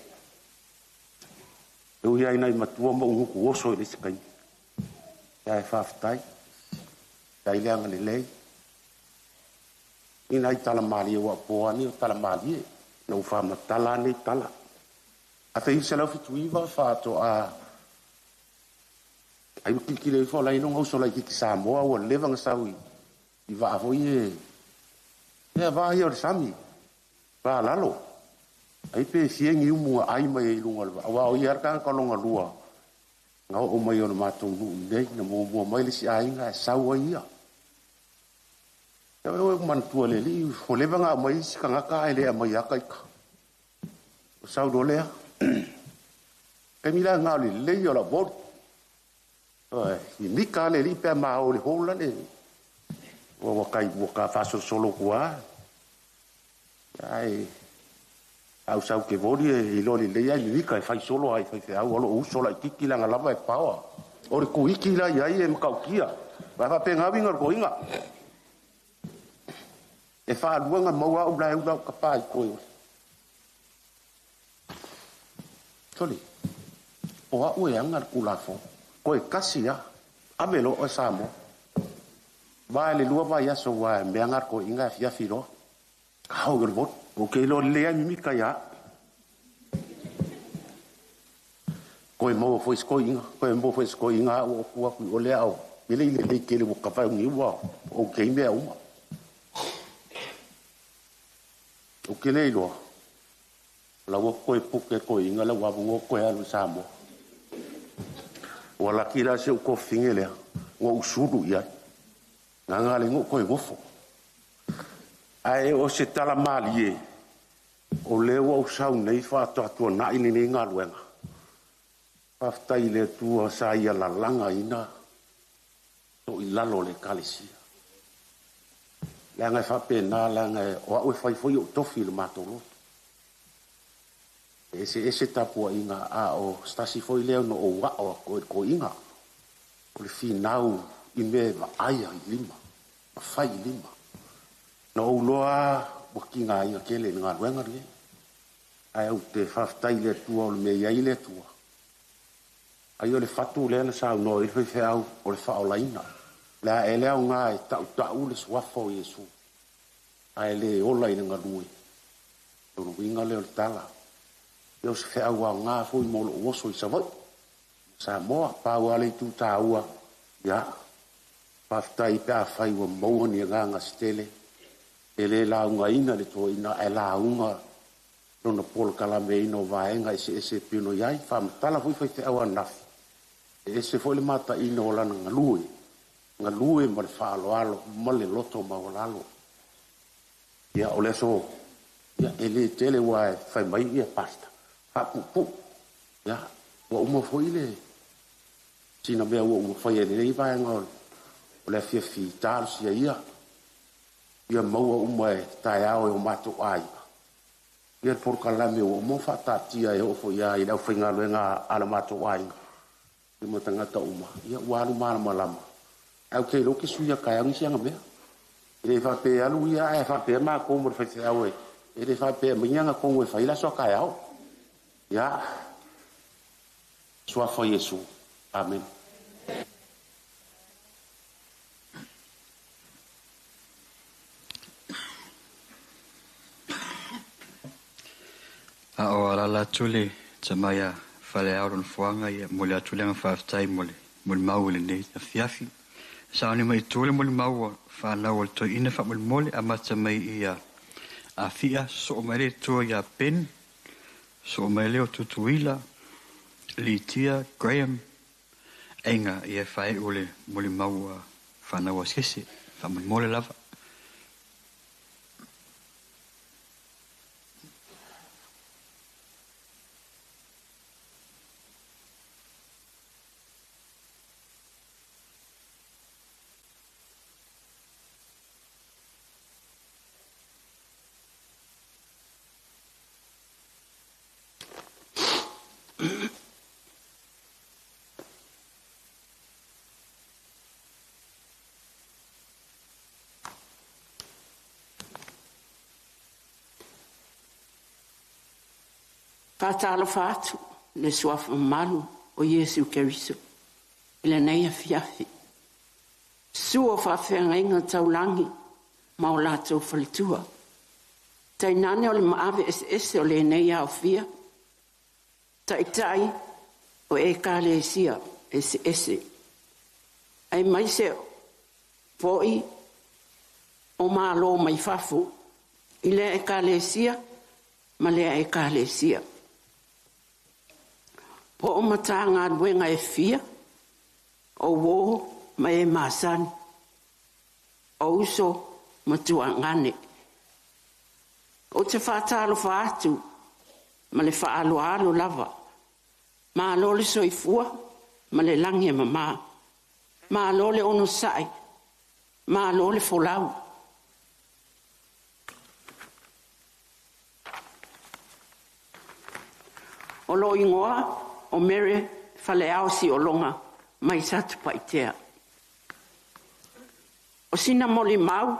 eu ia ina matua mo ungu oso le skai ya faftai dai leanga le lei ina tala mali wa poani tala mali no fa matala ni tala a te se la fituiva fa to a ai ki le fo la ino o so la ki sa mo o levang sawi i va vo ye va yo sami va lalo ai pe sieng i mu ai mai lunga wa o yar kan ko longa lua nga o mai o ma tu nei na mo mai le si ai nga sa wa ia ya o man tu le li fo levanga mai si kan ka ai le mai ka o sa do le ke mi la nga le yo la bot i mika le li pe ma o le hola le o ka fa solo kwa ai au sau ke voli e lo le ia ni mika fa solo ai fa au o solo ki ki la nga lava e pawa o le ku iki la ia e mka kia va fa pe nga vinga ko inga e fa luanga mo wa o bla u ka pa ko toli o a u e anga kula fo ko e kasia amelo o samo va le lua va ya so wa me angar ko inga fia filo ka o gro o ke lo le a mi ka ya ko e mo fo sko inga o ku o le au ele le ke le ka fa ni wa o ke me au o ke le lo la wo ko e puke ko inga la wa wo ko ya lo samo wala kila se ko fingele o usudu ya nga le ngo ko e gofo ai o se tala malie o le o sau nei fa to na ini ni nga luenga afta ile tu sa ia la langa ina to ilalo le kalisia langa fa pena langa o fai foi o tofi le matolo ese tapu inga a o stasi foi leo no o wa o ko inga o le finau i me va aia i lima a fai lima no loa o kinga inga kele nga luenga le ai o te faftai le tua o le me ia le tua ai o le fatu le na sa no i fe au o le fa o laina la ele au nga ta u le swafo yesu ai le o la ina ngui o winga le o tala yo se fe au nga fo mo lo oso i savoi sa mo pa wale tu ta ua ya paftai pa fai wo mo ni nga stele ele la nga ina le to ina ela unga no pol kala me ino vai nga ese pino yai fam tala fu fe au na ese fo le mata ino la nga lui mal fa alo mal le loto ma lalo ya ole so ya ele tele wa fai mai ya pasta pu ya wa mo foi le sina be wo foi le vai ngol le fi tal sia ia mo o mai tai ao o mato ai ia por kala me o mo fa tatia e o foi ia ila foi nga ala mato ai i mo tanga ta uma ia wa lu malama au ke lo ki suia kai ang sia ngabe ele fa pe alu ia e fa pe ma ko mo fa se awe ele fa pe mianga ko we fa ila so kai ao ya Suafa Yesu. Amen. O ala tule tamaya fale auron fuanga ia mole atulenga faftai mole mau le nei afiafi sa ni mai tule mole mau fa na ol to ina fa mole amata mai ia afia so mai to ia pen so mai le tutuila litia Graham enga ia fai ole mole mau fa na waskese fa mole lava Fatalo fatu le suafa malu o Yesu Keriso. Ile nei a fiafi. Suo fafenga inga taulangi ma o lato falitua. Tai nane o le maave ese o le nei a fia. Tai o e kale esia ese. Ai mai se foi o malo mai fafu. Ile e kale esia ma le e kale esia. Po o matanga duenga e fia, o wo ma e masani, o uso matua ngane. O te whātalo whaatu, ma le whaalo lava, ma alo le soifua, ma le langi e mama, ma alo le ono sai, ma alo le folau. O lo ingoa, o mere faleao si o longa mai satu paitea. O sina mole mau,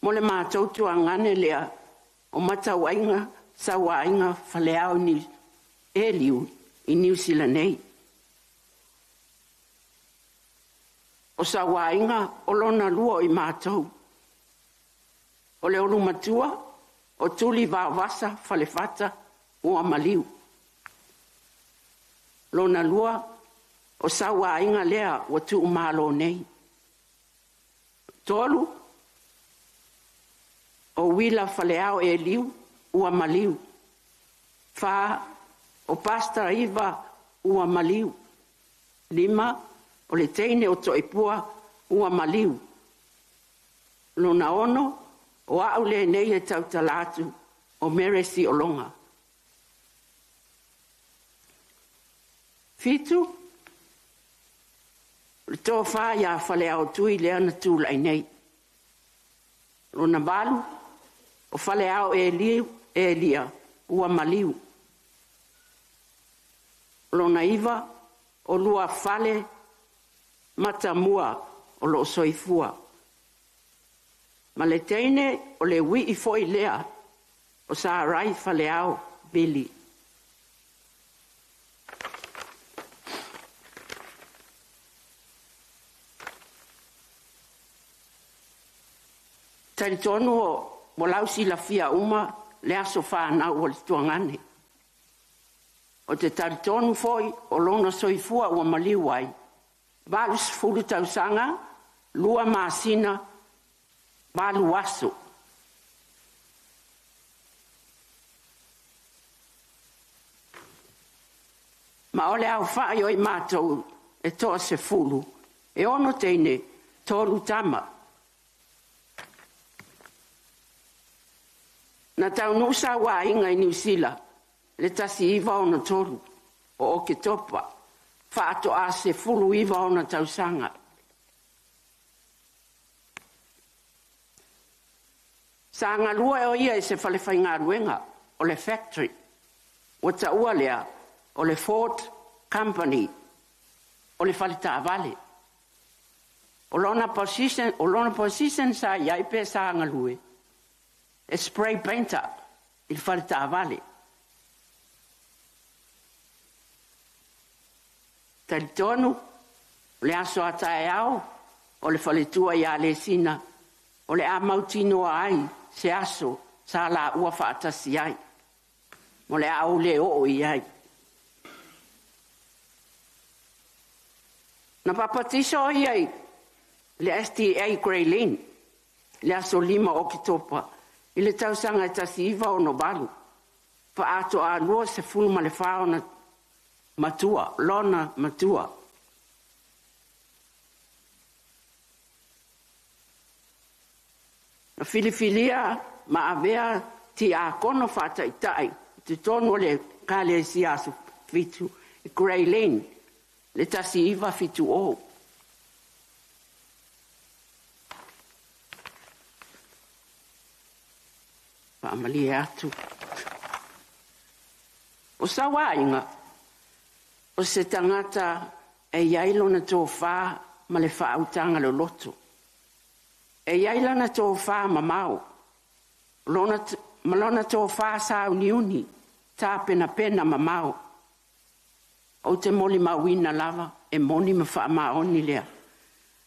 mole mātou tua ngane lea o matawainga sa wainga faleao ni eliu i New Zealand nei. O sa wainga o lona lua i mātou. O le olu matua o tuli vāwasa falefata o amaliu. Lona lua o sawa inga lea o tu umalo nei. Tolu o wila faleao e liu ua maliu. Fa o pasta iva ua maliu. Lima o le teine o toipua ua maliu. Lona ono o au le nei e tau talatu o meresi o longa. Fitu, le tō whāia whale au tui lea na tūlai nei. Rona balu, o whale au e lia, ua maliu. Rona iwa, o lua whale matamua o lo soifua. Ma le teine o le wi i foi lea, o sa rai whale au Billy. Tari tonu o lausi la fia uma le aso whāna o le tuangane. O te tari tonu foi o lona soifua ua maliwai. Valus fulu tausanga, lua masina, valu aso. Ma ole au whai o i mātou e toa se fulu. E ono teine tolu tama. Na tau nusa wa inga i New Zealand, le tasi iwa o na toru, o oke topa, whaato a se fulu iwa o na tausanga. Sa ngā lua o ia e se whalewhai ngā ruenga, o le factory, o ta ua lea, o le Ford Company, o le whalita avale. O lona position sa iai pe sa ngā lue. E spray painter il whalita avale. talitonu, le aso atae au, o le faletua ia le sina, o le a mautino ai, se aso, sa la ua whaatasi ai. Mo le au le o i ai. Na papatiso i ai, le STA Grey Lane, le aso 5 o Kitopa, i le tausanga e tasi iwa o no balu. Pa ato a lua se fulma le whaona matua, lona matua. Na filifilia ma avea ti a kono whata i tai, te tono le kale si asu fitu, i Grey Lane, le tasi iwa fitu o. Pa amali atu. O sawa inga, o se tangata e yailo na tō whā ma le whautanga lo loto. E yaila na tō whā mamau, malona tō whā sa uniuni, tā pena pena mamau. O te moli mawina lava, e moni ma wha maoni lea.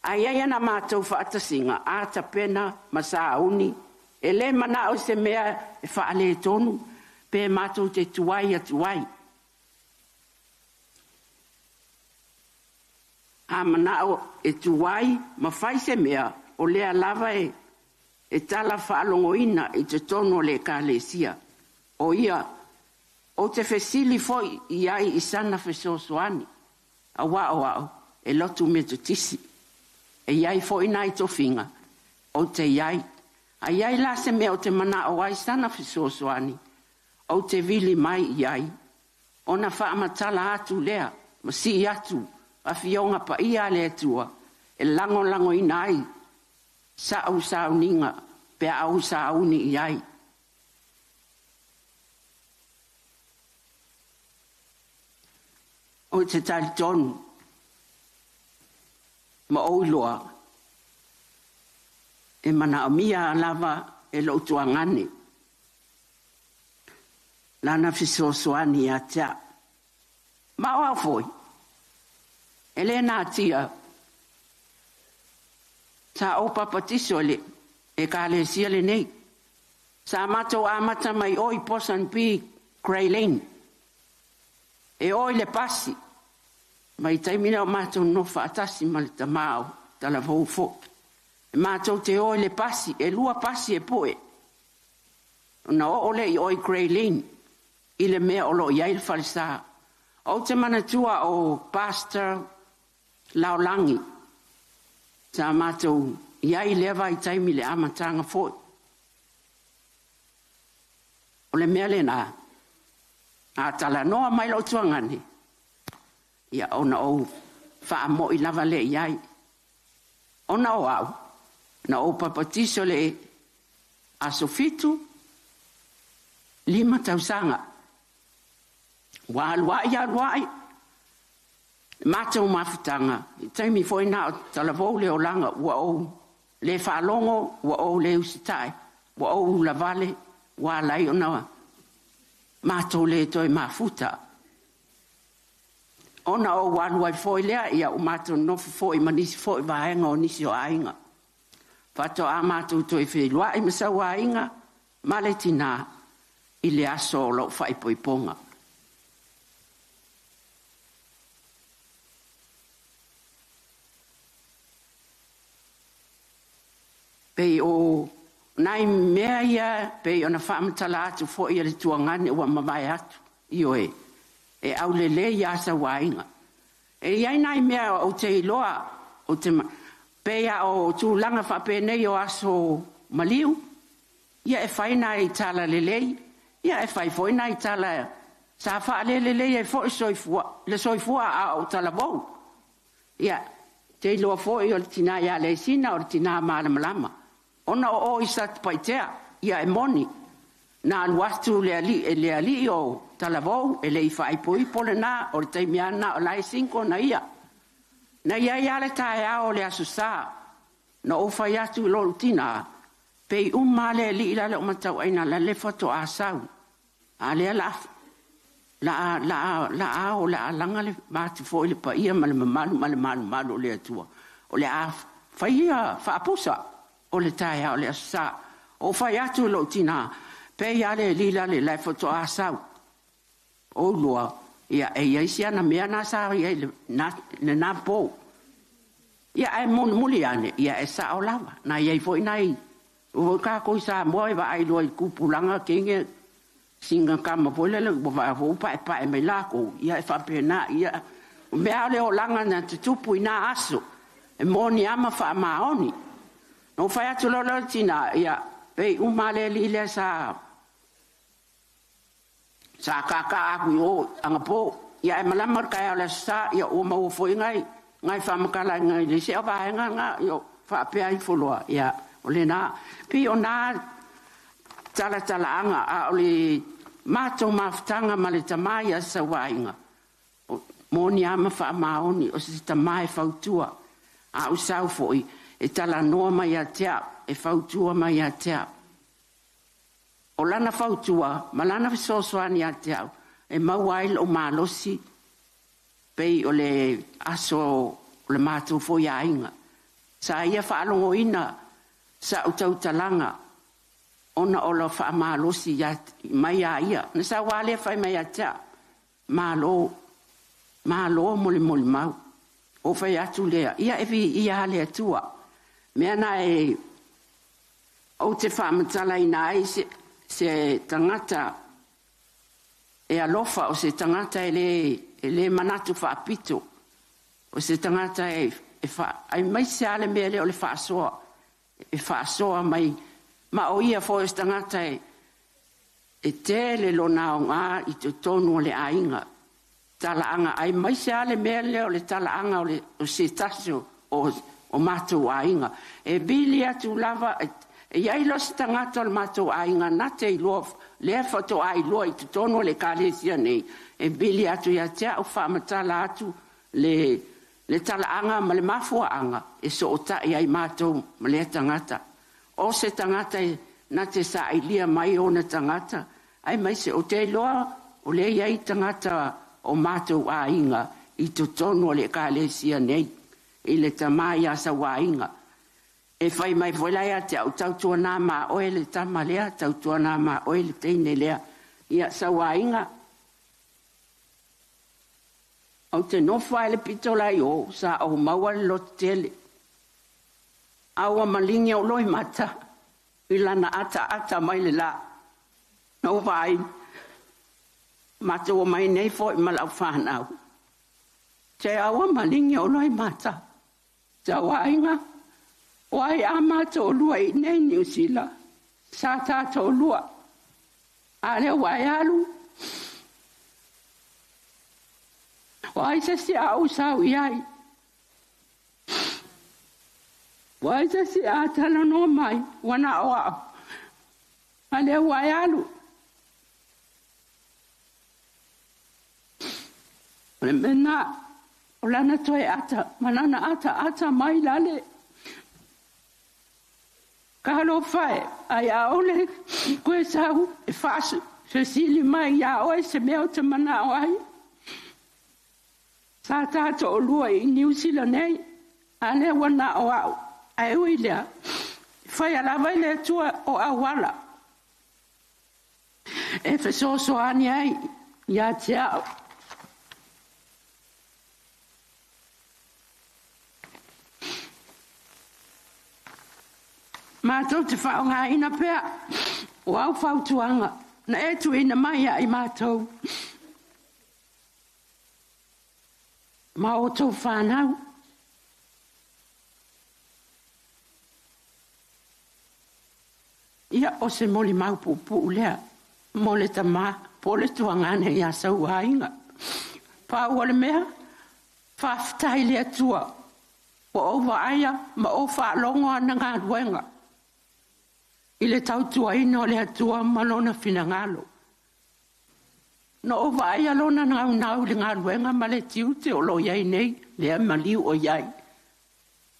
A iaia na mātou whaatasinga, a ta pena ma sa uni, e le mana o se mea e wha ale tonu, pe mātou te tuai a tuai. A manao e tuai, ma whai se mea, o lea lava e tala whaalongoina i te tono le kālesia. O ia, o te whesili foi i ai i sana whesosoani. A wao, e lotu me tu tisi. E iai foi nai to finga, o te iai. A iai la se mea o te mana o ai sana whesosoani. O te vili mai iai, ona whaamatala atu lea, ma si atu, a fionga pa ia le atua, e lango inai, sa au sa uninga, pe au sa uni iai. O te tali tonu, ma oiloa, e mana amia lava e loutua ngane, lana fisosoani a tia. Maua foi. Elena tia. Sa o papatiso le e ka le sia le nei. Sa mato amata mai oi posan pi Grey Lane. E oi le pasi. Mai taimina o mato no fatasi mal tamao tala fo. E mato te oi le pasi e lua pasi e poe. Na o le oi Grey Lane. Ile mea o lo iai falsa. O te manatua o Pastor Laulangi. Sa mātou iai lewa i taimi le amatanga foi. O le mea le nā. A tala noa mai lo tuangane. Ia ona o wha mo i lava le iai. Ona o au. Na o papatiso le asofitu 5 tausanga. Wai. Mātou mafutanga. Taimi foi nā talavou le olanga ua ou. Le whalongo ua ou le usitai. Ua ou la vale. Ua lai o nawa. Mātou le toi mafuta. Ona o waluai foi lea ia o mātou nofu foi manisi foi vaenga o nisi o ainga. Fato a mātou toi whelua i masau ainga. Male tina i le aso o lau whaipoiponga. Pei o nai mea ia, pei ona whaamatala atu fo ia le tuangane ua mawai atu. Io e au le ia sa wainga. E iai nai mea o te iloa, o te pei a o tūlanga whapene o aso maliu. Ia e whaina i tala lelei. Ia e whai foina i tala sa wha lelei e fo soifua. Le soifua a o tala bou. Ia, te iloa fo i o le tina ia le sina o le tina malama. Ona o isat paitea, ia e moni. Na aluatu le ali o talavou, e le iwhai pui pole nā, o le teimiana o lai 5 na ia. Na ia le tae ao le asusa, na o whai atu lolu tina, pei umma le ali ila le o matau aina la le foto a sau. A le alafu. o la langa le mati fo le pa ia malu le atua o le a faia fa pusa o le taia o le sa o fai atu lo tina pe ia le lila le foto asau o lua ia e ia sia na mea na sa ia na po ia e muli ane ia e sa o lava na ia fo nai o ka ko sa mo va ai lo kupulanga kinge singa kama pole le va vo pa me la ko ia e fa pena ia me ale o langa na tupu ina aso e moni ama fa maoni no fa atu lo tina ia pe umale lile sa ka aku o anga po ia e malama ka ala sa ia o mo fo ngai fa makala ngai le se va nga yo fa pe ai foloa ia o le na pi ona tala anga a o le mato maftanga ma le tamai a sa wainga mo ni ama fa maoni o se tamai fautua a o sau foi e tala noa mai a tea e fautua mai a tea o lana fautua ma lana fesoasoani a tea e mauai o malosi pei o le aso o le mato foi a inga sa ia fa alongo ina sa utau talanga ona ola fa malosi ya mai ia na sa wale fa mai ata malo mole mau o fa ya tu le ia e ia le tua me na e o te fa mtala ina se tangata e alofa o se tangata ele manatu fa pito o se tangata e fa ai mai se ale mele o le fa so mai ma o ia fo estangata e tele lo naonga i te tonu le ainga talaanga ai mai se ale mele o le talaanga o se taso o mato ainga e bili atu lava e iai lo se tangata o le mato ainga na te ilo le foto ai lo i te tonu le kalesia nei e bili atu ia tea o whamatala atu le talaanga ma le mafuaanga e so o ta iai mato ma le tangata o se tangata na te sa ilia mai o na tangata ai mai se o te loa o le iai tangata o matou a inga i to tonu o le kalesia nei i le tamai a sa wa inga e fai mai volai a te au tautua nā ma oe le tama lea tautua nā ma oe le teine lea ia sa wa inga au te nofa le pitolai o sa au maua le lotele aua malingi o loi mata i lana ata mai le la no vai mata o mai nei fo i malau whanau te aua malingi o loi mata ta wainga wai a mata o lua i nei New Zealand sa tata o lua ale wai alu wai se au sau iai wai se atala no mai wana oa ale wai alu mena olana toi ata manana ata mai lale kalo fai ai aole ko sau e fasu se sili mai ya o se meo te mana ai sa tata o lua i New Zealand nei ale wana oa ai uilia fai ala vai le tua o awala e fe so ani ai ya tia ma to te fa nga ina pe o au fa tuanga na e tu ina mai ai ma to ma o to fa nau ia o se moli mau pupu lea mole tama pole tuanga ne ia sa wainga pa wale mea fa ftai lea tua o ova aia ma o fa longo ana ngā duenga ile tau tua ino lea tua malona fina ngalo no ova aia lona nau le ngā duenga ma le tiu te o lo iai nei lea maliu o iai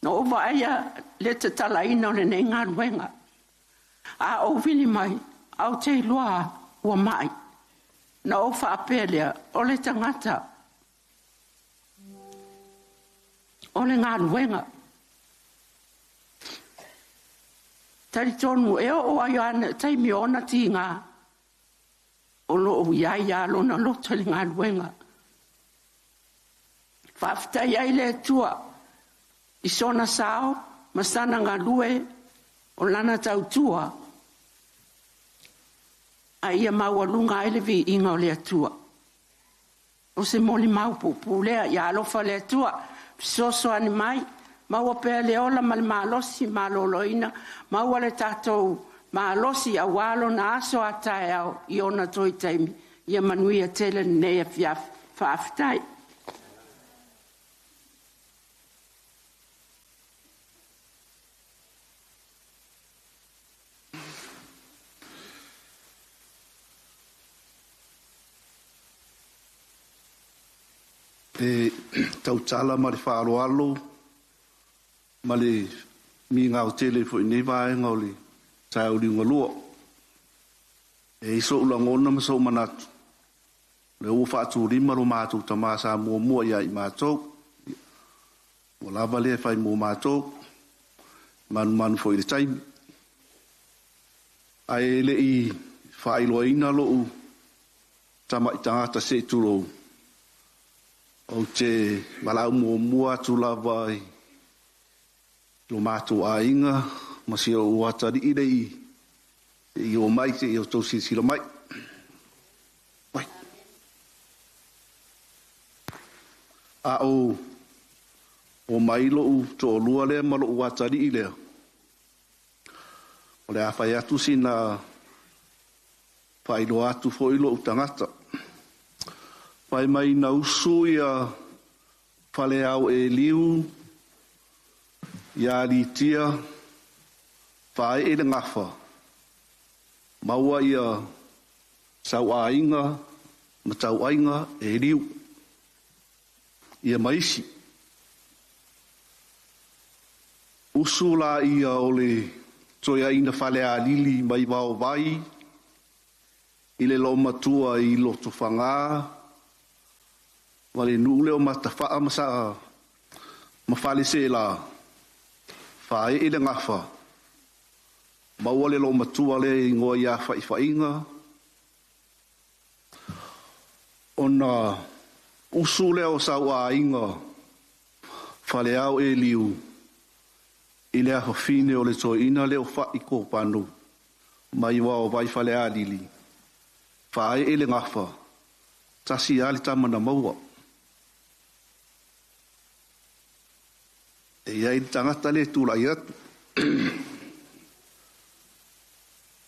no ova aia le te tala ino le nei ngā duenga a o vili mai au te loa ua mai na o whaapelea o le tangata o le ngā luenga. Tari tonu e o ai ana taimi ona ti ngā o lo o iai a lo na loto le ngā luenga. Whaftai ai le tua i sona sao masana ngā lue o lana tau tua a ia maua lunga ele vi inga o le atua. O se moli mau pupu lea i alofa le atua soso ani mai maua pea le ola ma le maalosi maloloina maua le tatou maalosi a walo na aso a tae au i ona toi taimi ia manuia tele nea fiaf whaafitai. E tau tala ma le whaaroalo, ma le mi ngā o tele fo i nei vae ngā o le tae o liunga lua. E iso ula ngona ma so manatu. Le ua whaatu rima ro mātou ta māsa mua mua ia i mātou. O lava lea whai mua mātou. Manu manu fo i le taimi. Ai le i whaailoa ina lo u tama i tangata se turo. O te malau mua tu lava i lo mātou a inga, ma si o watari i rei i o mai te i o tau sila mai. Mai. A o mai lo u to lua lea ma lo u watari i lea. O le a whai atu sina whai lo atu fo i lo u tangata. Pai mai na usu ia whale au e liu, ia li tia, whae e le ngawha. Maua ia sau a inga, ma tau ainga e liu. Ia maisi. Usu la ia o le toia ina whale a lili mai wao vai, i le lo matua i loto whangaa, wale nule o matawha masa mawhale se la whae e le ngawha. Mawale lo matua le ingoa ia whaiwhainga. Ona usu leo sau a inga whale au e liu i le aho fine o le toina leo whai ko panu. Mai wao vai whale a lili. Whae e le ngawha. Tasi ali tamana maua. E iai tangata le tūlai atu.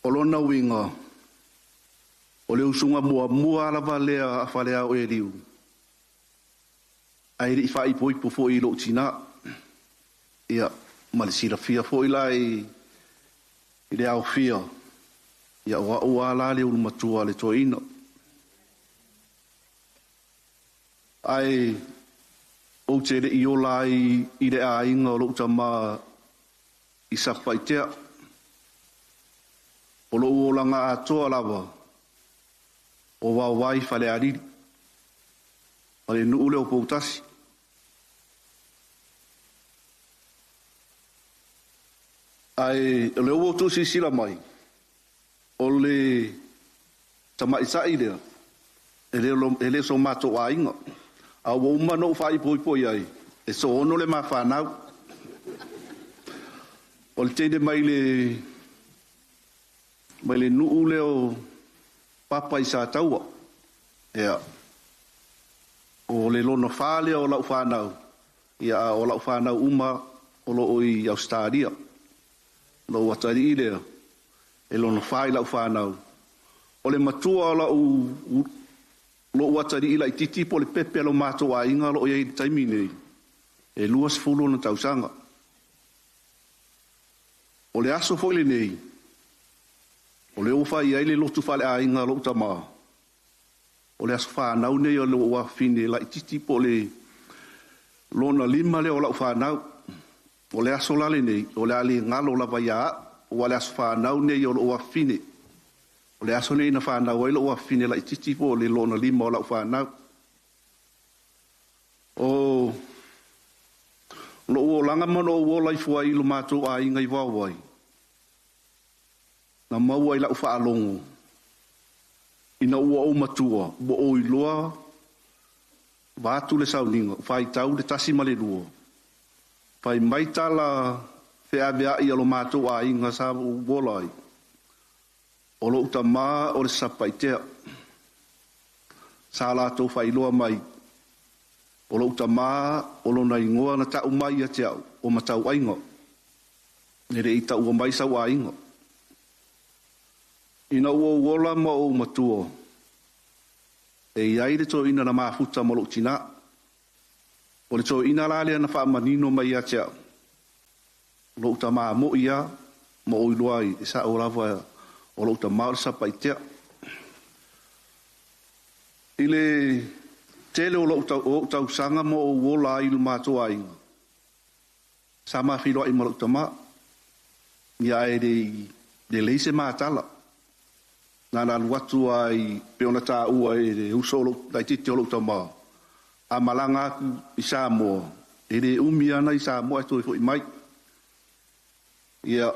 O lona winga, o le usunga mua lava lea a whale au e riu. Airi i whai poipo fo i lo tina. Ia, ma le sira fia fo i lai i le au fia. Ia ua la le urumatua le toina. Ai, o te re i o lai i re a inga o lo utama i sapa i tea. O lo uolanga a toa lava o wawai whale ariri. O le nuule o poutasi. Ai, o le uo tusi sila mai. O le tamaisai lea. E le so mato a inga. A woma no whai poi ai. E so ono le ma whanau. O le teine mai le nuu leo papa i sa taua. Ea. O le lono whale o lau whanau. Ia o lau whanau uma o lo i Australia. Lo watari i lea. E lono whai lau whanau. O le matua o lau lo watari ila i titi po le pepe lo mato a inga lo iei taimi nei. E luas fulu na tausanga. O le aso foile nei. O le ufa i aile lotu fale a inga lo utama. O le aso whanau nei o le ua fine la i titi po le lona lima le o la whanau. O le aso lale nei. O le ale ngalo la vai a. O le aso whanau nei o le ua fine. O le aso nei na whanau ai lo ua fine la i titi po le lo na lima o lau whanau. O lo ua langa mano ua lai fua i lo mātou a inga i wawai. Na maua i lau whaalongo. Ina ua o matua, ua o i loa, vātu le sauninga, whai tau le tasi ma le lua. Whai maitala whea vea i alo mātou a inga sa uolai. O lo uta mā o le sapa i tea. Sa lātou whai loa mai. O lo uta mā o lo na ingoa na tau mai a tea o matau ainga. Nere i tau o mai sau a inga. Ina ua uola ma o matua. E iai le tō ina na mafuta ma lo tina. O le tō ina lalea na wha manino mai a tea. Lo uta mā mo ia, ma o iluai, e sa o lava o lo uta mā o sapa i tea. Ile tele o lo uta usanga mo o uola ilu mātua inga. Sa ma whiloa i ma lo uta mā. Ia e de leise mā tala. Nana luatu ai peona tā ua e usolo dai titi o lauta mā. A malanga aku i Samoa. E re umi ana i Samoa e toi fo i mai. Ia,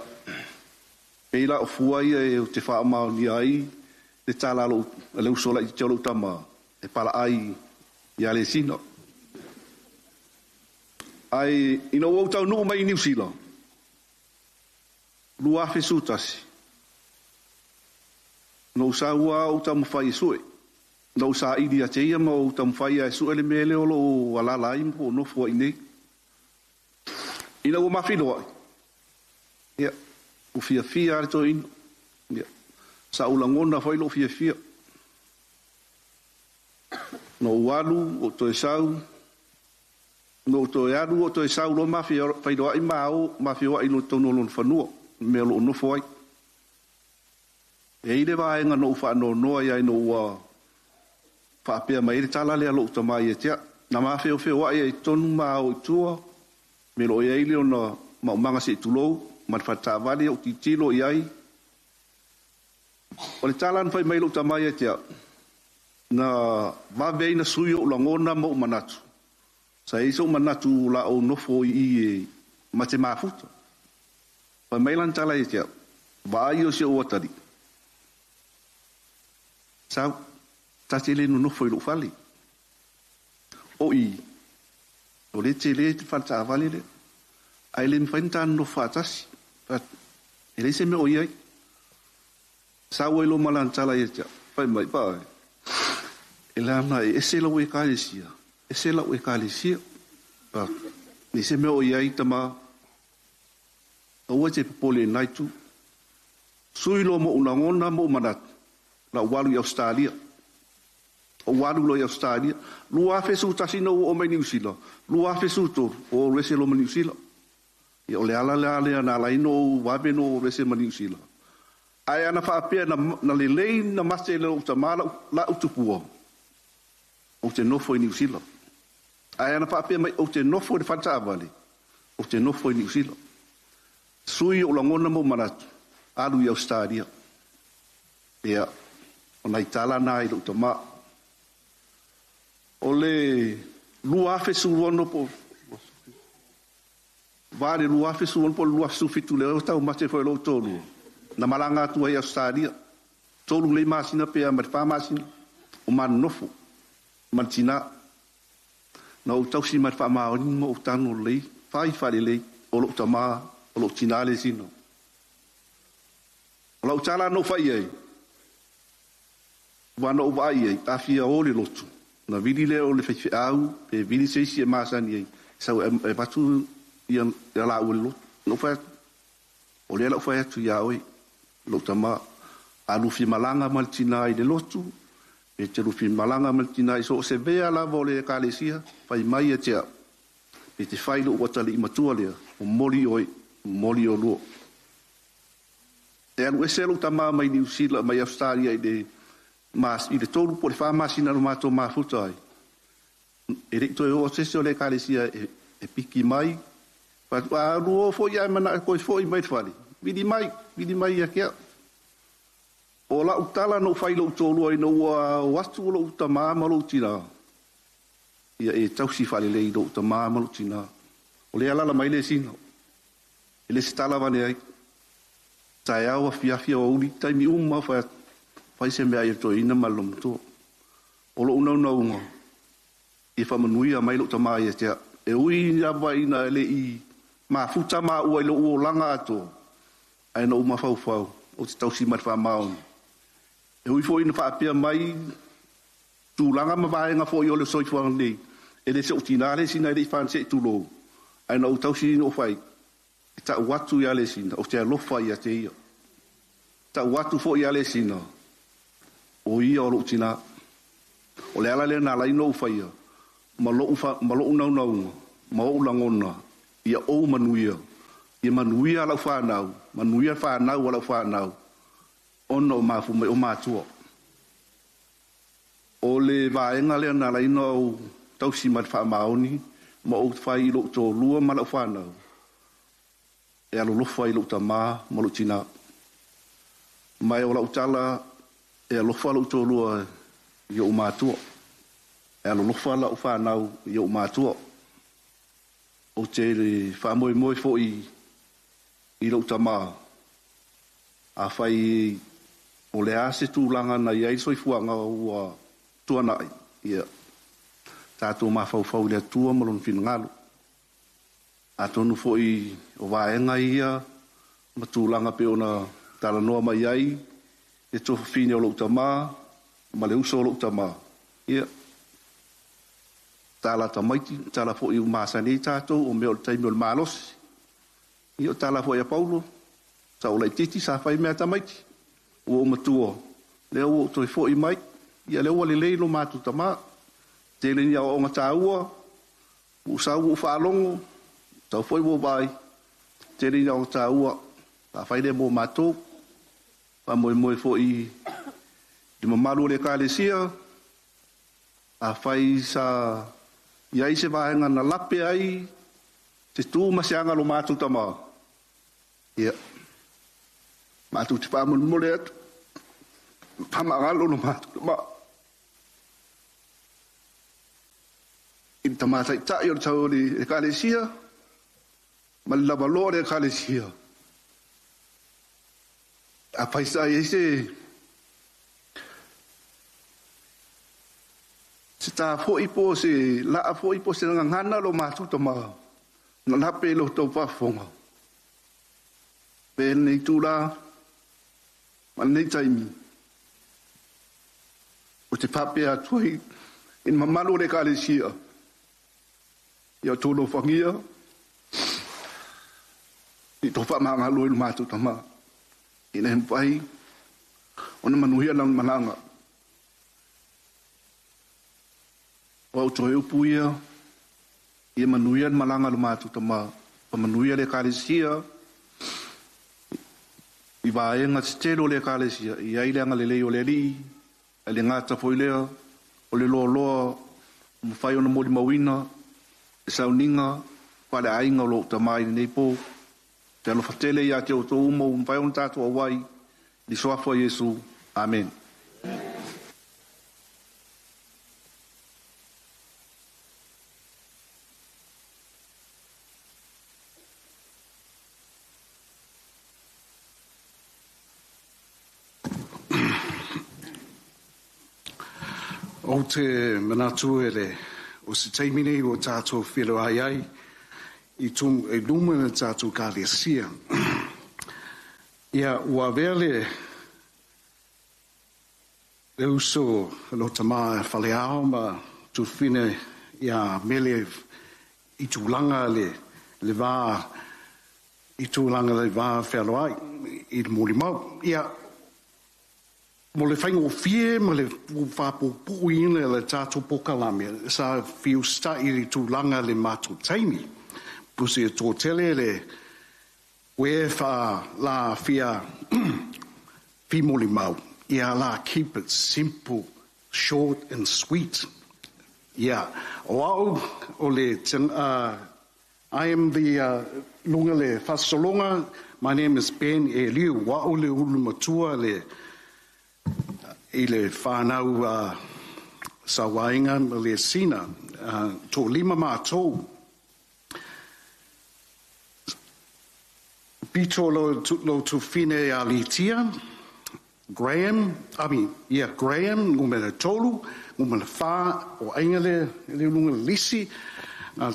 e la o fua ia e o te wha mao ni ai, le tāla lo, le usola i te o lauta mā. E pala ai, ia le sino. Ai, ina wau tau nuu mai i New Zealand. Lua fe sutasi. No sa ua o tamu whai sue. No sa idi a teia ma o tamu whai a sue le mele o lo wala lai mo no fua i nei. Ina ua mawhino ai. Ia, u fia fia are to ino. Ia, sa ulangona whai lo fia fia. No ualu o to e sau. No to e alu o to e sau lo mawhia whai doa i mao, mawhia wa ino tono lon whanua. Me lo no fua i. E ire vaenga no whaano noa ia ino ua whaapea mai ere tala lea lo utamai e tea. Na maa feo feo wa e tonu maa o itua. Me lo e o na maumanga se itulou. Ma whata vale o titilo iai. O le tala an whai mai lo utamai e tea. Na vavei na sui o langona mo manatu. Sa iso manatu la o nofo i e mate mafuta. Whai mai lan tala e tea. Vai o se o atari. Sao, tate le no foi lo fali. O le tele te falta vale le. Ai le mfenta no fatasi. Ele se me o iai. Sao lo malantala ia. Fai mai pa. Ela na ese lo e kalisia. Ese lo e kalisia. Pa. Ni se me o iai tama. O te pole naitu. Sui lo mo unangona mo manat. La walu i Australia. O walu lo i Australia. Lua fesu tasino o mai New Zealand. Lua fesu to o rese lo New Zealand. Ia o le ala na la ino wabe no rese ma New Zealand. Ai ana whaapea na le lei na mase le o tamala la utupua. O te nofo i New Zealand. Ai ana whaapea mai o te nofo i whantaavale. O te nofo i New Zealand. Sui o langona mo manatu. Alu i Australia. Ia. Ona itala na i luta ma. O le lua fesu wono po. Vare lua fesu wono po lua sufitu le o tau mate foi lo tolu. Na malanga tu ai Australia. Tolu le masina pe a marfa masina. O man nofo. Martina. Na o tau si marfa ma o ni mo tanu le. Fai fale le o luta ma o lo tinale sino. O lo tala no fai ai. Wana o vai ai afia o le lotu na vili le o le fefe au e vili se si e masani ai sa e batu ia la o lo no fa o le la fa tu ya oi lo tama alu fi malanga maltina i le lotu e te lu fi malanga maltina i so se vea la vole kalesia fai mai e tea e te fai lo watali i matua le o moli o lo e alu e se lo tama mai New Zealand mai Australia i de mas i le tolu po le wha masina no mato mafuta ai. E rei toi o sese o le kalesia e piki mai. A ruo fo ia mana koi fo i mai whali. Vidi mai ia kia. O la utala no fai lo tolu ai no watu lo utama malu tina. Ia e tausi fale le do utama malu tina. O le ala la mai le sino. Ele stala vane ai. Tai au fia o uli tai mi umma fai se mea to ina malum to. O lo una unga. I fa manui a mai lo utama ia tia. E ui ia vai na ele i ma futa ma ua ilo ua langa ato. Ai na uma fau. O te tausi mat wha maon. E ui fo ina wha apia mai. Tūlanga ma vaenga fo i ole soifua nei. E le se utinare sina ele i whan se tulo. Ai na utausi ino whai. E ta watu i ale sina. O te alofa i a te ia. Ta watu fo i ale sina. O ia o lo utina. O le ala le na la ino whai ia. Ma lo nau. Ma o langona. Ia o manuia. Ia manuia lau whanau. Manuia whanau lau whanau. Ono mafu mai o mātua. O le vaenga lea nala ino au tausi mat wha maoni. Ma o whai ilo tō lua ma lau whanau. E alo lofa ilo ta maa ma lo tina. Mai o lau tala e alofa ilo tō lua i o mātua. E alo lofa lau whanau i o mātua. O te wha moe fo i lau ta maa. A whai o le ase tūlanga na iai soifuanga ua tuanai. Ia. Tātou mawhau lea tua malon whingalo. A tonu fo i o vaenga ia. Ma tūlanga pe ona tala noa mai ai. E tofa whine o lau ta maa. Ma le uso o lau ta maa. Ia. Tala ta maiti. Tala fo i umasane tātou o meo le taimi o le mālosi. Ia tala fo i a Paulo. Sa o lai titi sa whai mea tamaiti. Ua o matua. Lea ua o toi fo i mai. Ia lea ua le leilo mātu tamaa. Te le nia o onga tā ua. Usa ua whaalongo. Tau fo i ua vai. Te le nia o tā ua. Sa whai le mō mātou. Pa moe fo i. Di mamalu le ka le sia. A whai sa. Ia ise vahenga na lape ai. Te tū masianga lo mātu tamaa. Ia. Mātu te whaamon mole atu. Pamangalo no mātu tamaa. I tamātai tai o le tau le kālesia. Ma le lava loa le kālesia. A paisa i se. Se tā fo i po se. La fo i po se ngana lo mātu tamaa. Na lape lo tau whafonga. Pēl nei tūrā. Man nei taimi. O te pape a tuai. In mamalo le kālesia. Ia tōno whangia. I tō whamanga loe lu mātou tama. I nehem pai. O na manuhia nang mananga. O au toi upuia. Ia manuhia malanga lu mātou tama. Pa manuhia le kālesia. I vaenga te telo le kālesia. I aileanga le leo le li. A le ngāta foilea. O le loa loa. Mwhai ona mori mawina. E sauninga. Whale ainga o lo tamai nei po. Te alo fatele ia te o tō umo. Mwhai ona tātou awai. Di soafo Yesu. Amen. O te manatu ele, o se teimine o tātou whiro ai ai, i lumana tātou kālesia. Ia ua vele, le uso lo tamā whaleao ma tu whine ia mele i tūlanga le vā, i tūlanga le vā whiro ai, i mōri mau. Ia, mo le whaingo fie, mo le whapopu ina le tātou pokalame, sa whiu sta i tūlanga le mātou taimi. Pusi e tō tele le we wha la fia fi moli mau. Ia la keep it simple, short and sweet. Ia, o au o le I am the lunga le whasolonga. My name is Ben Eliu. Wa o le ulu matua le i le whanau sa wainga ma le sina tō lima mātou. Pito lo tu fine a litia, Graham, ngumele tolu, ngumele wha o aingale, le lunga lisi,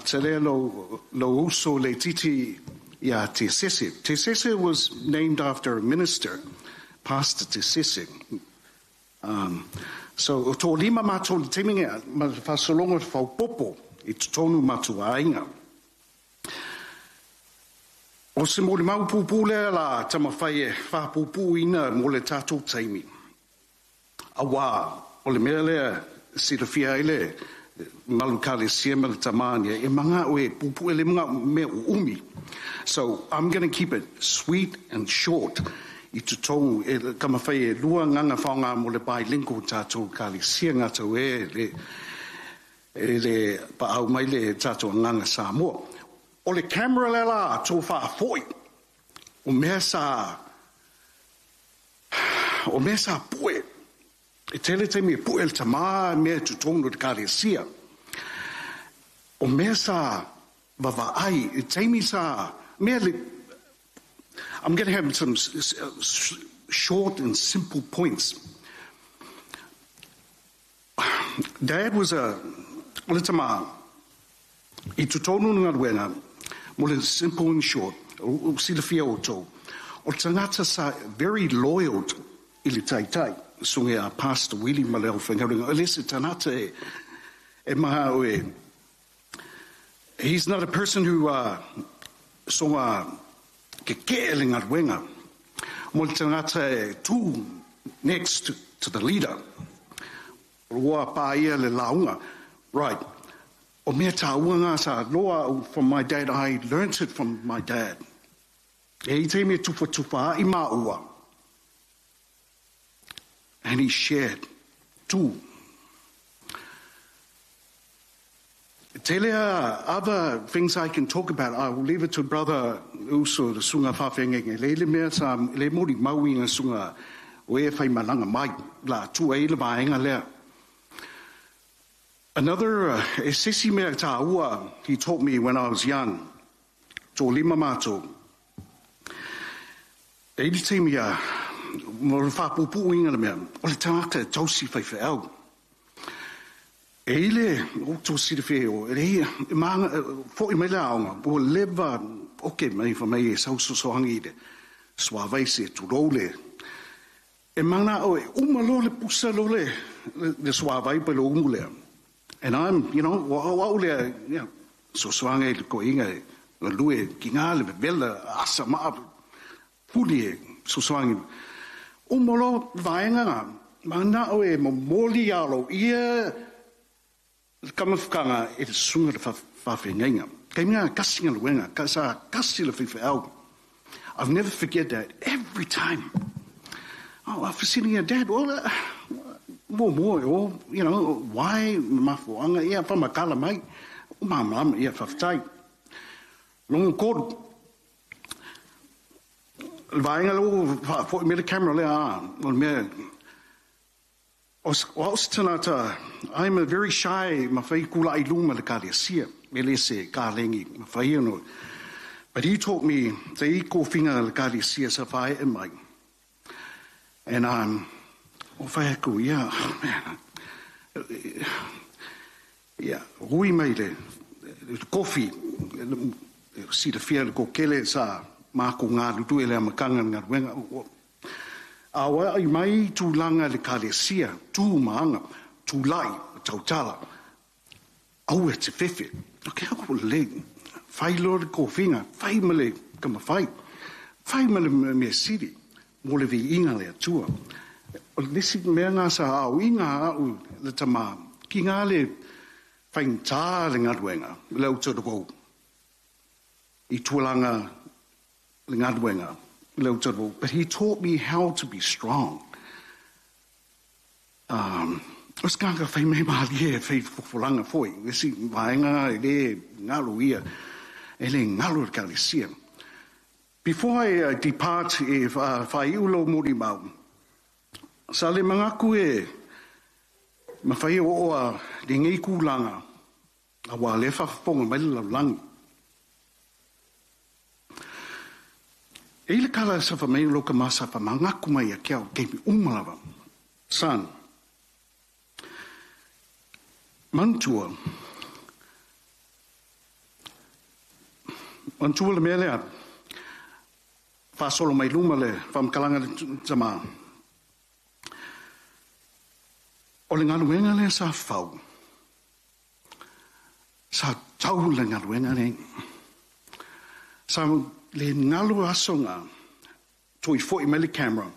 te lea lo uso le titi ia Te Sese. Te Sese was named after a minister, Pastor Te Sese. So tō lima mātou le teminga, ma whasolonga whaupopo, i tonu mātou ainga. O se mo le mau pupu lea la tama whai e whapupu ina mo le tātou taimi. A wā, o le mea lea sila fia ele malu kale siema le tamania e manga o e pupu ele mga mea umi. So I'm going to keep it sweet and short. I tu tongu e kama whai e lua nganga whaonga mo le bilingual tātou kale sia ngātou le pa au mai le tātou nganga Samoa. O le camera le la tō whaafoi. O mea sa pue. E tele te me pue el tamā mea tu tonu de kare sia. O mea sa wawa ai. E teimi sa mea le... I'm going to have some short and simple points. Dad was o le tamā. I tu tonu ngā ruenga. Mo le simple and short, o sila fia o tō. O tangata sa very loyal I le taitai. Sunge a Pastor Willie Maleo whangaringa. O lese tanata e maha o e. He's not a person who songa ke keele ngā ruenga. Mo le tangata e tū next to the leader. Roa pā ia le launga. Right. O mea tā uanga sa loa from my dad, I learnt it from my dad. E te mea tufa I mā ua. And he shared tū. Telea, other things I can talk about, I will leave it to Brother Uso, the sunga whawhengenge. Le mea sa, le mori maui ngā sunga, o e whai malanga mai, la tū e le vaenga lea. Another, Sisi mea tā ua, he taught me when I was young. Tō lima mātou. E li te mea, mo le whapupu inga le mea, o le tangata tausi whai au. E le, o tō siri wheo, e le, maanga, fo I meile aonga, o lewa, oke mai wha mai e sausosohangi le, swa vaise tu role. E mana o e, umalo le pusa lo le swa vai pe lo umulea. And I'm, waulea, so swange le ko inga, lue kinga le vela asa ma puli so swange. Umolo vaenga mana o e moli alo ia kamafkanga e sunga fa fenga. Kaimia kasinga luenga, kasa kasila fi au. I've never forget that every time. Oh, I've seen your dad. Well, more, why mafuanga ia fa makala mai mama ia fa tai long code vainga lo for me the camera le on me os tanata I'm a very shy mafai kula I luma le kale sia me se kalengi mafai no but he taught me te ko finga le kale sia sa fai e mai and o whai aku, man. Hui mai le kofi, si te whia le ko kele sa māko ngā lutu e le amakanga ngā ruenga. Awa I mai tūlanga le kale sia, tū maanga, tūlai, tautala. Au e te whewhe. Ok, ako le, whai lo le kofinga, whai male kama whai. Whai male me siri, mo le vi inga le atua. O lesi mea ngā sa au I ngā au le tamā. Ki ngā le whaintā le ngā ruenga, le au tōroko. I tualanga le ngā ruenga, le au tōroko. But he taught me how to be strong. Os kāka whai mei maali e whai whulanga foi. Lesi vaenga e le ngalo ia, e le ngalo ka le sia. Before I depart, if whai ulo mori mau, Sa le mangaku e mawhai o oa le ngei kūlanga a wā le whawhaponga mai le laulangi. E le kala sa whamei loka masa wha mangaku mai a kia o keimi umalawa. San, mantua le mea lea whasolo mai luma le whamkalanga le tama. O le ngaluenga le sa whau. Sa tau le ngaluenga le. Sa le ngalu asonga tui fwoi mai le camera.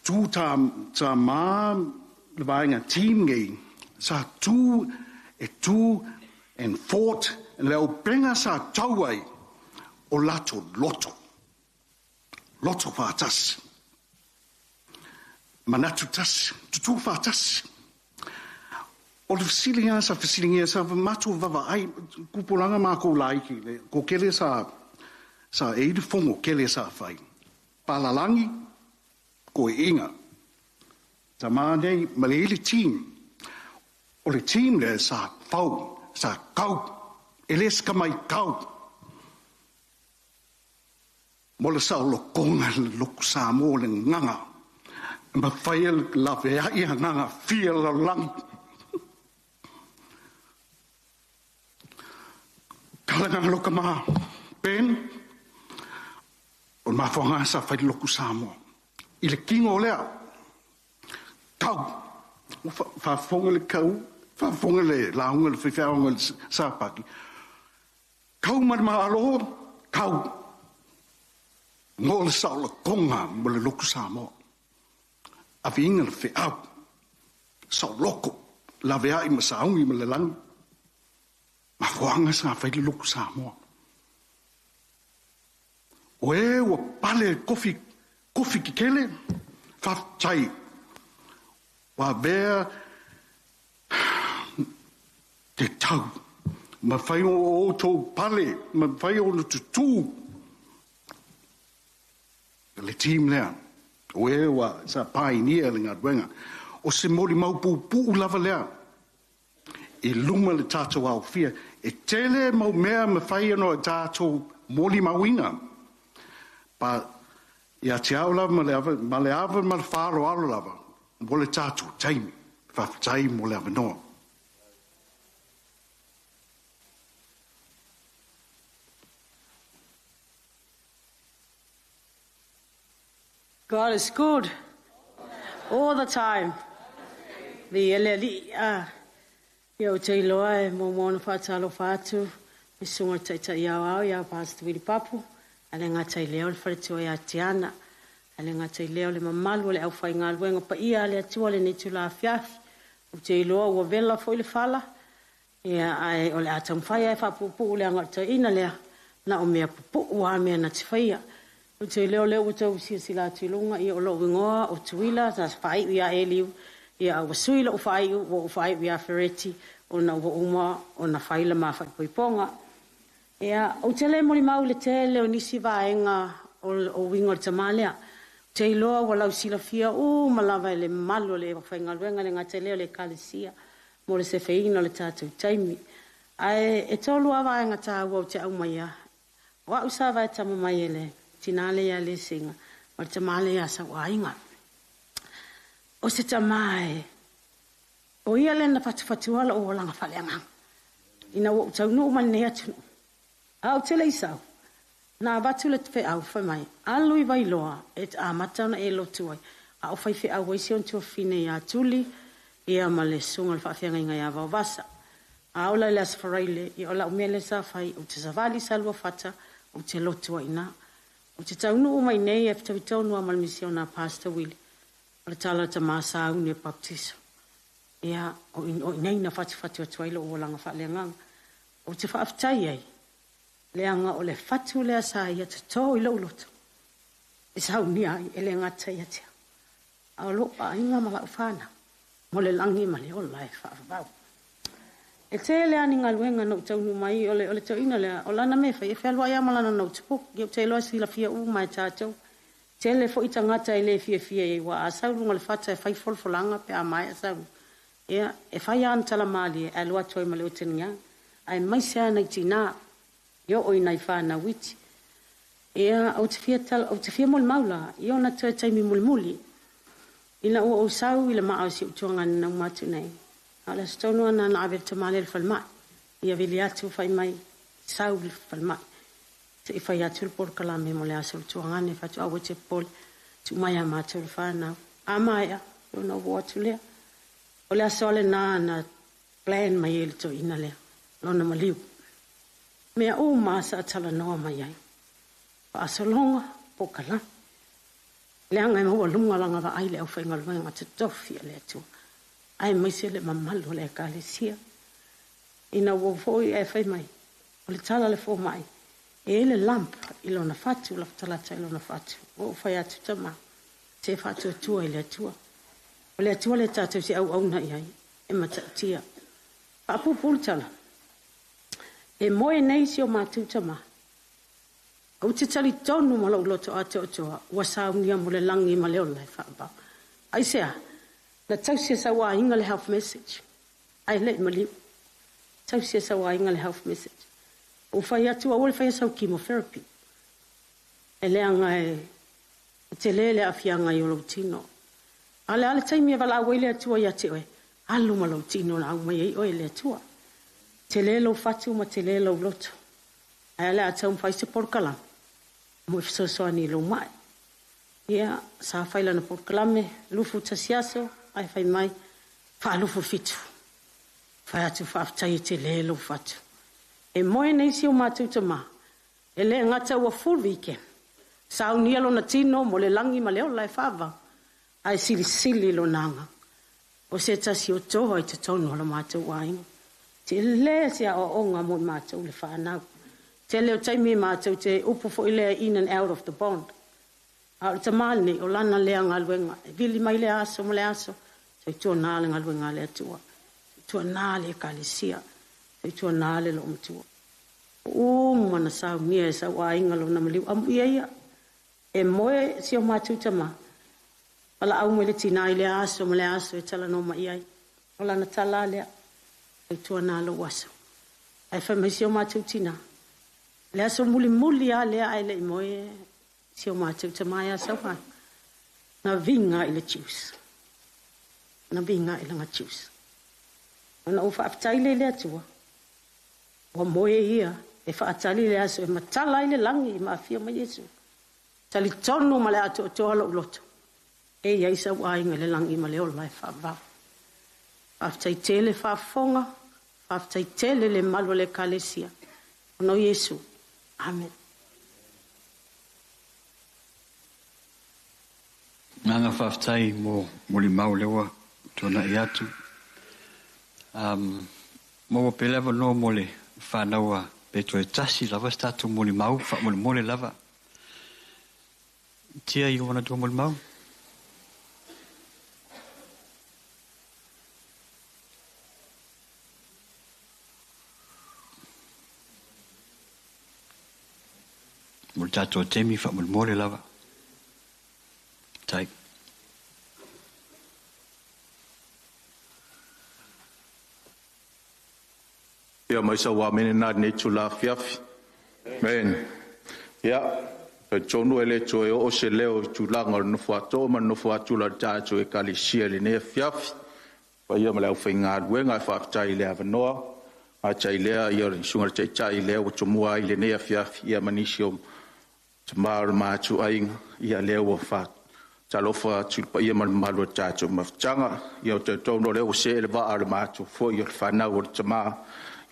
Tu ta ma le vaenga team gei. Sa tu e tu and fought and le openga sa tau ai o lato loto. Loto whātas. Manatu tas, tutu whātas. O le fisilinga sa matu wawa ai, kupolanga mā kou laiki, ko kele sa eide fongo kele sa whai. Palalangi, ko e inga. Ta mā nei, ma le ele team. O le team le sa whau, sa kau, eles kamai kau. Mo le sa lo konga le loku sa mo le nganga. Ma whaia la whea i nganga fia la lang. Kalanga loka maa pen. O ma whanga sa whai loku Samoa. I le kingo lea. Kau. Whawhonga le kau. Whawhonga le launga le whiwhaonga le sāpaki. Kau marima alo. Kau. Ngō le sao la konga mo le loku Samoa. A vinga le whiau. Sao loko. La vea i masaungi ma le lang. Ma whanga sa whai le loku Samoa. O e ua pale kofi ki kele. Whaftai. Wa vea te tau. Ma whai o tō pale. Ma whai o tutu. Le team lea. O e wa sa pioneer le ngā o se mori mau pu lava lea. E luma le tātou au fia. E tele mau mea me whai anō e tātou mori mauinga. Pa ia te au lava ma le ava ma le whāro alo lava. Mo le tātou taimi. Whawhatai mo le ava noa. God is good all the time. The eleli yo te loa mo mona whatalo whātu i sunga tai au ia pāstu wiri papu ale ngā tai leo le wharetua ia tiana ale ngā tai leo le mamalu le au whai ngā luenga pa ia le atua le nitu la fiafi o te loa ua vela fo i le whala ia ai o le atam whai ai whapupu le anga tai ina lea na o mea pupu ua mea na te whaia. O te leo leo tau sila tuilunga i o lo wingoa o tuila sa whai ia eliu ia au suila o whai ia fereti o na uma o na whaila ma whai poiponga. Ia o te le mori mau le te leo nisi vaenga o wingo o tamalea. Te iloa wa lau sila fia o malawa le malo le whai ngaluenga le ngā te leo le kalesia mo le se feina le tātou taimi. Ai e tolu a vaenga tā ua o te au maia. Wa usawa e tama mai ele. Tinale ya le singa, o te male ya sa wainga. O se tamai, o ia le na whatuwhatuala o langa whaleanga. Ina o tau no man nea tunu. Au te leisau, na watu le te au whai mai, alui vai loa, e te amatana e lo tuai, a o whai au waisi on tua fine ya tuli, ia ma le sunga le whawhianga inga ya vau vasa. A o la le asfaraile, i o la umele sa whai, o te savali salua whata, o te lotua ina. O te taunu o mai nei e whitawitonu a malmisio na Pastor Willie. O le tala ta masa au ne baptiso. Ia o inei na whatu a tuailo o langa whaaleanganga. O te whaafitai ai. Leanga o le whatu lea sa ia te tō i lauloto. E sa au ni ai e le ngata ia tia. A o lopa inga mala ufana. Mo le langi ma le ola e whaafabau. E te lea ni ngā luenga no taunu mai o le tau ina lea o lana me whai e whelua ia malana no tupu. Geo te loa sila fia u mai tātou. Tele fo ita ngata ele fia e wa asau lunga le fata e fai folfolanga pe a mai asau. Ia, e fai an tala mali e alua toi ma le uteninga. Ai mai sea na tina, yo oi nai whana witi. Ia, au te fia mol maula, io na toi taimi mulmuli. Ina ua o sau ila maa o si utuanga na umatu nei. Ala stonu ana na aver te male le falmai. Ia vili atu fai mai sau le falmai. Te i fai atu le por kalame mo le aso le tuanga ne fatu awe te pole. Tu mai a matu le whanau. A mai a, o na ua atu lea. O le aso ale na plan mai ele to ina lea. Lona maliu. Mea o maasa atala noa mai ai. Pa aso longa po kalame. Leanga e maua lunga langa wa aile au whainga luenga te tofi le atua. Ai maise le mamalu le kale sia. Ina wofoi e whai mai. O le tala le fo mai. E ele lamp ilo na fatu, la talata ilo na fatu. O whai atu tama. Te fatu atua ile atua. O le atua le tatu si au na iai. E matatia. Papu pultala. E moe nei si o matu tama. Au te tali tonu ma lau loto ate o toa, ua saunia mo le langi ma leo lai whaaba. Ai sea, na tausia sa wā inga le health message. Ai le maliu. Tausia sa wā inga le health message. O whai atu a ole whai asau chemotherapy. E leanga e te lele a fianga i o lau tino. Ale taimi e wala awele atua i ate oe. Alu ma lau tino na au mai ei oe le atua. Te lelo fatu ma te lelo loto. Ai ale atau mwhai se porkalam. Mo e so ni lo mai. Ia, sa whaila na porkalame, lufu tasiaso, ai whai mai, wha lufu fitu. Whai atu whaftai te lelo fatu. E moe nei si o mātou ta mā. E le ngata ua full weekend. Sa au nialo na tino mo le langi ma leo lai whava. Ai sili lo nanga. O se tasi o toho i te tonu ala mātou wainga. Te le se a o onga mo mātou le whanau. Te leo taimi mātou te upu fo ilea in and out of the bond. A te malni o lana lea ngaluenga. E vili mai le aso mo le aso. Te tua nāle ngaluenga le atua. Te tua nāle kalisia. Te tua nāle lo mtua. O mana sau nia e sa wainga lo na maliu. Amu ia. E moe si o mātou tama. Ala au me le tina i le aso mo le aso e tala no ma iai. O lana tala lea. Te tua nāle waso. Ai whai mai si o mātou tina. Le aso muli a lea ai le moe si o mātou te mai a sauhan. Na vinga i le chius. Na vinga i langa chius. Ona o whaafitai le atua. O moe ia e whaatali le aso e matala i le langi i maafia ma Yesu. Tali tonu ma le ato o toa lo uloto. E iai sa wainga le langi ma le o lai whaavau. Whaafitai tele whaafonga. Whaafitai tele le malu le kalesia. Ono Yesu. Amen. Nanga whaftai mo li mau lewa tona i atu. Mo pe lava no mo le whanaua pe to e tasi lava statu mo li mau, wha mo le lava. Tia i wana tua mo li mau? Mo tato temi fa mo le lava. Tai. Ia mai sa wa mene na ne chula fiafi. Men. Ia pe chonu ele choe o se leo chula ngor no fuato ma no fuatu la ta choe kali sia le ne fiafi. Pa ia mala ufinga wenga fa tai le avanoa. A tai le ia sunga tai le o chumua ile ne fiafi ia manisio. Tomar machu aing ia leo fa. Talofa tulpa ia malu tacho mafchanga ia te tono le o se le va al machu fo ia fana o tama.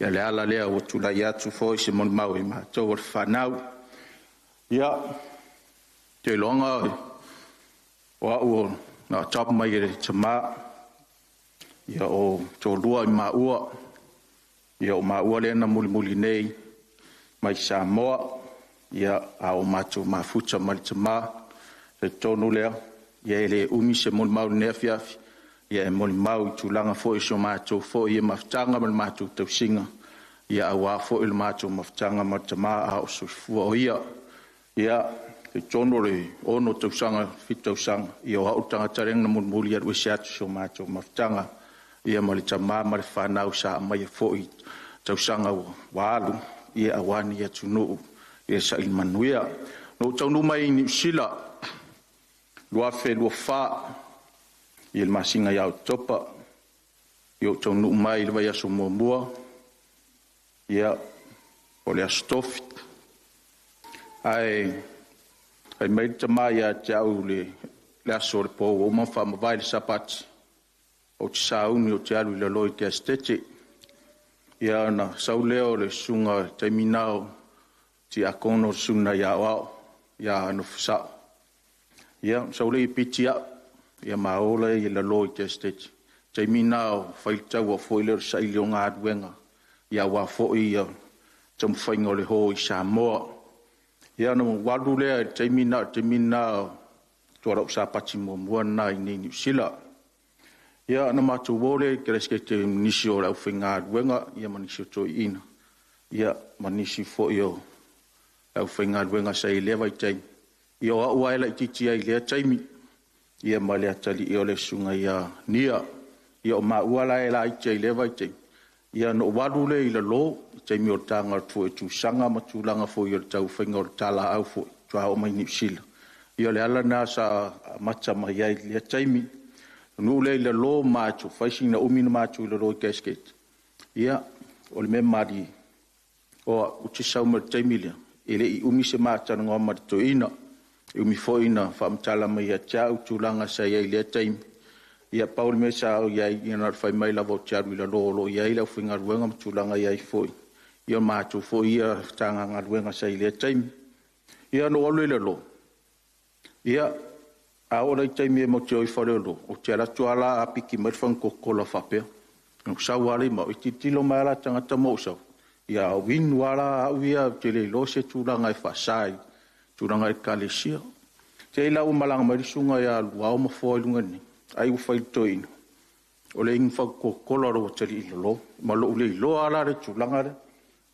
Ia le ala lea o tula ia tu fo se mon mau i ma to fanau ia te longa o na top mai le tama ia o to lua i ma ua ia o ma ua le na muli nei mai sa mo ia au macho ma fucha mal tama te tonu lea ia le umi se mon mau nefia ia mon mau tu langa fo so macho fo ia maftanga mal macho te singa ia awa fo il macho maftanga matama a so fo ia te tono le ono tausanga fitausanga i o hau tangatareng na mulmuli at wisiatu so macho maftanga ia mali tama mali whanau sa mai foi tausanga walu ia awani ia tunu ia sa ilmanuia no taunu mai ni sila lua fe lua fa ia masinga ia topa ia taunu mai le ia so mua ia ole astofit ai mai tama ia tau le aso le po o ma fa vai le sapat o tsau ni o tsalu le loi ke stete ia na sauleo le sunga terminal ti akono sunna ya wa ya no sa ia saule pitia ia maola ia le loi ke stete terminal fai tau o foiler sai le nga adwenga ia wa fo ia tum faingo le ho sa mo ia no walu le terminal tuara sa pati mo na ni New Zealand ia na matu vole kreske te nisio la finga wenga ia manisio to ina ia manisi fo io au finga wenga sai leva tai ia wa ila titi ai le taimi ia male atali io le sunga ia nia ia ma wala ila tai leva tai ia no walu le ila lo taimi o tanga tu sanga matulanga fo io tau finga tala au fo tua o mai New Zealand ia le ala na sa macha mai ai le taimi no le lo macho faising na umina macho le ro casket ia o le memari o uti sa mo taimilia ele I umi se macha ngo ma to ina umi foina fam tala mai ya chau tulanga sa ia le taim ia paul me sa ia ina fai mai la vo charu le lo ia ila finga ruanga tulanga ia foi ia macho foi ia tanga ngaruanga sa ile taim ia no le lo ia ahora tai me mo tio farelo o tera tuala apiki mai fan kokola fape no sawale mo itilo mala tanga tamo so ia win wala wia tele lo se tulanga I fasai tulanga I kalesia te la o malanga mai sunga ia wa mo foi lungani ai u fai toin o le infa kokola ro tele lo malo le lo ala re tulanga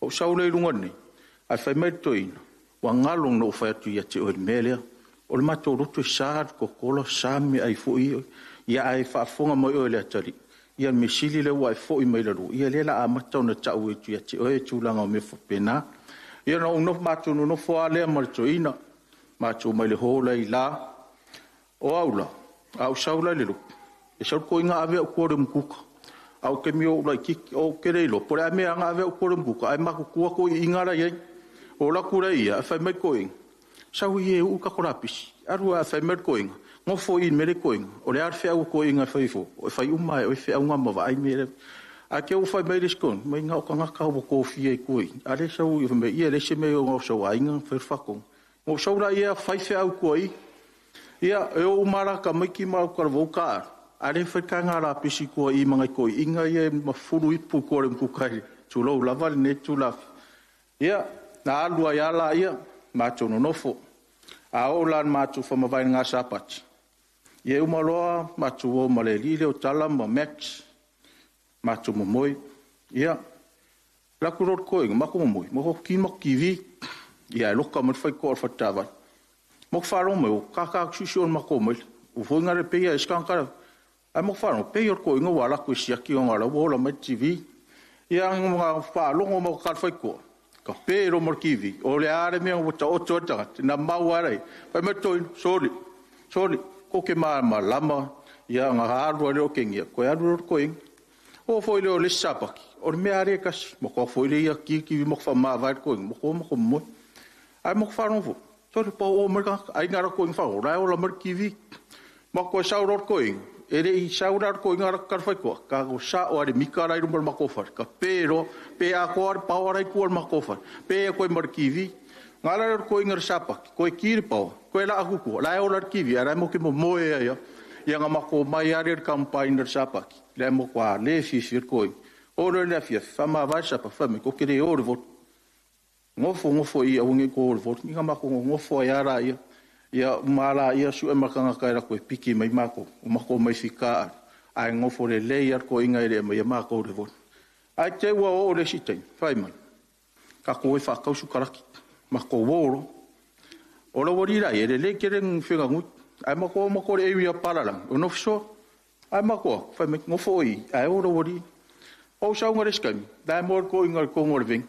o sawle lungani ai fai mai toin wa ngalong no fai tu ia te o melia o le mato roto saad ko kolo sami ai foi ia ai fa fonga mo o le tali ia me sili le wa foi mai le ru ia le la amato na tau tu ia ti o e tulanga me fo pena ia no mato no fo ale marto ina mato mai le hola ila o aula au saula le lu e sa ko inga ave ko re mkuka au ke mi o la ki o ke re lo por ame anga ave ko re mkuka ai ma ko inga la ye o la kura ia fa mai ko inga sau ye u ka korapis arua fa mer koing ngo fo in mere koing o le arfe au koing fa ifo o fa uma o fe nga ma vai mere a ke u fa mere skon mai nga ka nga ka ko fi e koing ale sau i me ye le se me o so ai nga fer fa ko o so la ye fa fe au koi ia e o mara ka mai ki ma ko vo ka ale fa ka nga ra pisi ko I manga ko inga ye ma furu I pu ko re ku kai tu lo la val ne tu la ia na alua ya la ia macho no nofo a olan macho fa mavai nga sapat ye umaloa macho o maleli le o tala ma max macho mo moi ia la kurot koing ma ko moi mo ki mo kivi ia lo ka mo fai ko fa tava mo faro mo ka xuxon ma ko mo o fo nga re pe ia skan ka a mo faro pe yo ko ngo wala ko sia ki ngo la bola ma tv ia ngo fa lo mo ka fai ko ka pero morkivi o le are me o to na mauare pa me to sorry ko ke ma lama ia nga haru le o kengia ko haru ko ing o foi le sapaki o me are kas mo ko foi le ki mo fa ma va ko mo mo ai mo fa no sorry po o mo ka ai ngara ko ing fa o la o la morkivi mo ko sa ro ko ing ere I saurar ko ngara kar fai ko ka go sa o re mikara I rumbar makofar ka pero pe a ko ar power ai ko makofar pe ko markivi ngala ko ngar sapa ko kir pau ko la aku ko la o kivi ara mo ke mo moe ya ya nga mako mai are campaign sapa le mo kwa le fi ko o le la fi fama va sapa fama ko kire o vot ngofo I a unge ko vot nga mako ngofo ya ra ia mala ia su e makanga kaira ko piki mai mako o mako mai fika ai ngofo le leia ko inga ile mai mako de von ai te wa o le sitai fai man ka ko e fa ka su karaki mako woro Ora wari rai, le kereng whenga ngut. Ai mako re ewia paralang. Ono fiso, ai mako, whai me ngofo i, ai ora wari. O saunga reskami, dai mor ko ingar ko ngorving.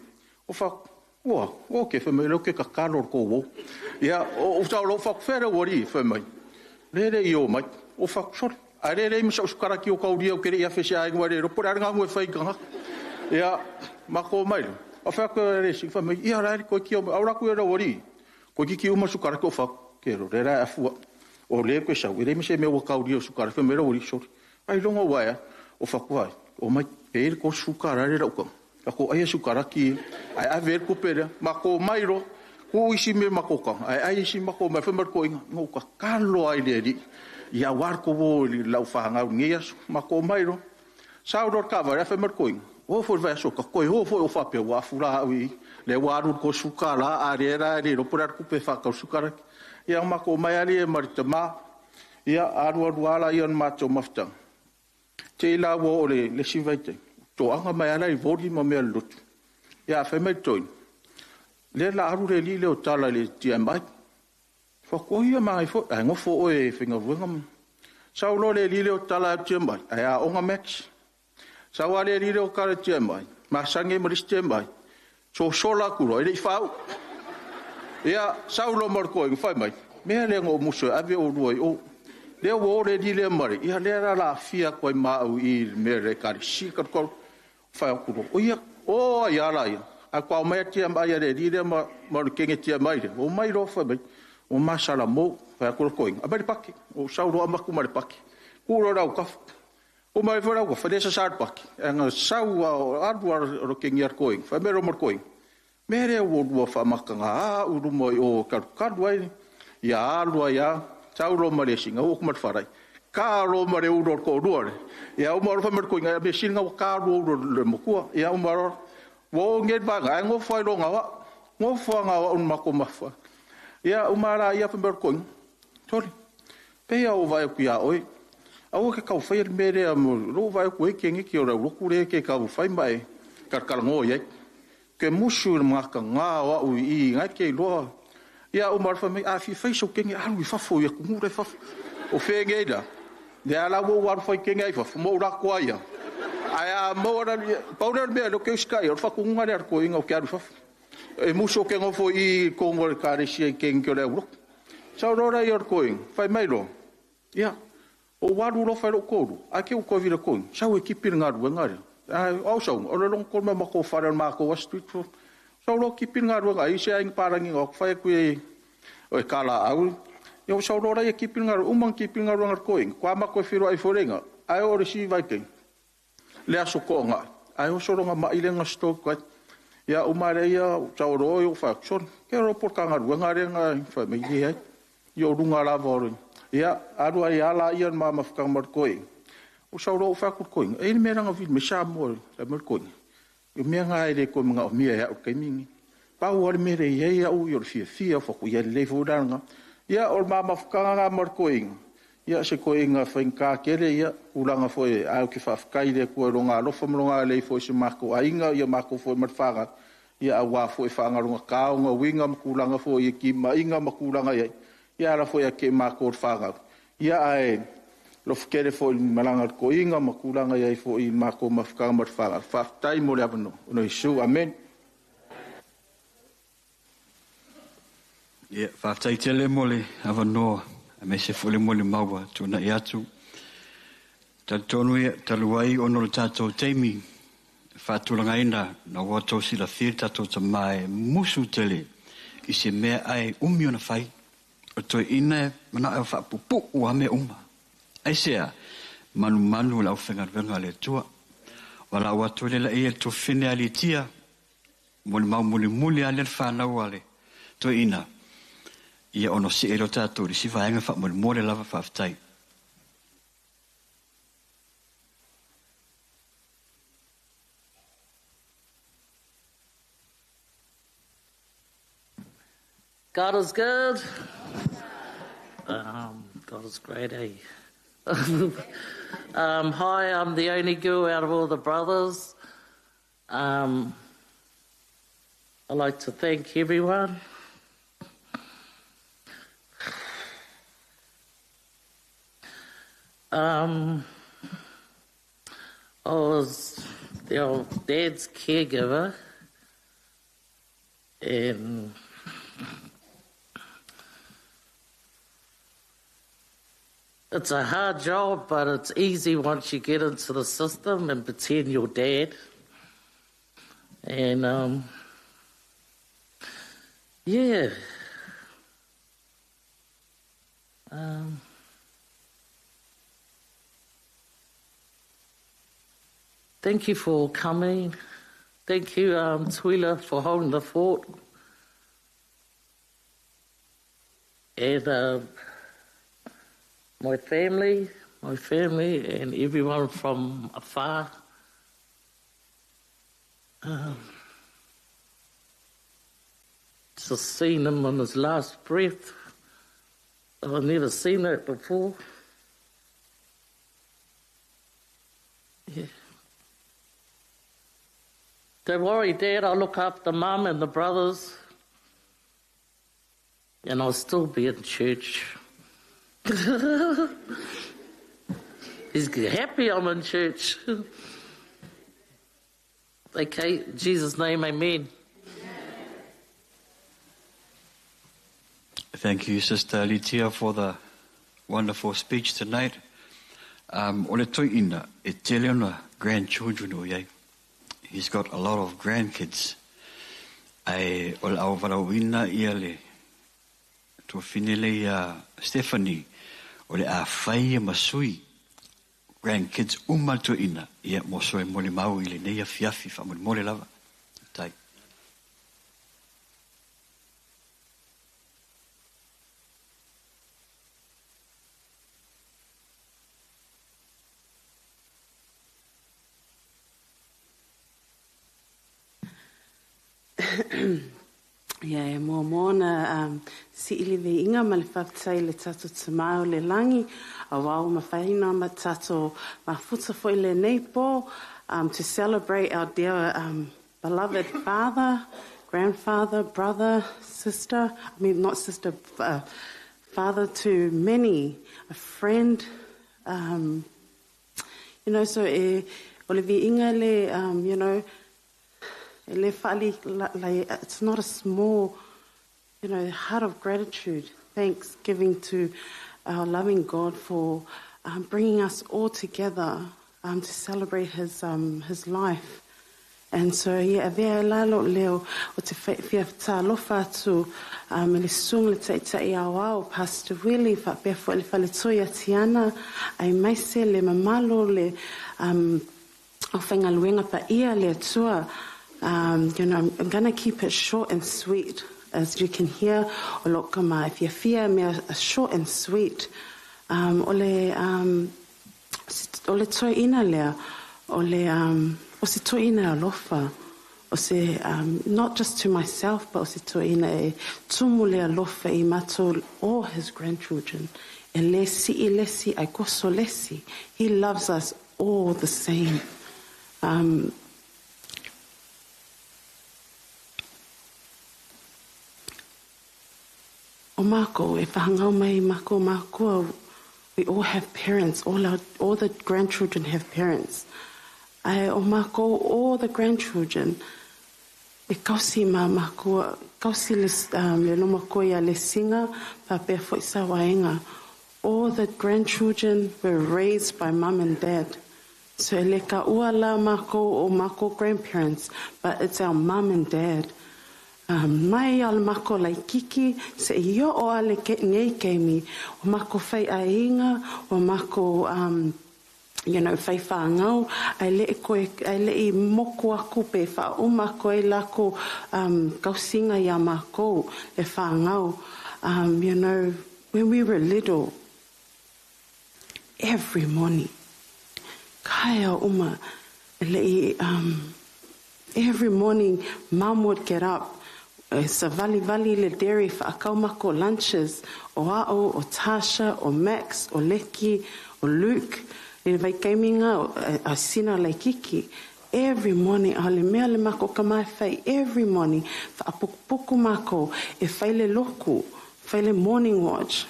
O whak, o ke whai me roke ka karor ko wo. Ia, o tau lo whak whera wari, whai me. Re i o mai, o whak sor. Ai re misa uskaraki o kauria o kere ia whese ai ngware, ropore aranga ngwe whai kanga. Ia, mako mai. O whak resi, whai me, ia rai ko ki o mai, aura ku era wari. Ko ki uma sukaraki o whak, kero, re rai afua. O le koe sau, re misa me o kauria o sukaraki, whai me ra wari, sori. Ai rongo waia, o whak wai. O mai, e ko sukara re raukam. Ako ai sukaraki, ai ver ko pera, mako mairo, ko isi me makoka. Ai isi mako mai whamar ko inga, ngoka kalo ai le ri. Ia war ko wo li lau whahanga ngias, mako mairo. Sauror kawa, rea whamar ko inga. O fo vai so ka ko ho fo o fape wa fura ui. Le waru ko sukara a re ra re ro purar ku pe fa ka sukara. Ia mako mai ali e maritama. Ia aru ala ion macho maftang. Te la wo le sivaite. To anga mai ala I vori ma me lut. Ya fe me toin. Le la aru le li le o tala le tia mai. Fa ko ia mai fo ai ngo fo o e finga wingam. Sa lo le li le o tala tia mai. Ai a onga max. Sa wa le li le o kala tia mai. Ma sange mo tia mai. So sola ku ro le fa. Ya sa lo mor ko fa mai. Me le ngo muso ave o ruoi o le wo le di le mari ia le la fia ko ma u I me re kar si ka ko fa ku ro o ia la ia a ko mai ti am ia le di le ma ke ti mai o mai ro fa mai o ma sala mo fa ku ko a bari pakki o sa ro ma ku mari pakki ku ro ra ka o mai fa ra ko fa de sa pakki en sa wa adwar ro ke ngiar ko fa me ro mor ko me re wo fa ma ka a u ru mo o ka dwai ia lo ia Tau ro mare singa o kumar farai. Ka ro mare u ro ko ruore. Ia o maro fa mer ko nga be singa o ka ro le mokua. Ia o maro wo nget ba nga ngo foi ro nga wa. Ngo fo nga wa un mako mafa. Ia o mara ia fa mer ko. Tori. Pe ia o vai ku ia oi. A o ke ka fai mere am ro vai ku ke ngi ki ora ro ku re ke ka fai mai. Kar ngo ia. Ke musu ma ka nga wa u I nga ke lo. Ia o marfa me a fi fai so kengi alu fa fo ia ku ngure fa o fe ngeida de ala wo war fa kengi ai fa mo ra kwa ia ai mo ra powder be lo ke sky o fa ku ngare ar ko inga o ke alu fa e muso ke ngo fo I ko ngore ka re si kengi o le ro sa ro ra ia ko in fa mai ro ia o waru ro fa ro ko a ke o ko vira ko sa o ekipir ngaru ngare au sa o lo long ko ma ko fa ma ko street fo Sau lo kipin ngaru nga isi aing parangi ngok fai kui oi kala au. Yo sau lo ra kipin ngaru umang kipin ngaru ngar koing. Kwa ma ko firu ai forenga. Ai o resi vai king. Le aso ko nga. Ai o soro nga ma ile nga stok kwat. Ya umare ya sau ro yo fa son. Ke ro por ka ngaru ngare nga fa me ye. Yo runga la vorin. Ya aru ai ala ian ma ma fa mar koing. O sau ro fa ku koing. Ai me ranga vi me sa mo sa mar koing. Yo me nga ere ko mga o mia ya o kai mingi. Pa o me re ye ya o yo fia fo ku ye le fo danga. Ya o mama fkanga mar koing. Ya se koing a fenka kere ya ulanga fo e au ki fa fkai le ko ronga lo fo mronga le fo se mako ainga ya mako fo mar faga. Ya a wa fo e fanga ronga ka nga winga mkulanga fo ye ki ma inga makulanga ya. Ya la fo ya ke mako faga. Ya ai lo fkere fo malanga ko inga makulanga ia fo I mako mafka marfa fa tai mo le abno no isu amen ia fa tai tele mo le avano a me se fo le mo le mawa tuna iatu tal tonu ia taluai ono tato temi fa tulanga ina na wato sila filta to mai musu tele I se me ai umio na fai o to ina mana fa pupu wa me uma ai sea manu la ofenga venga le tua wala watu le la e to finalitia mol muli ale fa na wale to ina ia ono si ero tato si va nga fa mol la fa tai God is good. God is great, eh? Hi, I'm the only girl out of all the brothers. I'd like to thank everyone. I was their dad's caregiver, and it's a hard job, but it's easy once you get into the system and pretend you're dad. And yeah. Thank you for coming. Thank you, Tuila, for holding the fort. And my family, and everyone from afar. Just seeing him on his last breath. I've never seen that before. Yeah. Don't worry, Dad, I'll look after Mum and the brothers. And I'll still be in church. He's happy I'm in church. Okay, in Jesus' name, amen. Thank you, Sister Alitia, for the wonderful speech tonight. Ole toina e teleona grandchildren o yai. He's got a lot of grandkids. Ai ole au varawina ia le to finele Stephanie ole a fai masui grandkids umatoina ia mosoe mole mau ile nei fiafi fa mole lava. Tai. Ia mo mona si ili ve inga ma le whaftai le tato tamau le langi a wau ma whaina ma tato ma futa fo le neipo to celebrate our dear beloved father, grandfather, brother, sister, I mean not sister, father to many, a friend, you know, so ole vi inga le, you know, it's not a small, you know, heart of gratitude, thanksgiving to our loving God for bringing us all together to celebrate his life. And so, yeah, vea lalo leo o te whiawhata lofa atu le sung le taitai awao, Pastor Willie, whapea fo le whaletoia tiana, ai maise le mamalo le o whengaluenga pa ia le atua. You know, I'm going to keep it short and sweet. As you can hear, olokama, if you fear me, short and sweet. Ole toi ina lea, o se toi ina alofa. O se, not just to myself, but o se toi ina e tumu lea alofa I mato all his grandchildren. E lesi I lesi, ai koso lesi. He loves us all the same. O mako, e whahangau mai mako mako, we all have parents, all the grandchildren have parents. O mako, all the grandchildren, e kausi ma mako, kausi le no mako ia le singa, pa pea fo isa waenga. All the grandchildren were raised by mum and dad. So e le ka ua la mako o mako grandparents, but it's our mum and dad. Mai al mako lai kiki se io o ale ke ngei keimi o mako fai ainga o mako you know fai whangau ai le I moko aku pe wha o mako e lako kausinga ia mako e whangau. You know, when we were little, every morning kaya uma le every morning mum would get up. Sa vali le dairy whaakau mako lunches o Ao, o Tasha, o Max, o Leki, o Luke. E vai kaiminga a sina lai kiki. Every morning, a le mea le mako kamai whai. Every morning, whaapukupuku mako e whai le loku, whai le morning watch.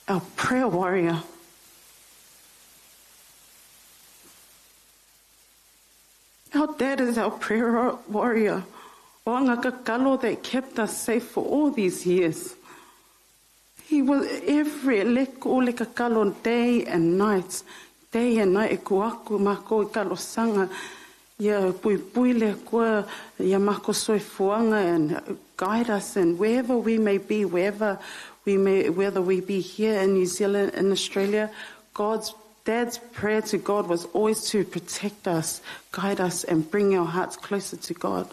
Our prayer warrior. Our dad is our prayer warrior. O anga kakalo that kept us safe for all these years. He was every leko le kakalo day and night. Day and night e kuaku mako I kalo sanga. Ya pui le kua ya mako soifuanga and guide us, and wherever we may be, whether we be here in New Zealand, in Australia, Dad's prayer to God was always to protect us, guide us, and bring our hearts closer to God.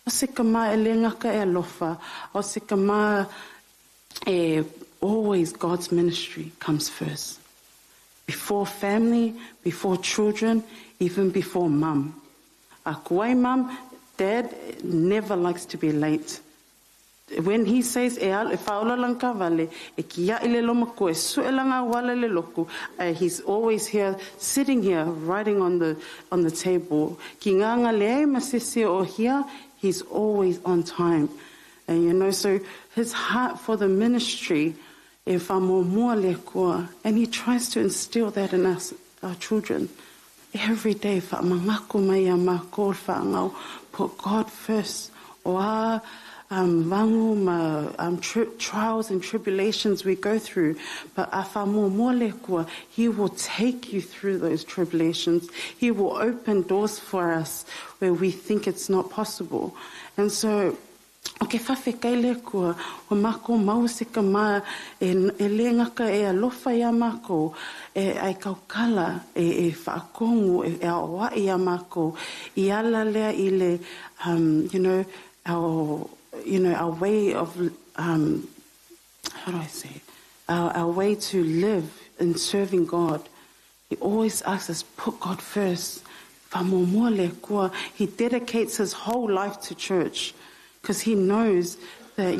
O se kama e lengaka e alofa, o se kama always God's ministry comes first. Before family, before children, even before mum. Akuai mum, Dad never likes to be late. When he says e faula lang ka vale e kia ile loma ko e suelanga wala le loku, he's always here, sitting here, writing on the table. Ki nganga le masisi o here, he's always on time. And so his heart for the ministry e famomoa le koa, and he tries to instill that in us, our children. Every day, fa mangako mai a mako fa ngau, put God first. O trials and tribulations we go through, but he will take you through those tribulations. He will open doors for us where we think it's not possible. And so, okay, whawhekai kua, o mako mausika ma, e lengaka e alofa ia mako, ai kaukala, e whaakongu, e awai ia mako, I ala lea ile, our way of, how do I say it? Our way to live in serving God. He always asks us, put God first. He dedicates his whole life to church because he knows that,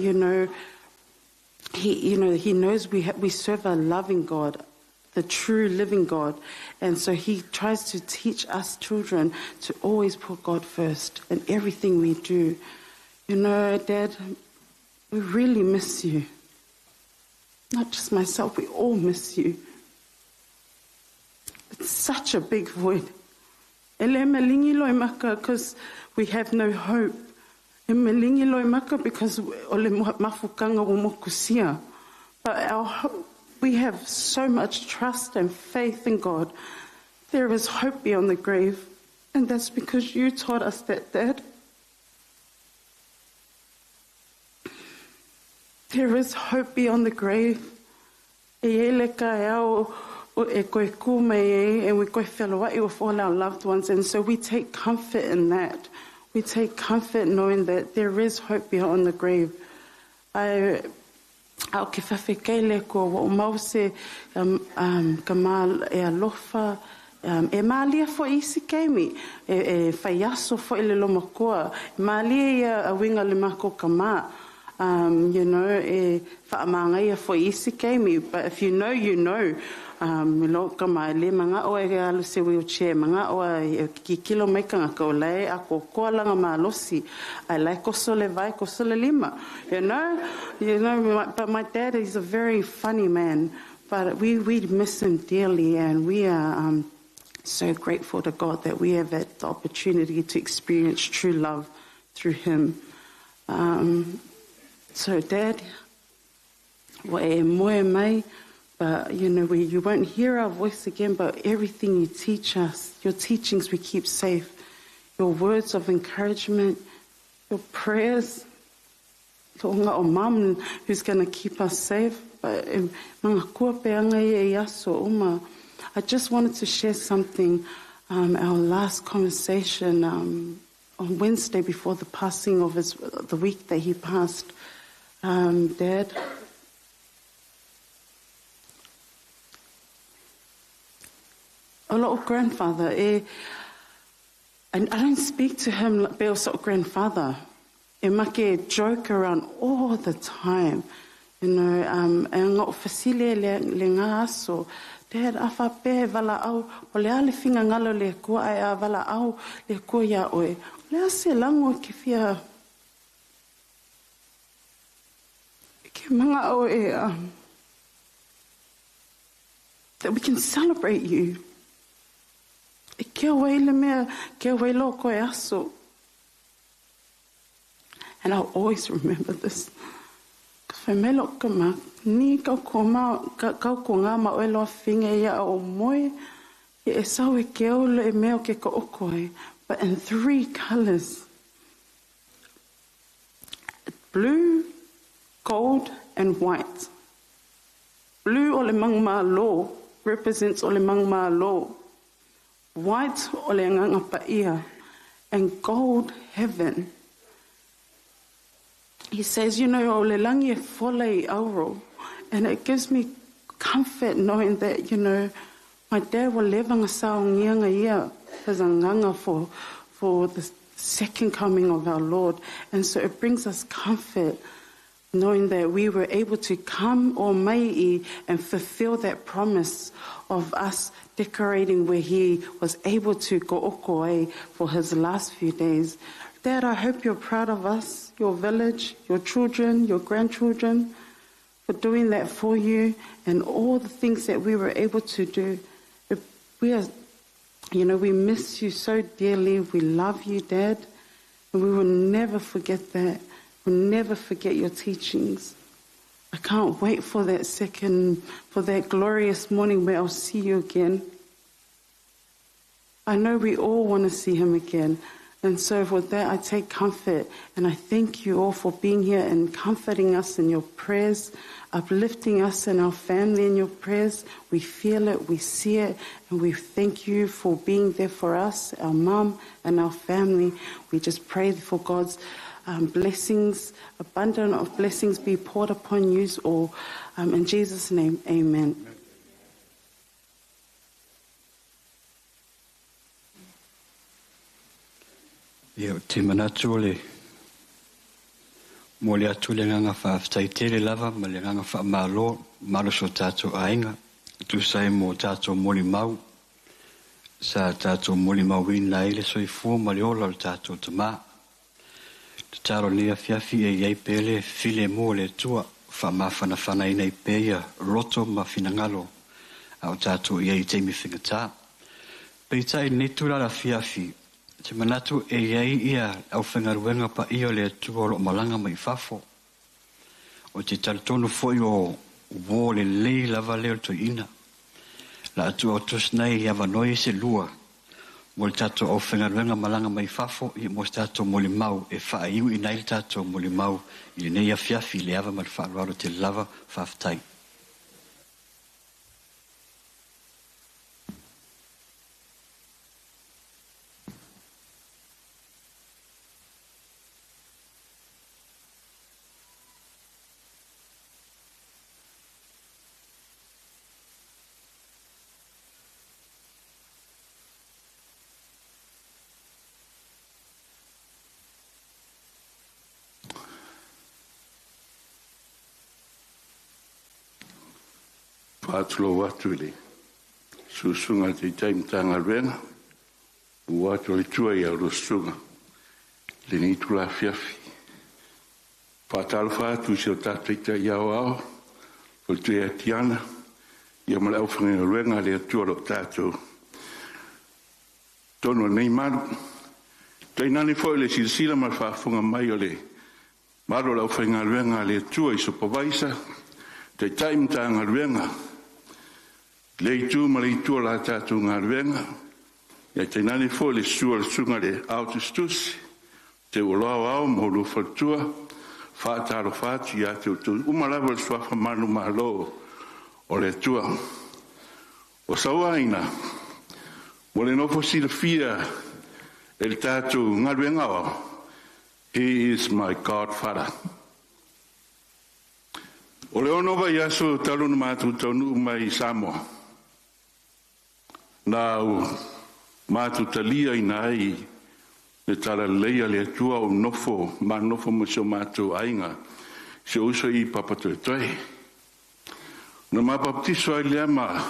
he knows we serve a loving God, the true living God. And so he tries to teach us children to always put God first in everything we do. Dad, we really miss you. Not just myself, we all miss you. It's such a big void. Because we have no hope. Because but we have so much trust and faith in God. There is hope beyond the grave. And that's because you taught us that, Dad. There is hope beyond the grave. And we go fellow with all our loved ones. And so we take comfort in that. We take comfort knowing that there is hope beyond the grave. Au ke whawhekele ko wa umause kamal e alofa e malia fo isi keimi e whaiaso fo ile loma koa malia ia a winga le mako kama e whaamanga fo isi keimi, but if you know, you know. Lo kama le manga o e alu se wheelchair manga o ki kilo mai kanga ko lai a ko ko langa malosi I like ko sole vai ko sole lima, but my dad is a very funny man, but we miss him dearly, and we are so grateful to God that we have had the opportunity to experience true love through him. So Dad, wa e moe mai. But, you won't hear our voice again, but everything you teach us, your teachings we keep safe, your words of encouragement, your prayers, o mum who's going to keep us safe. But I just wanted to share something, our last conversation on Wednesday before the passing of the week that he passed. Dad, a lot of grandfather, and I don't speak to him like a sort of grandfather. E make joke around all the time, e ngā whasile le ngā aso. Dad, awha pē wala au, o le ale whinga ngalo le kua ai a wala au le kua ia oe. Le ase lango ke whia, ke manga oe, that we can celebrate you. E kia wai le mea, kia wai lo koe aso. And I'll always remember this. Ka whai melo ka ma, ni kau ko ngā ma oe loa whinga ia o moe, e sau e ke au le meo ke ka okoe, but in 3 colors. Blue, gold, and white. Blue o le mangma lo represents o le mangma lo. White o le nganga paia, and gold heaven. He says, you know, o le langi e fole I auro, and it gives me comfort knowing that, you know, my dad will levanga sao ngianga ia as a nganga for the second coming of our Lord. And so it brings us comfort knowing that we were able to come o mai and fulfill that promise of us decorating where he was able to go okoe for his last few days. Dad, I hope you're proud of us, your village, your children, your grandchildren, for doing that for you and all the things that we were able to do. We are, you know, we miss you so dearly. We love you, Dad, and we will never forget that. We'll never forget your teachings. I can't wait for that glorious morning where I'll see you again. I know we all want to see him again. And so for that, I take comfort. And I thank you all for being here and comforting us in your prayers, uplifting us and our family in your prayers. We feel it, we see it, and we thank you for being there for us, our mum and our family. We just pray for God's blessings, abundant of blessings be poured upon you all. In Jesus' name, amen. Ia te manatu le mo le atu le nganga whaaftaitele lava ma le nganga whaamalo malo so tātou ainga tu sai mo tātou moli mau sa tātou moli mau ina ile soifua ma le ola le tātou tamā te taro lea fiafi e iei pele file mo le tua whaamawhanawhana ina i peia roto ma finangalo au tātou iei teimi whingatā peitai netura la fiafi te manatu e iei ia au whengaruenga pa ia le atua lo malanga mai fafo. O te taritonu foi o wō le lei lava leo to ina. La atua o tosnei ia vanoi se lua. Mo le tato au whengaruenga malanga mai fafo i mo tato mo le mau e wha iu i nail tato mo le mau i le nei a fiafi le ava mar whaararo te lava whaftai. Whātulo watu ili. Susunga te taimtanga renga. Watu li tua ia rosunga. Le ni tula fiafi. Whātalo whātu si o tāteita ia o ao. O te ea tiana. Ia mala au whangina renga le atua lo tātou. Tono nei maru. Tei nani fo le silsila ma whaafunga mai o le. Maro lau whangina renga le atua i supervisor. Te taimtanga renga. Lei tu ma lei tu la tātou ngā ruenga. Ia te nani fo le sua le sunga le autistus. Te uloa au mo lu whatua. Whātaro whātu ia te utu. Umalawa le swafa manu mahalo o le tua. O sawaina. Mo le nofo si le fia e le tātou ngā ruenga o. He is my Godfather. O le ono vai aso talunu mātou taunu mai Samoa. Nau mātou talia ina ai le tala leia le atua o nofo, ma nofo mo se o mātou ainga, se uso i papatoe toi. Na mā baptiso ai le ama,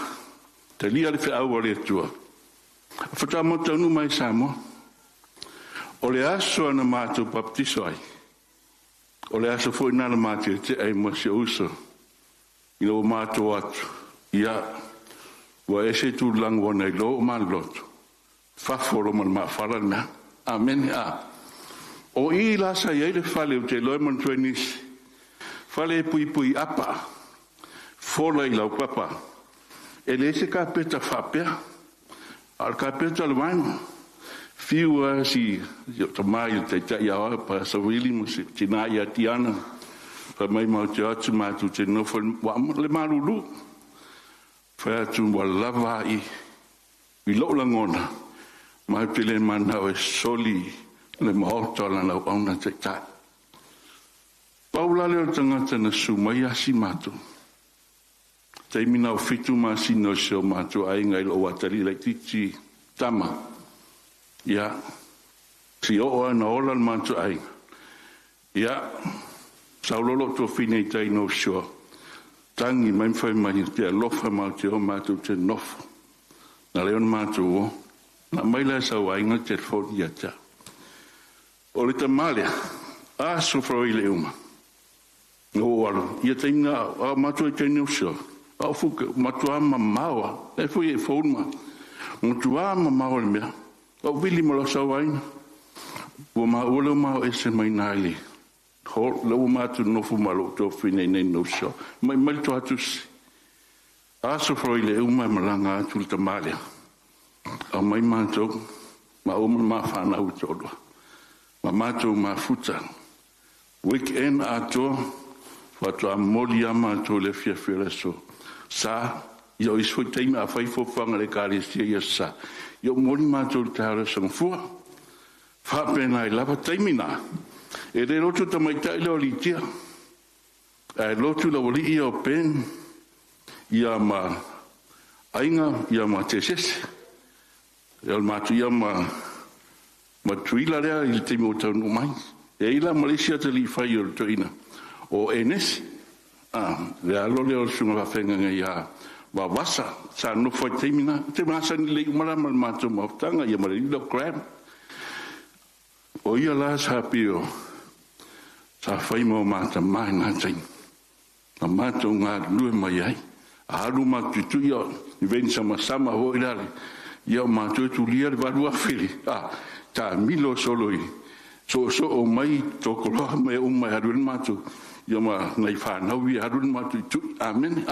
talia le whiau o le atua. Whata mo taunu mai Samoa. O le aso ana mātou baptiso ai. O le aso fo ina na mātou te ai mo se uso. Ina o mātou atu. Ia. Wa ese tu lang wana lo ma lotu. Faforo man mafara na. Amen. O I la sa ye le fale o te loe man tuenis. Fale pui pui apa. Fola I lau papa. E le se ka peta whapea. Al ka peta le waino. Fiua si ta mai te tai awa pa sa wili mo si tina ia tiana. Pa mai mau te atu matu te nofo wa le marulu. Fa atu wa lava I lo langona. Ma te le mana o soli le mahota la na ona te tai. Paula le tangata na sumai asi matu. Te mina o fitu ma sino so matu ai ngai lo watari le titi tama. Ya si o na ola matu ai. Ya saulolo to fine tai no so. Tangi mai fai mai te lofa ma te o matu te nof. Na leon matu o na mai la sa wa inga te fo ya ta. O le tamalia a so fro ile uma. No walo ia te ina a matu te no so. A fuka matu ama mawa e foi e fo ma. Matu ama mawa le mea. O vili mo la sa wa ina. O ma o le ma e se mai nai. Ho lo ma tu no fu malo to fine nei no so. Mai mal to atus. A so fro ile uma malanga tu le tamalia. A mai mātou, ma oma ma whanau tōrua. Ma mātou ma futa. Weekend atoa, whatua moli a mātou le fia whira so. Sa, yo isoi teima a whaifo whanga le kāre sia ia sa. Yo moli mātou le tāra sang fua. Whapena I lava teimina. E re roto tamaitai leo li tia. E lotu la wali ia o pen. Ia ma ainga, ia ma te sese. El matu ia ma tuila rea I te mo tau no mai. E ila Malaysia te li whai o toina. O enes, rea lo leo sunga whawhenga ngai a wawasa. Sa no whai teimina. Te masa ni lei umara ma matu mautanga. Ia ma leo crab. O ia la sa pio. Sa whai mo mata mai na tein. Ma matu ngā lue mai ai. A haru matu tu ia. I ven sama ho ilari. Ia mātou tu lia le valua whiri. Tā milo soloi. So o mai toko loa mai o mai harun mātou. Ia ma ngai whanau I harun mātou tu. Amen.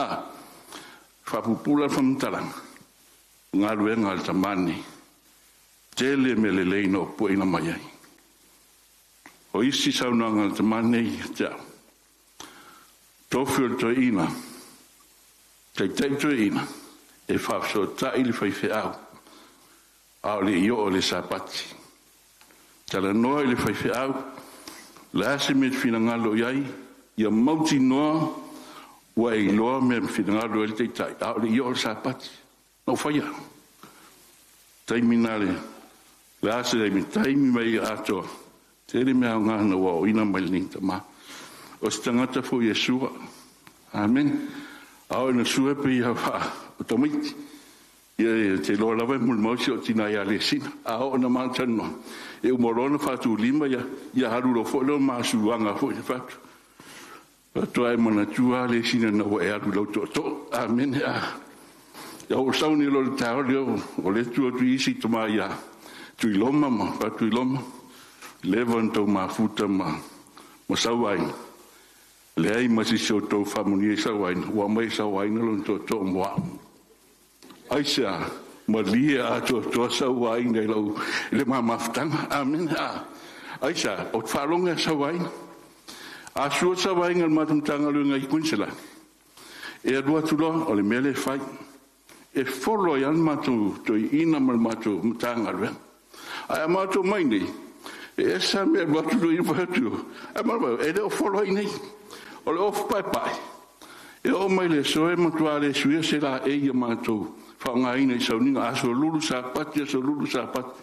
Whapupula whamtarang. Ngā rue ngā tamani. Tele me le leino po ina mai ai. O isi sauna ngā tamani tia. Tofio to ina. Tei to ina. E whafso ta ili whaife au. Au le io o le sapati. Tala noa I le whaife au. Le ase me whina ngalo iai. Ia mauti noa. Wa I loa me whina ngalo ele te tai. Au le io o le sapati. No whaia. Taimina le. Le ase le me taimi mai ato. Tere mea ngana wa o ina mai ning tama. O se tangata fo Yesua. Amen. Au ina sua pe ia wha. O tamiti. Ia te loa lawa mul mausi o tina ia le sina. A o na mātano. E umorona whatu lima ia haru lo fo lo māsuanga fo i whatu. Patua e mana tua le sina na wa e haru lo to. Amen. Ia o sauni lo le tau leo. O le tua tu isi tuma ia. Tui loma ma. Patu I loma. Levan tau ma futa ma. Ma sawain. Le ai masi so tau whamuni e sawain. Wa mai sawain lo to mwa. Aisa, malia ato sa wai nei lau le mamaftanga. Amen. Aisa, o whalonga sa wai. A sua sa wai ngal matumtanga lunga I Queensland. E adua tulo o le mele fai. E folo yan matu to ina mal matu mtanga luen. A matu mai nei. E sa me adua tulo I whatu. A marwa, e leo folo I nei. O le off pai pai. E o mai le soe matua le suia se la e ia matu. Whaonga ina I sauninga aso lulu sa pati, aso lulu sa pati.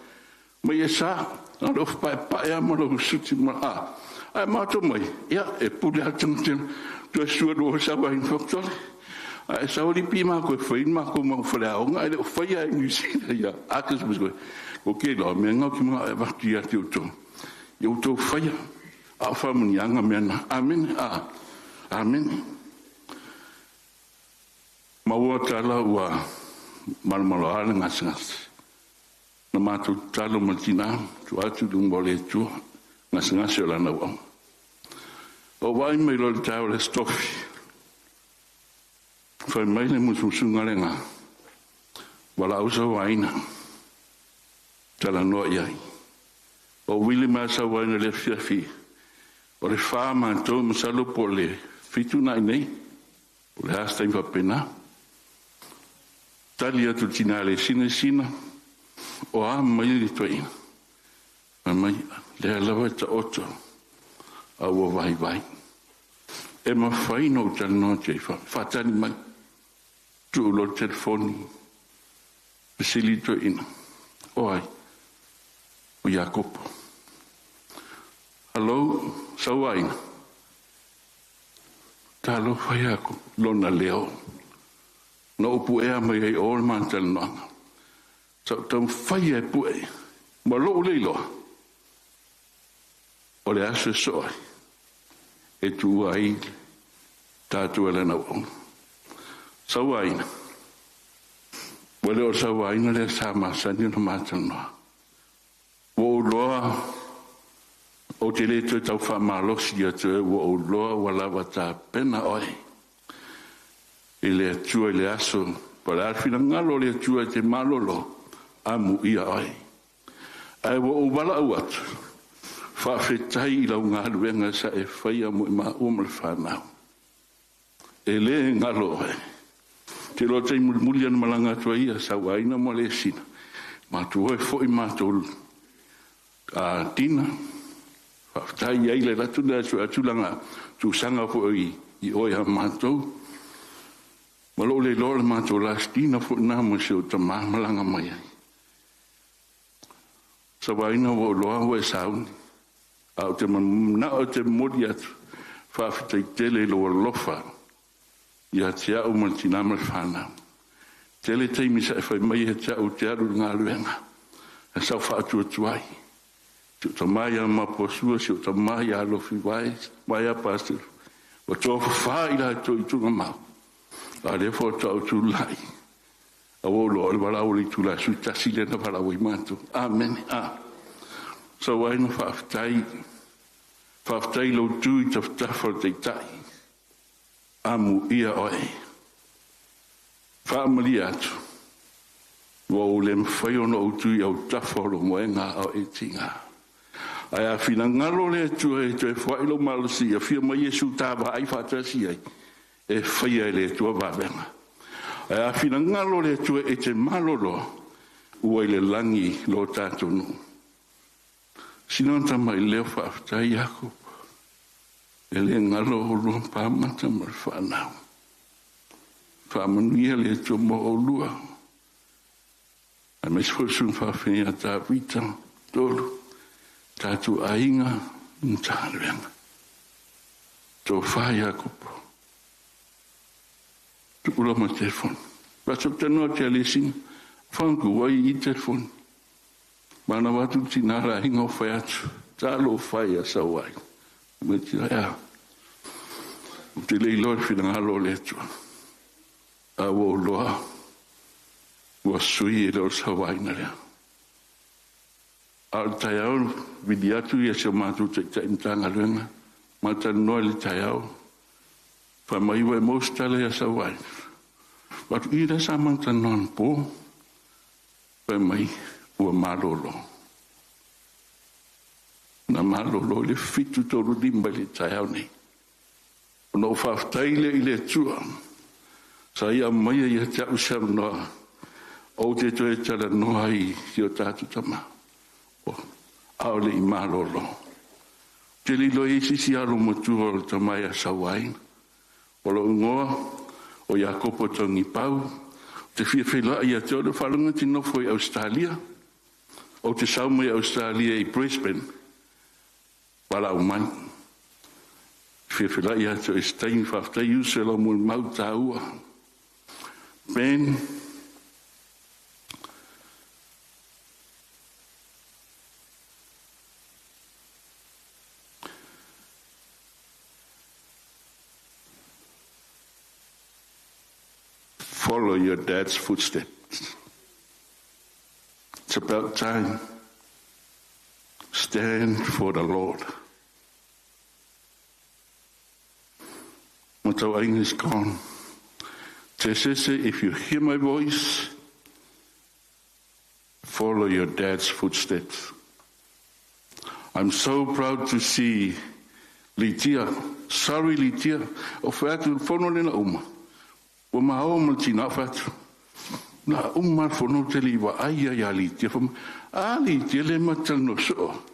Mai e sa, alo pai amalo suti maha. Ai mato mai, ia e pule hatangtena, tu e sua roho sa wain whaktore. Ai sauri pima koe whain mako mau whaleaonga, ai leo whaia e musina ia. Akas muskoe, ko ke loa mea ngau ki mga e wakti ati uto. Ia uto whaia, a whamuni anga meana. Amen, amen. Maua tala ua malmalo ala ngas. na mātou talo matina, tu atu lungo le tu, ngasi o lana wang. O wai mai lo le tau le stofi, whai mai le musunga lenga, wala usa waina, tala noa iai. O wili masa waina le fiafi, o le wha mātou masalo po le fitu nai nei, o le hasta i whapena, tali atu tina le sina, o a mai li toina. Mai le alawa ta oto a ua vai. E ma fai no tala no te fatani mai. Tu lo telefoni. Pesili toina. O ai. O Jakopo. Hello, sawaina. Talo fai ako. Lona leo. No upu ea mai ai o man tala noanga. Sau tau fai e pue, ma loo leiloa. O le aso soai, e tu ai tātu e lana wong. Sau aina. Wale o sau aina le sa masani na mātana noa. Wo loa, o te le tue tau wha malosi atu e wo loa walawa tā pena oi. E le atua e le aso, pa le arfina ngalo le atua te malolo. Amu ia ai. Ai wa o wala au atu. Whawhetai i lau ngā luenga sa e whai amu i maa uamal whanau. E le ngalo ai. Te lo tei muli anu malanga atua ia sa waina mo le sina. Mātu hoi fo i mātou tina. Whawhetai ai le ratu le atu langa tu sanga fo i oi ha mātou. Malo le lola mātou las tina fo nā mo se o ta malanga mai ai. Sa waina wo loa wo e sauni. Au te na o te mori atu. Whawhitai tele lo lofa. Ia te au mantina mal whanau. Tele teimi sa e whai mai e te au te aru ngā luenga. E sau whaatua tuai. Te o ta mai a maposua, se o ta mai a lofi wai, mai a pastiru. O tō whawha i lai tō i tunga mau. A le fo tau tu lai. Awolo al walauli tu la su tasile na walawi matu. Amen. So waina whaftai lo tui taftafa te tai. Amu ia oi. Whaamali atu. Wa o le mwhaio no tui au tafaro moenga au e tinga. Ai a whina ngalo le tua e te whailo malasi a whia mai Yesu tāwa ai whatasi ai. E whaia le tua wawenga. A whina ngalo le tua e te malolo ua i le langi lo tātonu. Sinonta mai leo whaftai ako. E le ngalo o lua pāmata mai whanau. Whamanuia le tua mo o lua. A me sfosun whawhenia tā vita tolu. Tātu ainga ntāruenga. Tō whai ako po. Tu ula ma telefon. Pasok tano te alisin. Fanku wai I telefon. Mana watu tinara hinga whai atu. Talo whai a sa wai. Me tira ea. Te lei lor whina ngalo le atua. A wo loa. Wa sui e lor sa wai na rea. Al tai au. Vidi atu ia se matu te imtanga luenga. Mata noa li tai au. Mai wa mostale ya sa wai. Wat ira sa manta non po. Pa mai wa malolo. Na malolo le fitu toru dimba li taiau nei. No whaftaile I le tua. Sa ia mai ia te ausam noa. O te toe tala noa I o tātu tama. Ao le I malolo. Te lilo I sisi alo matua o tamai a sa wai. Olo ngoa o Jakopo tongi pau. Te whiawhila I a te ora whalunga te nofo I Australia. O te sauma I Australia I Brisbane. Wala o mai. Whiawhila I a te o stein whaftai usela mo mau tāua. Ben. Follow your dad's footsteps. It's about time. Stand for the Lord. Matauainga is gone. Te sese, if you hear my voice, follow your dad's footsteps. I'm so proud to see Litia. Sorry, Litia. O whātu whono nena uma. Wa mahao maltina whātu. Na uma whono te liwa aia ya Litia. Litia le matano so.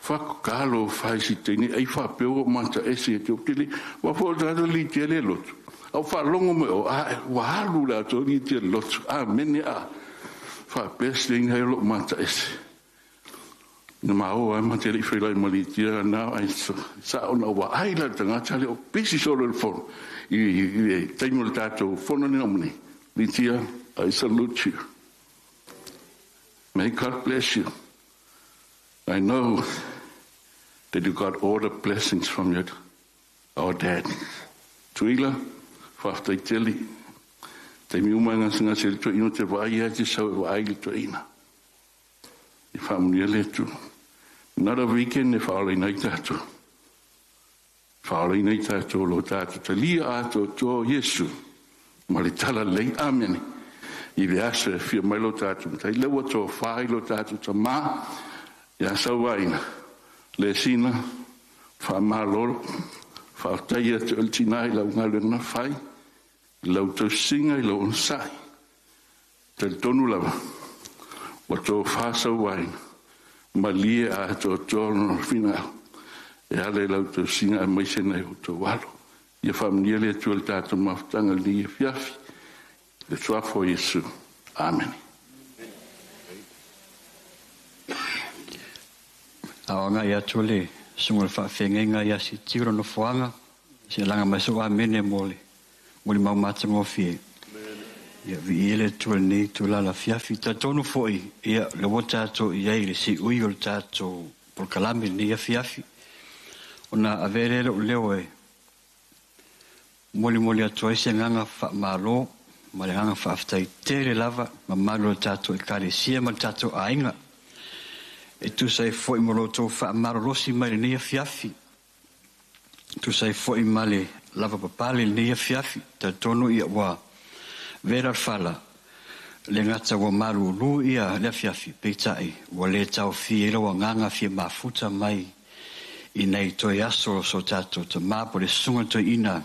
Whakakalo whaisi teni. Ei whapeo mata esi e te opili. Wa whōtata Litia le lotu. Au whalongo me o. Wa halu la to Litia lotu. Mene a. Whapeste inga e lo mata esi. Na mao ai materi whailai malitia now I sa ona wa aila tanga tale o pisi solo il fono I taimo le tato fono ni omni litia I salute you. May God bless you. I know that you got all the blessings from our dad. Tuila whaftai teli te miumanga singa seli to ino te vai ati sa wa aila to ina I whamunia le tu. Another weekend, if all I need that, Whaolai nei tātou lo tātou te lia ato tō Yesu. Ma le tala lei amene. I le asa fia mai lo tātou. Tai lewa tō whai lo tātou ta mā. Ia sawaina. Le sina. Wha mā loro. Wha taia te ultina I lau ngaluna whai. Lau tō singa I lau unsai. Te tonu lava. Wa tō wha sawaina. Ma lia ato tōno whina. E ale lau tō singa mai sena I tō walo. Ia whamnia lea tua le tātou mawhtanga lia fiafi. Le tuafo Yesu. Amen. Aonga ia tua le sunga le whawhengenga ia si tiro no whuanga. Si langa mai so amene mole. Mole mau matango fie. Ia vi ele tua nei tu la fiafi. Ta tonu foi. Ia le wo tātou ia le si ui o le tātou por kalame ni ia fiafi. Ona avere leo e moli atua se nganga fa malo ma le nganga fa aftai tere lava ma malo tato e kare sia ma tato ainga e tu sai foi molo to fa maro rosi ma ne fiafi tu sai foi male lava papale ne fiafi ta tonu ia wa vera fala le ngata wa maru lu ia le fiafi peitai wa le tau fi lo nganga fi mafuta mai I nei toi aso so tato te mapo le sunga toi ina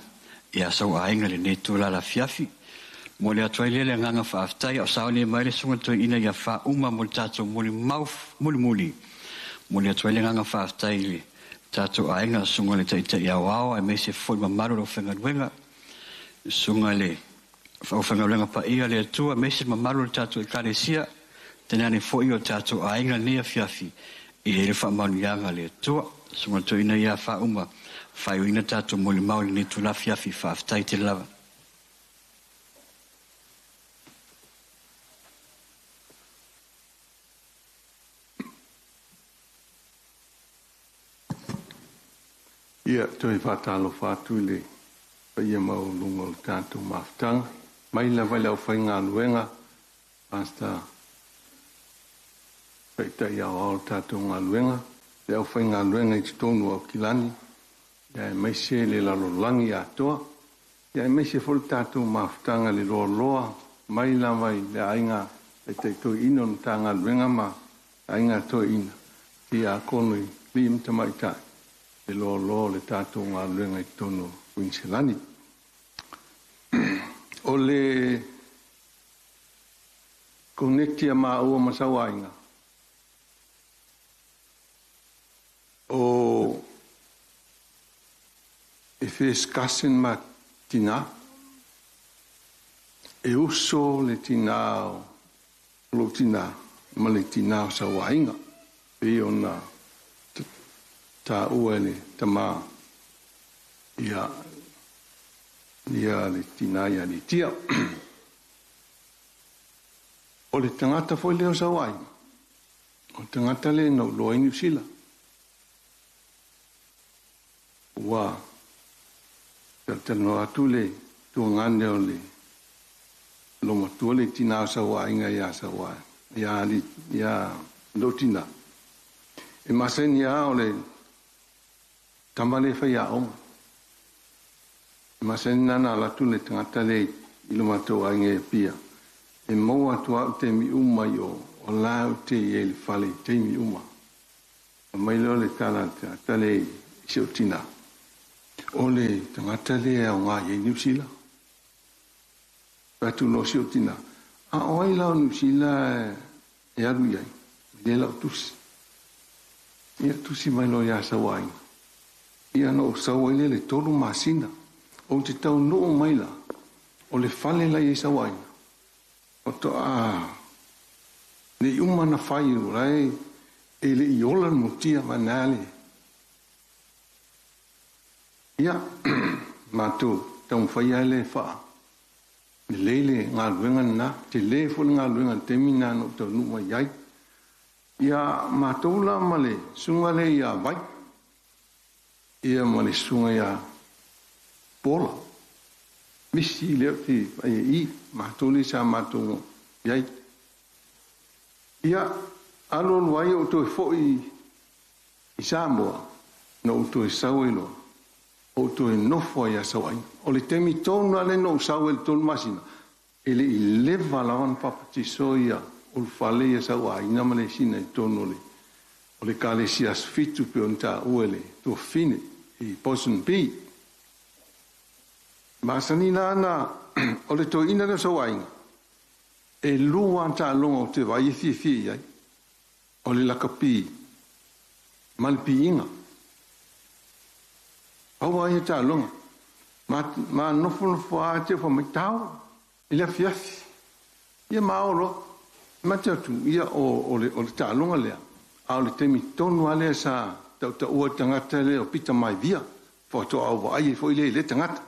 I asau ainga le nei tula la fiafi. Mo le atuai le nganga whaaftai o sao le mai le sunga toi ina ia wha uma mo le tato muli muli. Mo le atuai le nganga whaaftai le tato ainga sunga le taita ia wao e me se foi mamaru lo whengaruenga. Sunga le o whengaruenga pa ia le atua me se mamaru le tato I karesia tenane foi o tato ainga nea fiafi I le whamanu yanga le atua. Sunga to ina ia wha uma whai ina tātou moli maoli ni tu la fiafi whaaftai te lava. Ia, toi whātalo whātu le ia mau lungo le tātou maftanga. Mai la vai lau whai ngā luenga. Pasta whaita ia o tātou ngā luenga. Leo whai ngā luenga I te tonu au kilani. Ia mai se le lalolangi atoa. Ia mai se fol tātou mawhtanga le loa loa. Mai la vai le ainga e te toi ino na tā ngā luenga ma. Ainga toi ina. Ia konui lim tamaitai. Le loa loa le tātou ngā luenga I tonu Queenselani. O le konektia ma ua masawa ainga. O e whescasen ma tina e uso le tina o lo tina ma le tina o sa wainga e ona ta uele tama ia le tina ia le tia o le tangata foi leo sa wainga o tangata le no loa New Zealand wa tano atule tu ngane ole lo matule tina sa wa inga ya sa wa ia lotina. E maseni a ole tamale fai a onga. E maseni nana la tule tangata le ilo matou ainge pia. E maua tua te mi uma yo o lau te i le fale te mi uma. O mailo le tala tangata le isi o tina. O le tangata le au ngā i New Zealand. Patu no si o tina. A oi lau New Zealand e aru iai. Le lau tusi. Ia tusi mailo ia sawainga. Ia no sawaile le tolu masina. O te tau no maila. O le fale la i sawainga. O to le uma na fai rai e le iola mutia manale. Ia matu tau fai le fa. Le lele ngā luenga na te le fo ngā luenga te mina no tau numa iai. Ia matu la male sunga le ia vai. Ia male sunga ia pola. Misi leo te i matuli sa matu iai. Ia alo luai o to fo i Samoa no to sauelo o to no fo ia sawai o le temi tonu ale no sauel ton masina ele i leva lawan papati soia o fale ia sawai na male sina tonu le o le kalesia fitu pe onta uele to fine i posun pi masani na o le to ina le sawai e lua ta longo te vai fi ai o le lakapi malpiinga au ai ta longa ma no fo a te fo metau ia fiafi ia maolo ma tu ia o le ta longa le au le temi tonu ale sa ta o tangata le o pita mai via fo to au ai fo le tangata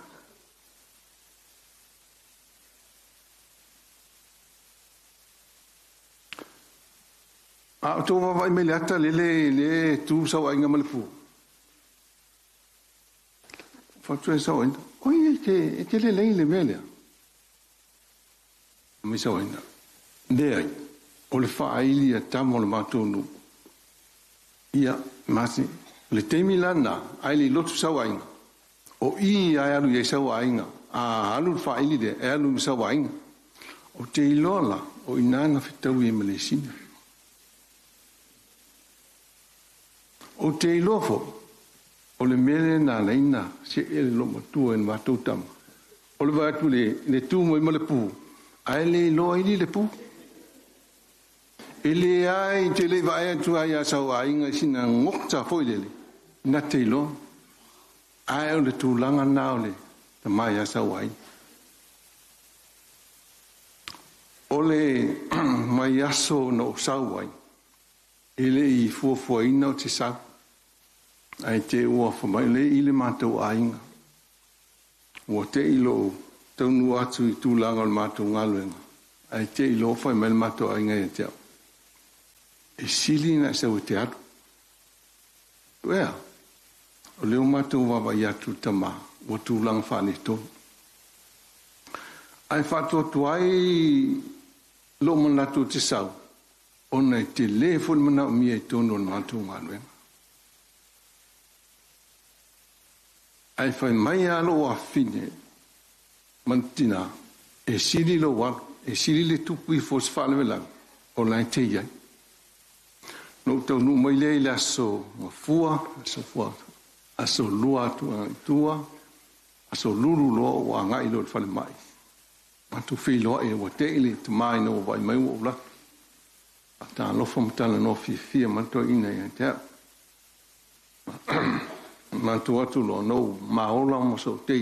a to vai me lata le tu sa wa inga malfu fa tu sa wa oi che le mele mi sa wa de o le fa ili a tamo le matunu ia masi le temi lana ai le lotu sa wa inga o i ai alu ye sa wa inga a alu fa ili de alu sa wa inga o te ilola o inana fitau i Malaysia. O te ilofo, o le mele na leina, se ele lo matua en matou tama. O le vatu le tu mo i le pu, a ele lo ili le pu. Ele ai te le vai tu ai a sau a inga sina ngokta foi lele, na te ilo. Ai o le tu langa nao le, ta mai a sau ai. O le mai aso no sau ai, ele i fuafua ina o te sau. Ai te ua whamai le i le mātou ainga. Ua te ilo taunu atu i tūlanga o mātou ngaluenga. Ai te ilo whai mai le mātou ainga e te au. E sili na se o te atu. Wea, o leo mātou wawa i atu tama, o tūlanga whane tonu. Ai whatua tuai lo manatu te sau. Ona te le fun mana o mia i tonu o mātou ngaluenga. Ai fai mai alo a fine mantina e sili lo wa e sili le tupu i fos fale vela o lai te ia no tau nu mai le la so fua aso lua tua aso lulu lo wa ngai lo fale mai ma tu fi lo e wa te ile te mai no vai mai wo la ata lo fom tala no fi ma to ina ia te mantu atu lo no maola mo so te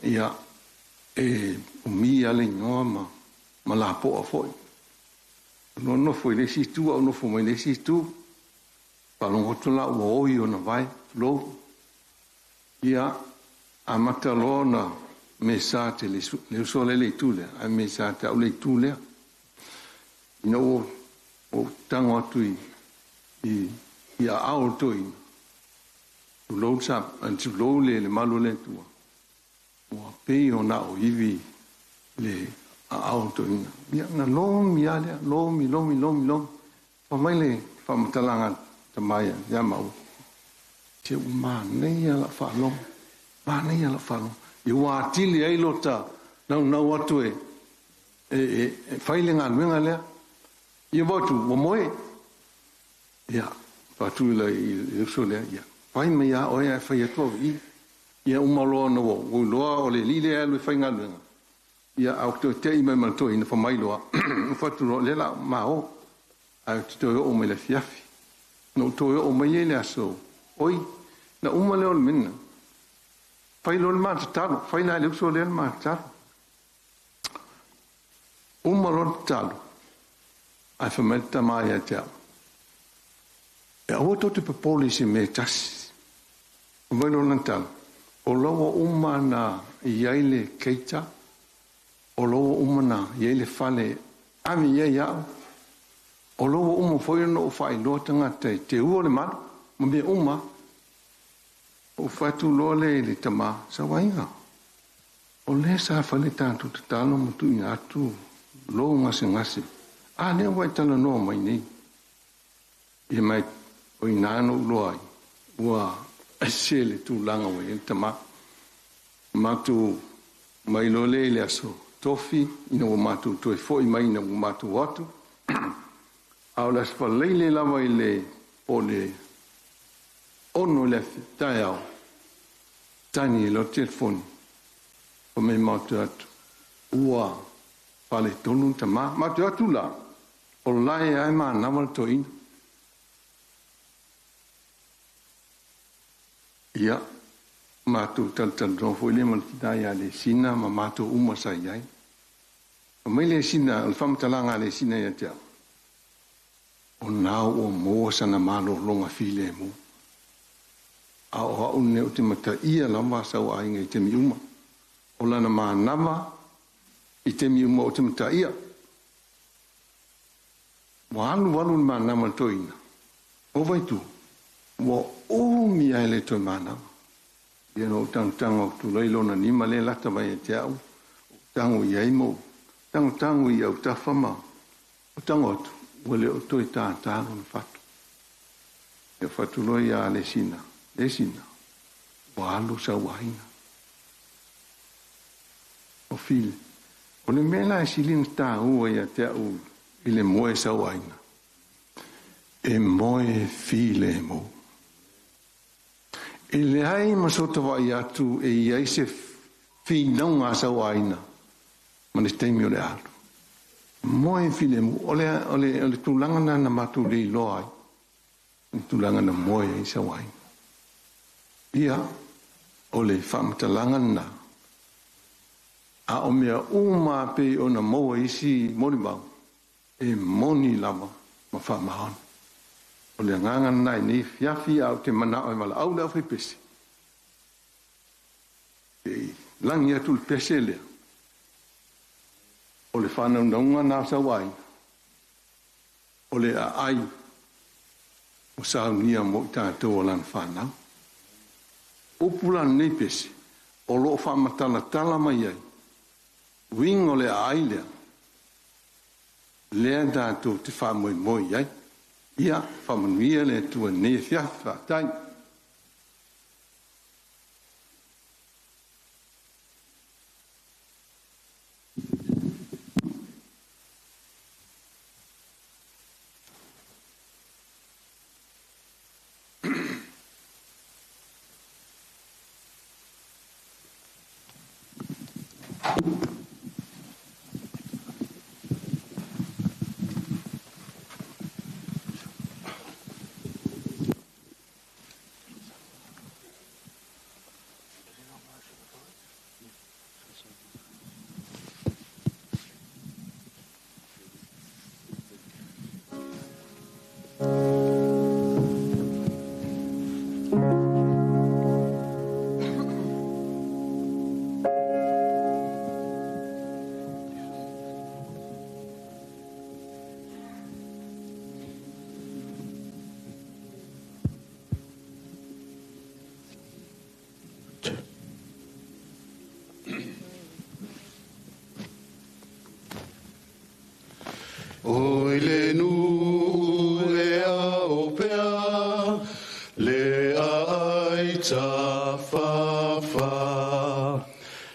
ia e umia le ngoma ma la po foi no foi le si tu o no foi le si tu pa lo tu la o io no vai lo ia amata lo na mesate le sole le tule a mesate o le tule no o tango atu i ia auto i lo sa antu lo le malu le tua o pe o na o ivi le au to ina ia na lomi ale lomi fa mai le fa mtalanga tamaya ya mau che uma nei ala fa long ma nei ala fa long i wa tili ai lota na watu e failinga menga le i votu mo moe ya fa tu le i so le ya fai me ya o ya fa ya to ia umalo no o lo o le lile alu fa ngalu ia au te i mai manto ina fa mai loa fa tu le la ma o au te o me le fiafi no to o me le aso oi na umalo minna fai lo ma talo fai na le so le ma talo umalo talo ai fa meta mai a te e o to te polisi me tas vai lo talo o loa umana iaile keita o loa umana iaile fale ami ia iau o loa uma foi no fai loa tangata te ua le manu ma me uma o fatu loa le tama sa wainga o le sa fale tantu te talo mutu ina atu loa ngase a lea wai tala noa mai nei ia mai o inano loa ua sele tu langa we tama matu mai lo le aso tofi ina o matu to foi mai na o matu watu au las fa le la mai le pole ono le tayao tani lo telefoni o me matu atu ua pale tonu tama matu atu la o lai ai ma na mal to in ia matu tal don foi le mal kita ya le sina ma matu uma sai ai mai le sina al fam talanga le sina ya tia o nau o mo sana malo longa file mo a o ne ultimata ia la ma sa wa inga te mi uma o lana ma nama i te mi uma ultimata ia walu ma nama toina o vai tu mo o mi ai to mana ye no tang tu leilo na ni male la ta mai te au tang ye mo tang ye au ta fama tang ot wole o to ta no fatu e fatu lo ya le sina wa lu sa waina o fil o le mela silin ta o ya te au ile mo sa waina e moe file mo ele ai masota vai atu e ia se fi non asa waina ma le temi ole alu moe file mo ole tulanga na matu le loai tulanga na moe isa waina ia ole famtalanga na a o mea uma pe ona moa isi monibau e moni lama ma fa mahon o le nganga nai ni fiafi au te mana o mala au la fai pesi e langi atu le pese le o le whanau naunga nā sa wai o le a ai o sa nia mo i tātou o lan whanau o pulan nei pesi o lo whamatala tala mai ai wing o le a ai lea lea tātou te whamoi moi ai ia whamanuia le tua ne fiafa tai. ai ta whawha,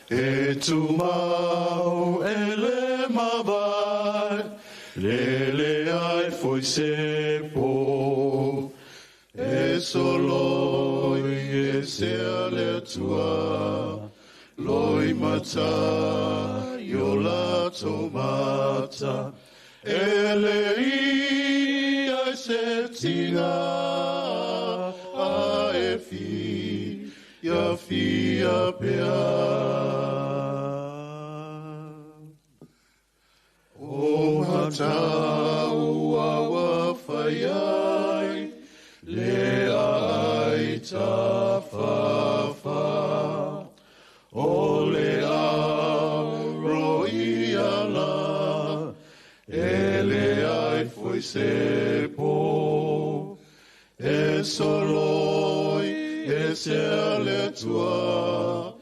e tu mau e le mawai, lele ai foi se po, e soloi e se ale tua, loi mata, yo la tomata, ele i ai se tinga, a e fi, ya pea. O matau awa whaiai, le ai ta whawha, o le aro i ala, e le ai foi se po, e soloi e se ale tua,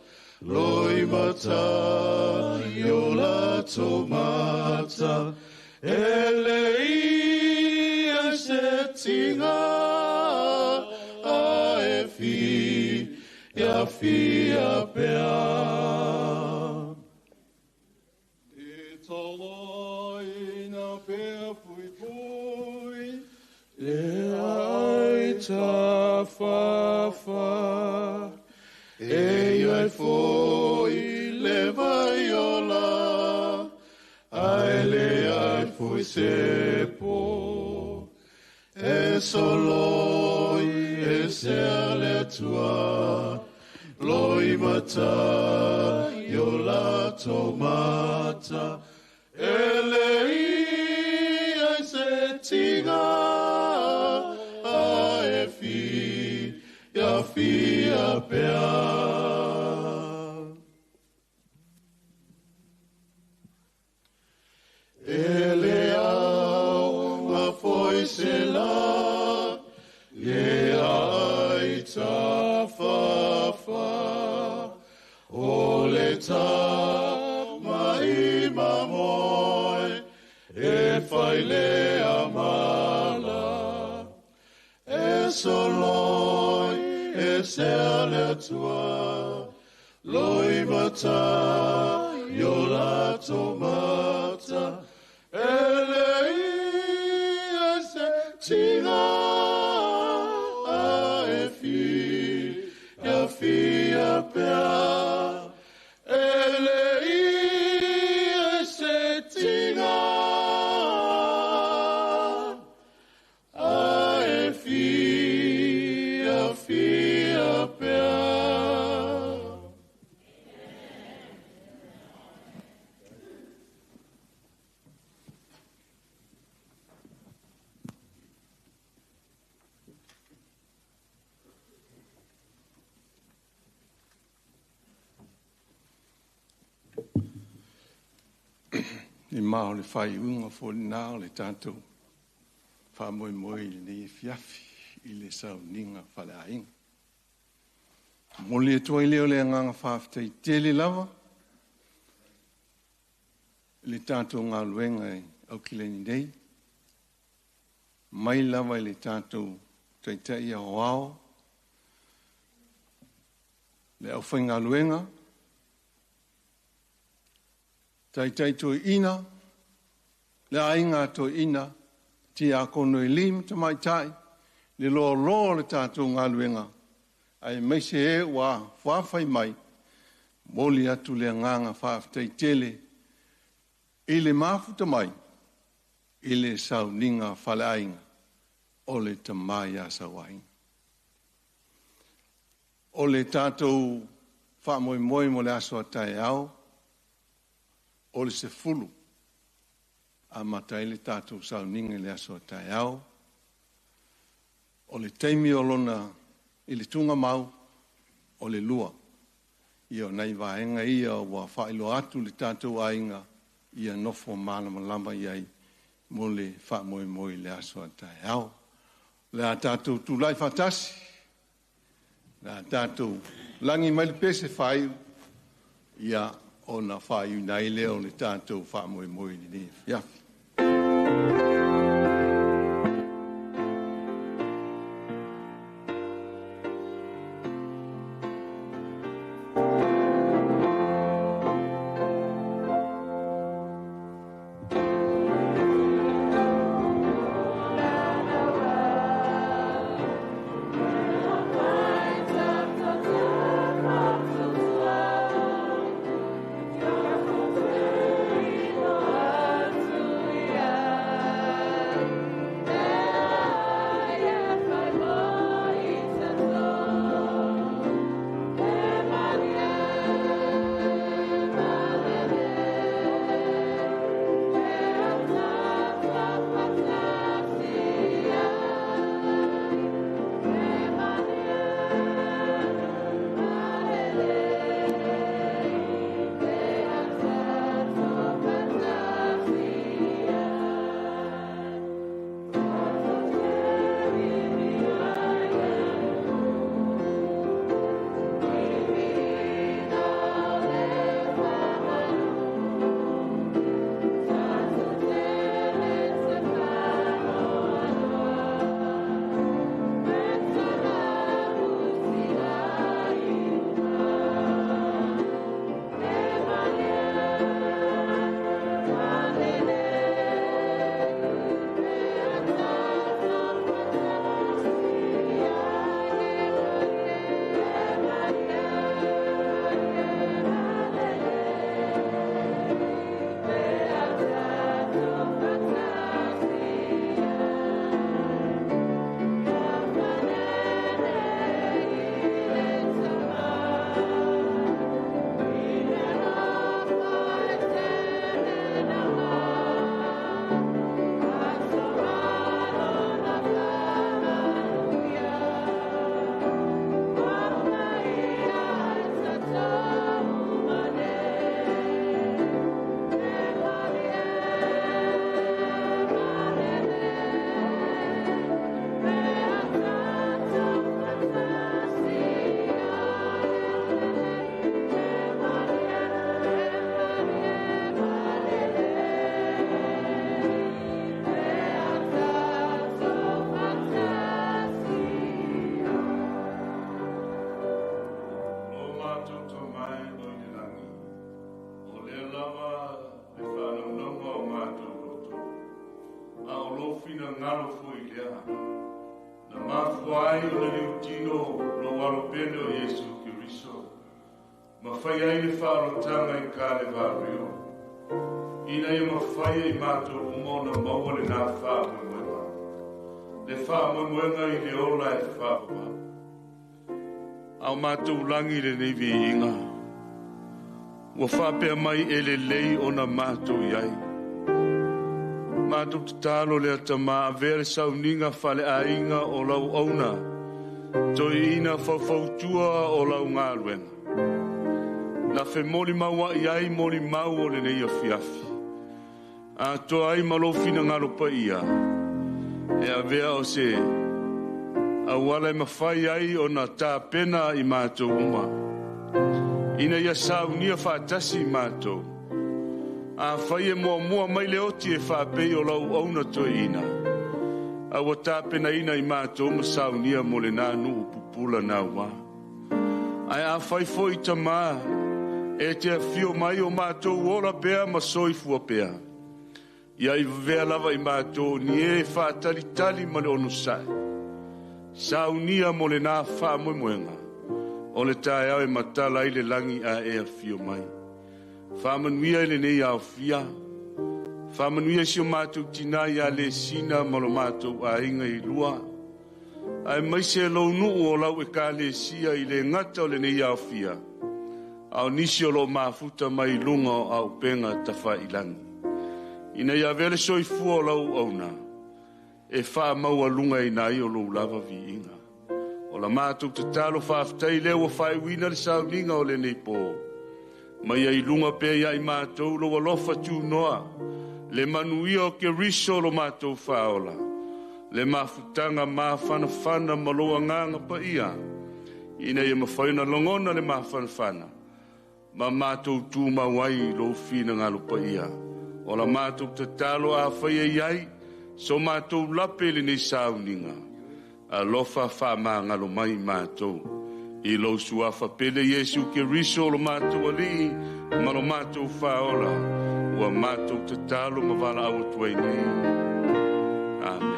loi mata, yo la tomata, e le ia se tinga, a e fi, ia pea. E toloi na pea pui pui, le ai ta whawha, e ai foi le vaiola, ai le ai foi se po, e soloi e se ale tua, loi mata, yo la tomata, e le ai se tinga, a e fi, ia pea. Ele au ma foi se la, le ai ta whawha, o le ta mai mamoe, e whai le amala, e soloi e se ale tua, loi mata, yo la tomata, Ele se tira a e fia pea. Ele se tira a e fia pea. I mao le whai unga fo nā le tātou. Wha moi moi ni fiafi i le sau ninga whale ainga. Moli e tua i leo le nganga whaafitai tele lava. Le tātou ngā luenga e au kileni dei. Mai lava i le tātou taitai a oao. Le au whai ngā luenga. Tai to ina, le ainga to ina, ti a kono i lim te mai tai, le lo le tātou ngā luenga, ai meise e wa whawhai mai, moli atu le nganga whaafitai tele, i le mafuta mai, i le sau ninga whale ainga, o le tamai a sawainga. O le tātou whaamoi moi mo le aso tai au, o le se fulu, a matai le tātou sau ninga le aso tai au, o le teimi o lona i le tunga mau, o le lua, ia nei vaenga ia wa whailo atu le tātou ainga, ia nofo malama lama iai, mo le wha moi le aso tai au. Le a tātou tūlai whatasi, le a tātou langi mai le pese whai, ia o na whai unai leo le tātou wha moi ni fiafi. pele o Yesu Kiriso. Mawhai ai le whaarotanga I Kalevario. Ina ia mawhai ai mātou umona maua le nā whaamumuenga. Le whaamumuenga I le ola e whaama. Au mātou langi le nevi inga. Wa whapea mai e le lei o na mātou iai. Mātou te talo le atama a vere sauninga whale a inga o lau auna. Toi ina whawhautua o lau ngā luenga. Na whe moli maua iai moli mau o le nei a fiafi. A toa ai malofina ngaro pa ia. E a vea o se. A wala e mawhai ai o na tā pena I mātou uma. Ina ia saunia whaatasi I mātou. A whai e mua mai le oti e whapei o lau auna toi ina. A wa tā pena ina I mātou ma saunia mo le nānu o pupula nā wā. Ai a whai foi ta mā. E te fio mai o mātou ora pēr ma soifua pēr. Ia I vea lava I mātou ni e whaatalitali ma le onu sai. Saunia mo le nā whaamoemoenga. O le tae au e matala I le langi a e a fio mai. Whamanuia I le nei au fia. Whamanuia si o mātou tina I a le sina ma lo mātou a inga I lua. Ai mai se lau nuu o lau e ka le sia I le ngata o le nei au fia. Au nisi o lo mafuta mai lunga o au penga tafa ilangi. Ina ia vele soifu o lau auna. E wha maua lunga I nai o lo lava vi inga. O la mātou te talo whaafitai leo o whai wina le sauninga o le nei pō. Mai ai lunga pe ia I mātou lo walofa tū noa. Le manuia o ke riso lo mātou whaola. Le mafutanga mawhana maloa nganga pa ia. Ina ia mawhaina longona le mawhana. Ma mātou tū mawai lo whina ngalo pa ia. O la mātou te talo a whaia iai, so mātou lape le nei sauninga. A lofa wha ngalo mai mātou. I lo suafa pele Yesu ke riso lo mātou ali, ma lo mātou whaola. Ua mātou te talo ma wala au tuai nei. Amen.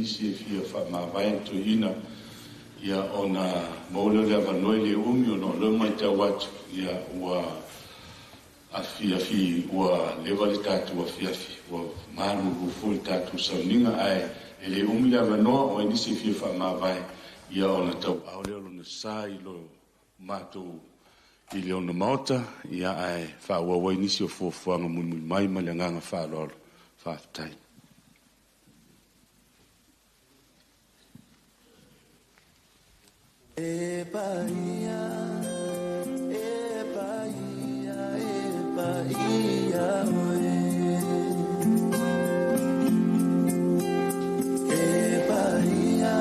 Se fia fa ma vai to ina ia ona mole le vanoi le umi no le mai te wat ia wa afia fi wa le vale tatu wa fia fi wa manu bu full tatu sauninga ai ele umi le vanoi o ni se fia fa ma vai ia ona tau au le ona sai lo mato I le ona mota ia ai fa wa ni se fo fo ngam mai malanga fa lo fa tai. E Bahia, e Bahia, e Bahia, e Bahia,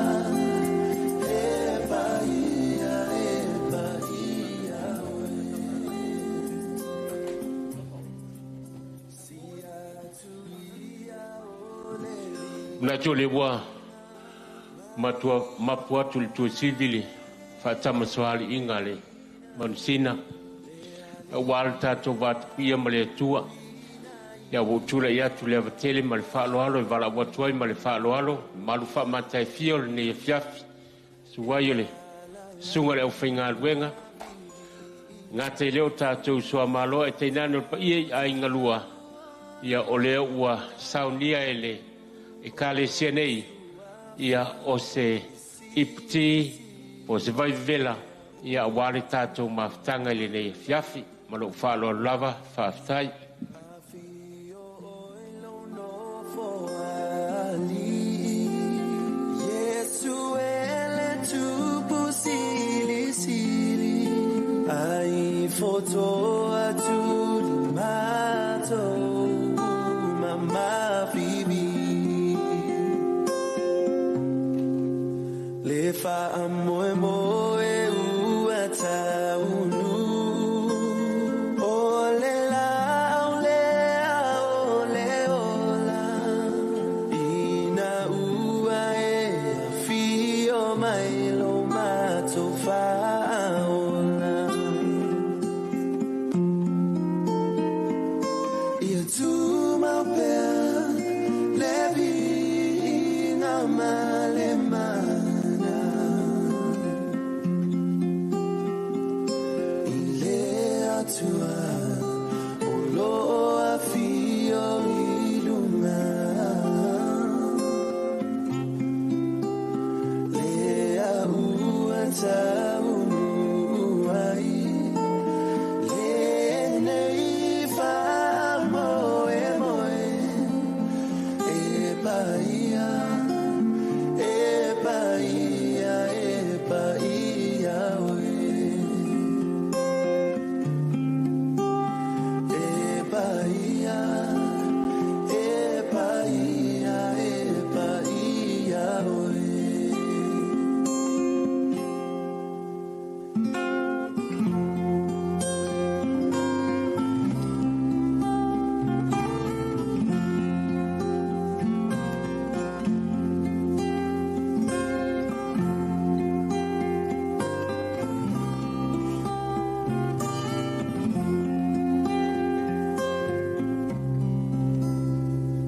e Bahia, e Bahia, na cholewa matua mapua tu civili fatama soali ingale mansina walta to vat pia male tua ya wotura ya tu le vatele mal falo alo vala watoi mal falo alo malu fa mata fiol ne fiaf suwayele sungale o finga wenga ngate leo ta tu so malo e tenano pa ia ai ngalua ia o lea ua saunia ele e kalesia nei ia o se ipti po se vaivela ia wale tātou mafutanga le nei fiafi ma lo whaaloa lava whaafitai. Yesu ele tupu sili sili ai foto atuli mato mama bibi le fa amoe moe uata unu ole la ole ole ola ina ua e fio mai lo mato fa ola ia tu ma per le vina male mana ile atua olo a fio iluna le a uata unuai le nei fa moe moe e paia e paia e paia oe e paia e paia e paia oe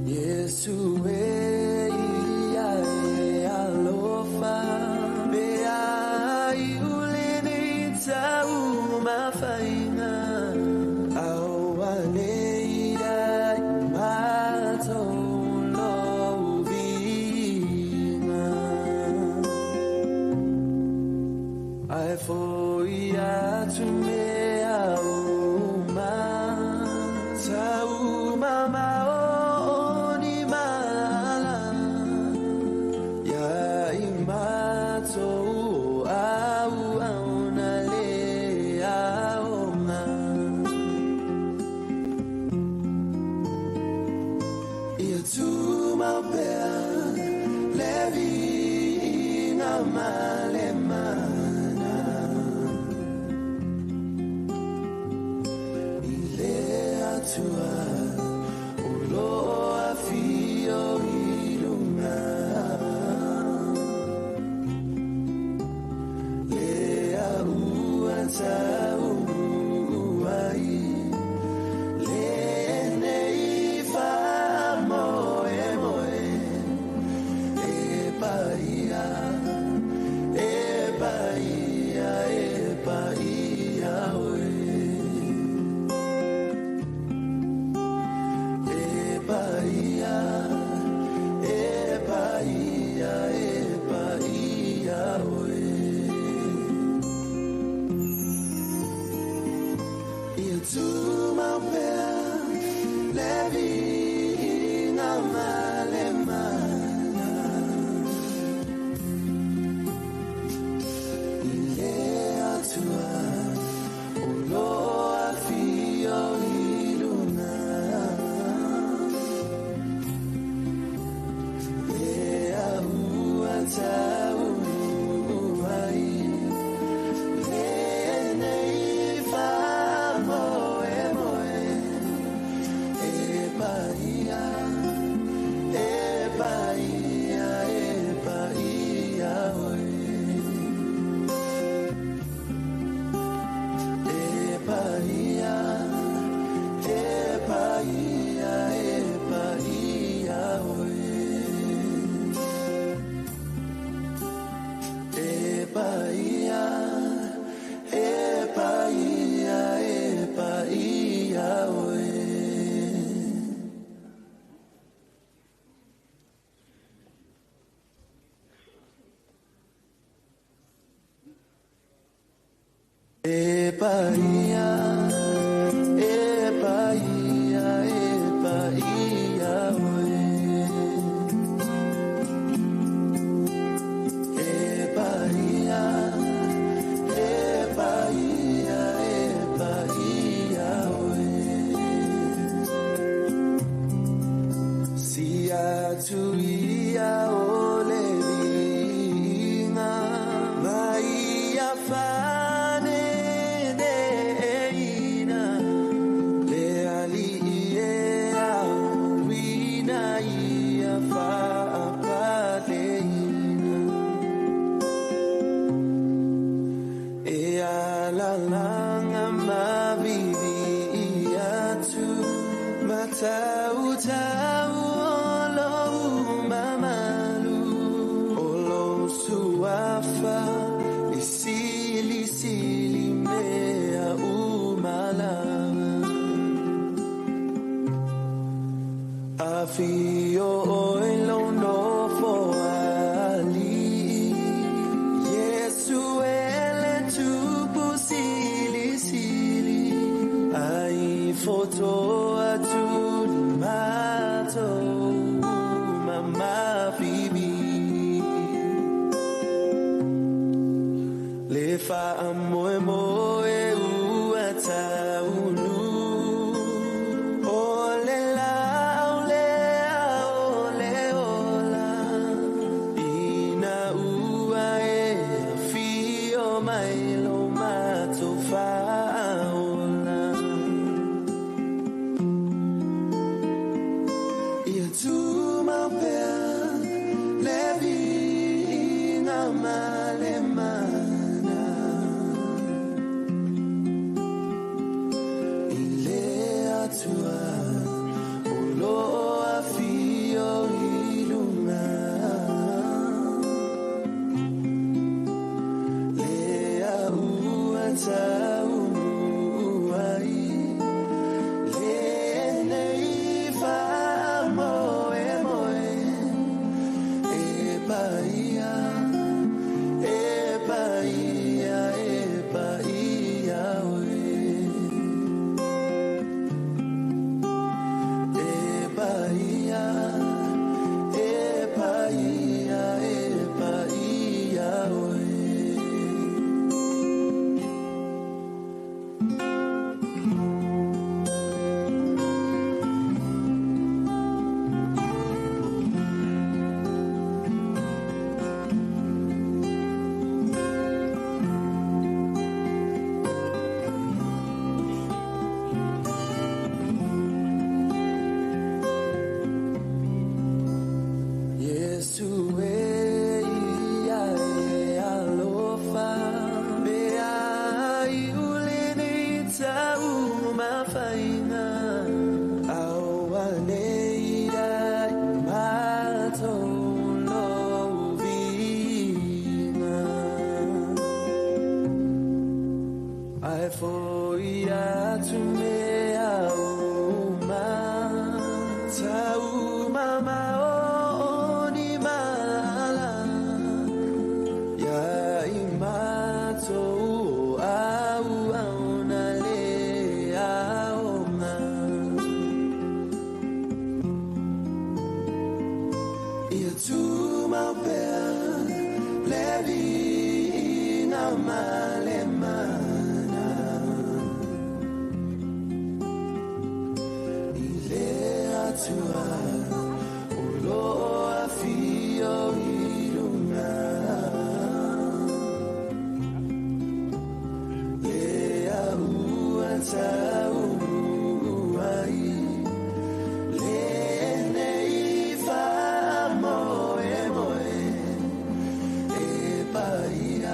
Yesu ia e alofa me ai ulini tau mafaina au aneira mato lovina ai foi atu me au ma tau mama oni mala ya imato au auna le aoma ia tu mau pea levi na male mana ile atua ulo afio iluna le auata unuai le nei fa moe moe e paia e Bahia, Bahia, Bahia, Tuia ole vinga Maia fane deina Le ali ea wina ia fa apadeina Ea la langa mavivi ia tu matau tau Suafa isili sili mea umala Afio oilo no fo ali Yesu ele tupu sili sili Ai foto atu mato mama bibi Le fa amoe moe uata unu Ole la ole ole ola Ina ua e fio mailo mato fa ola Ia tu mau pea levi ina male Bahia,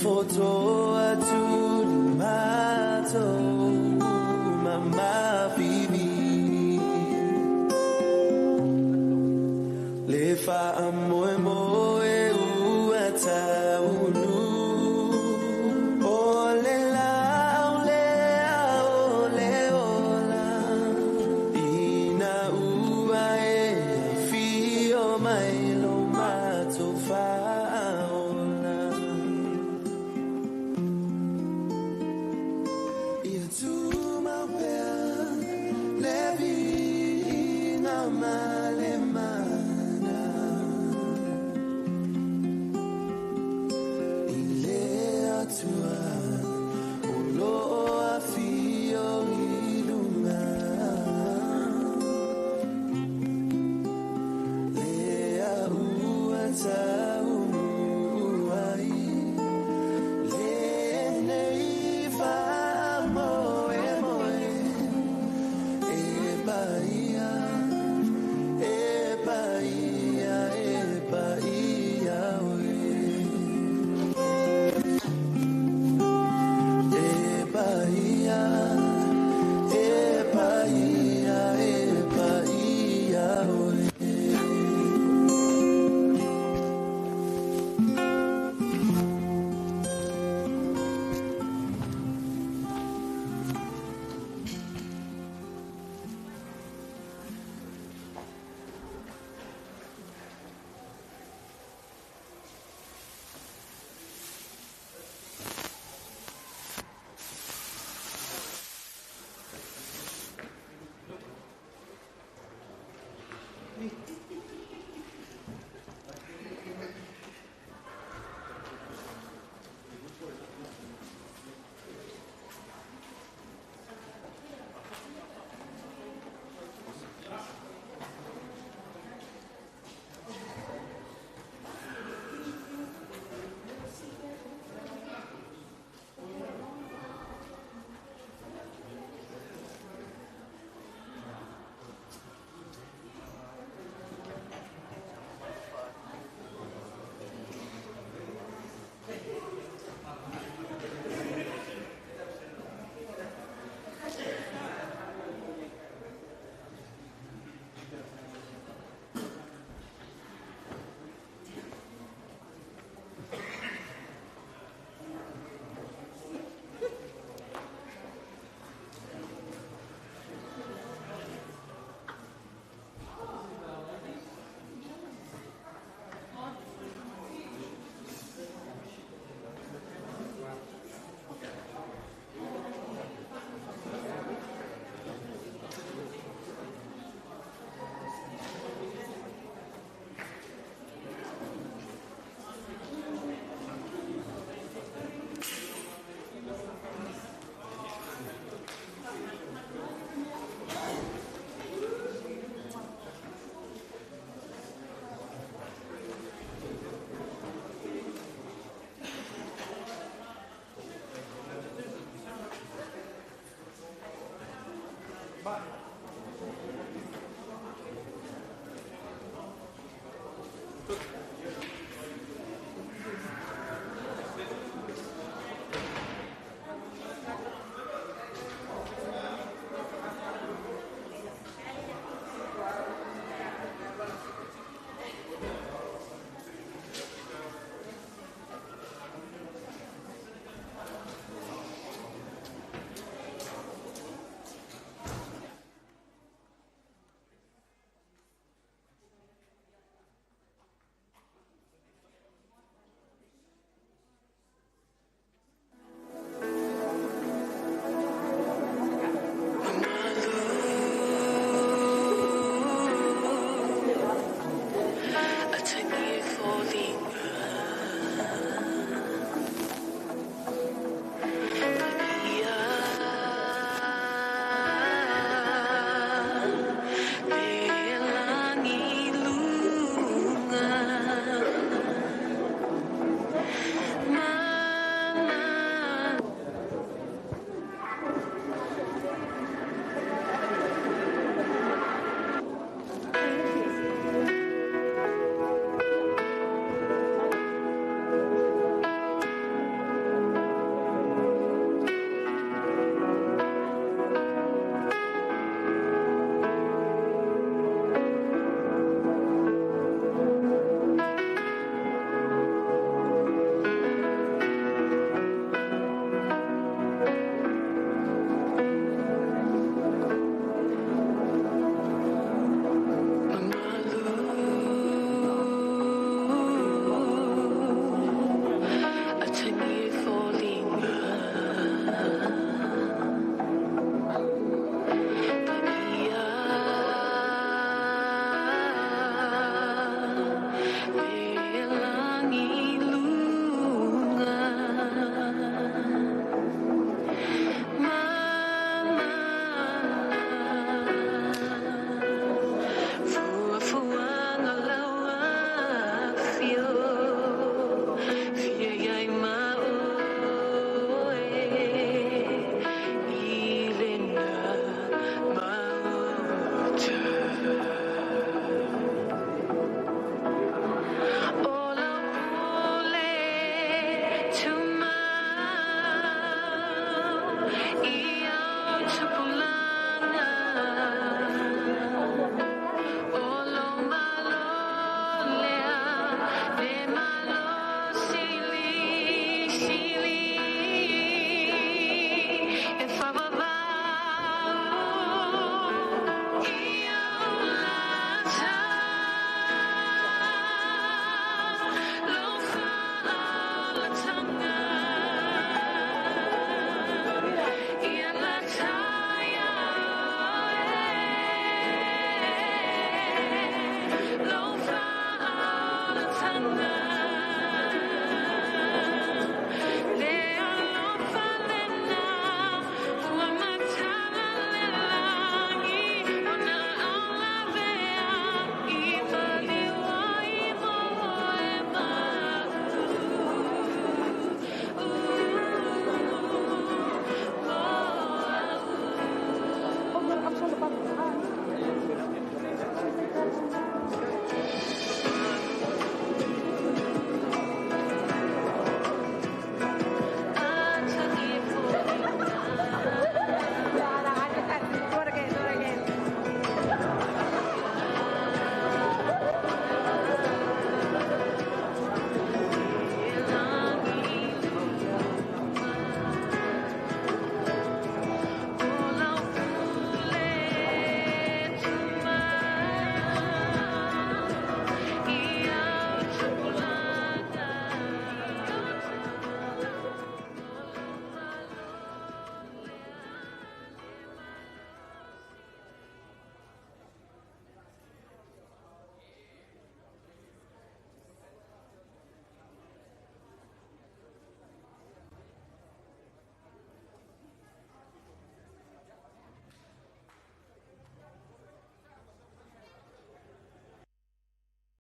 Photo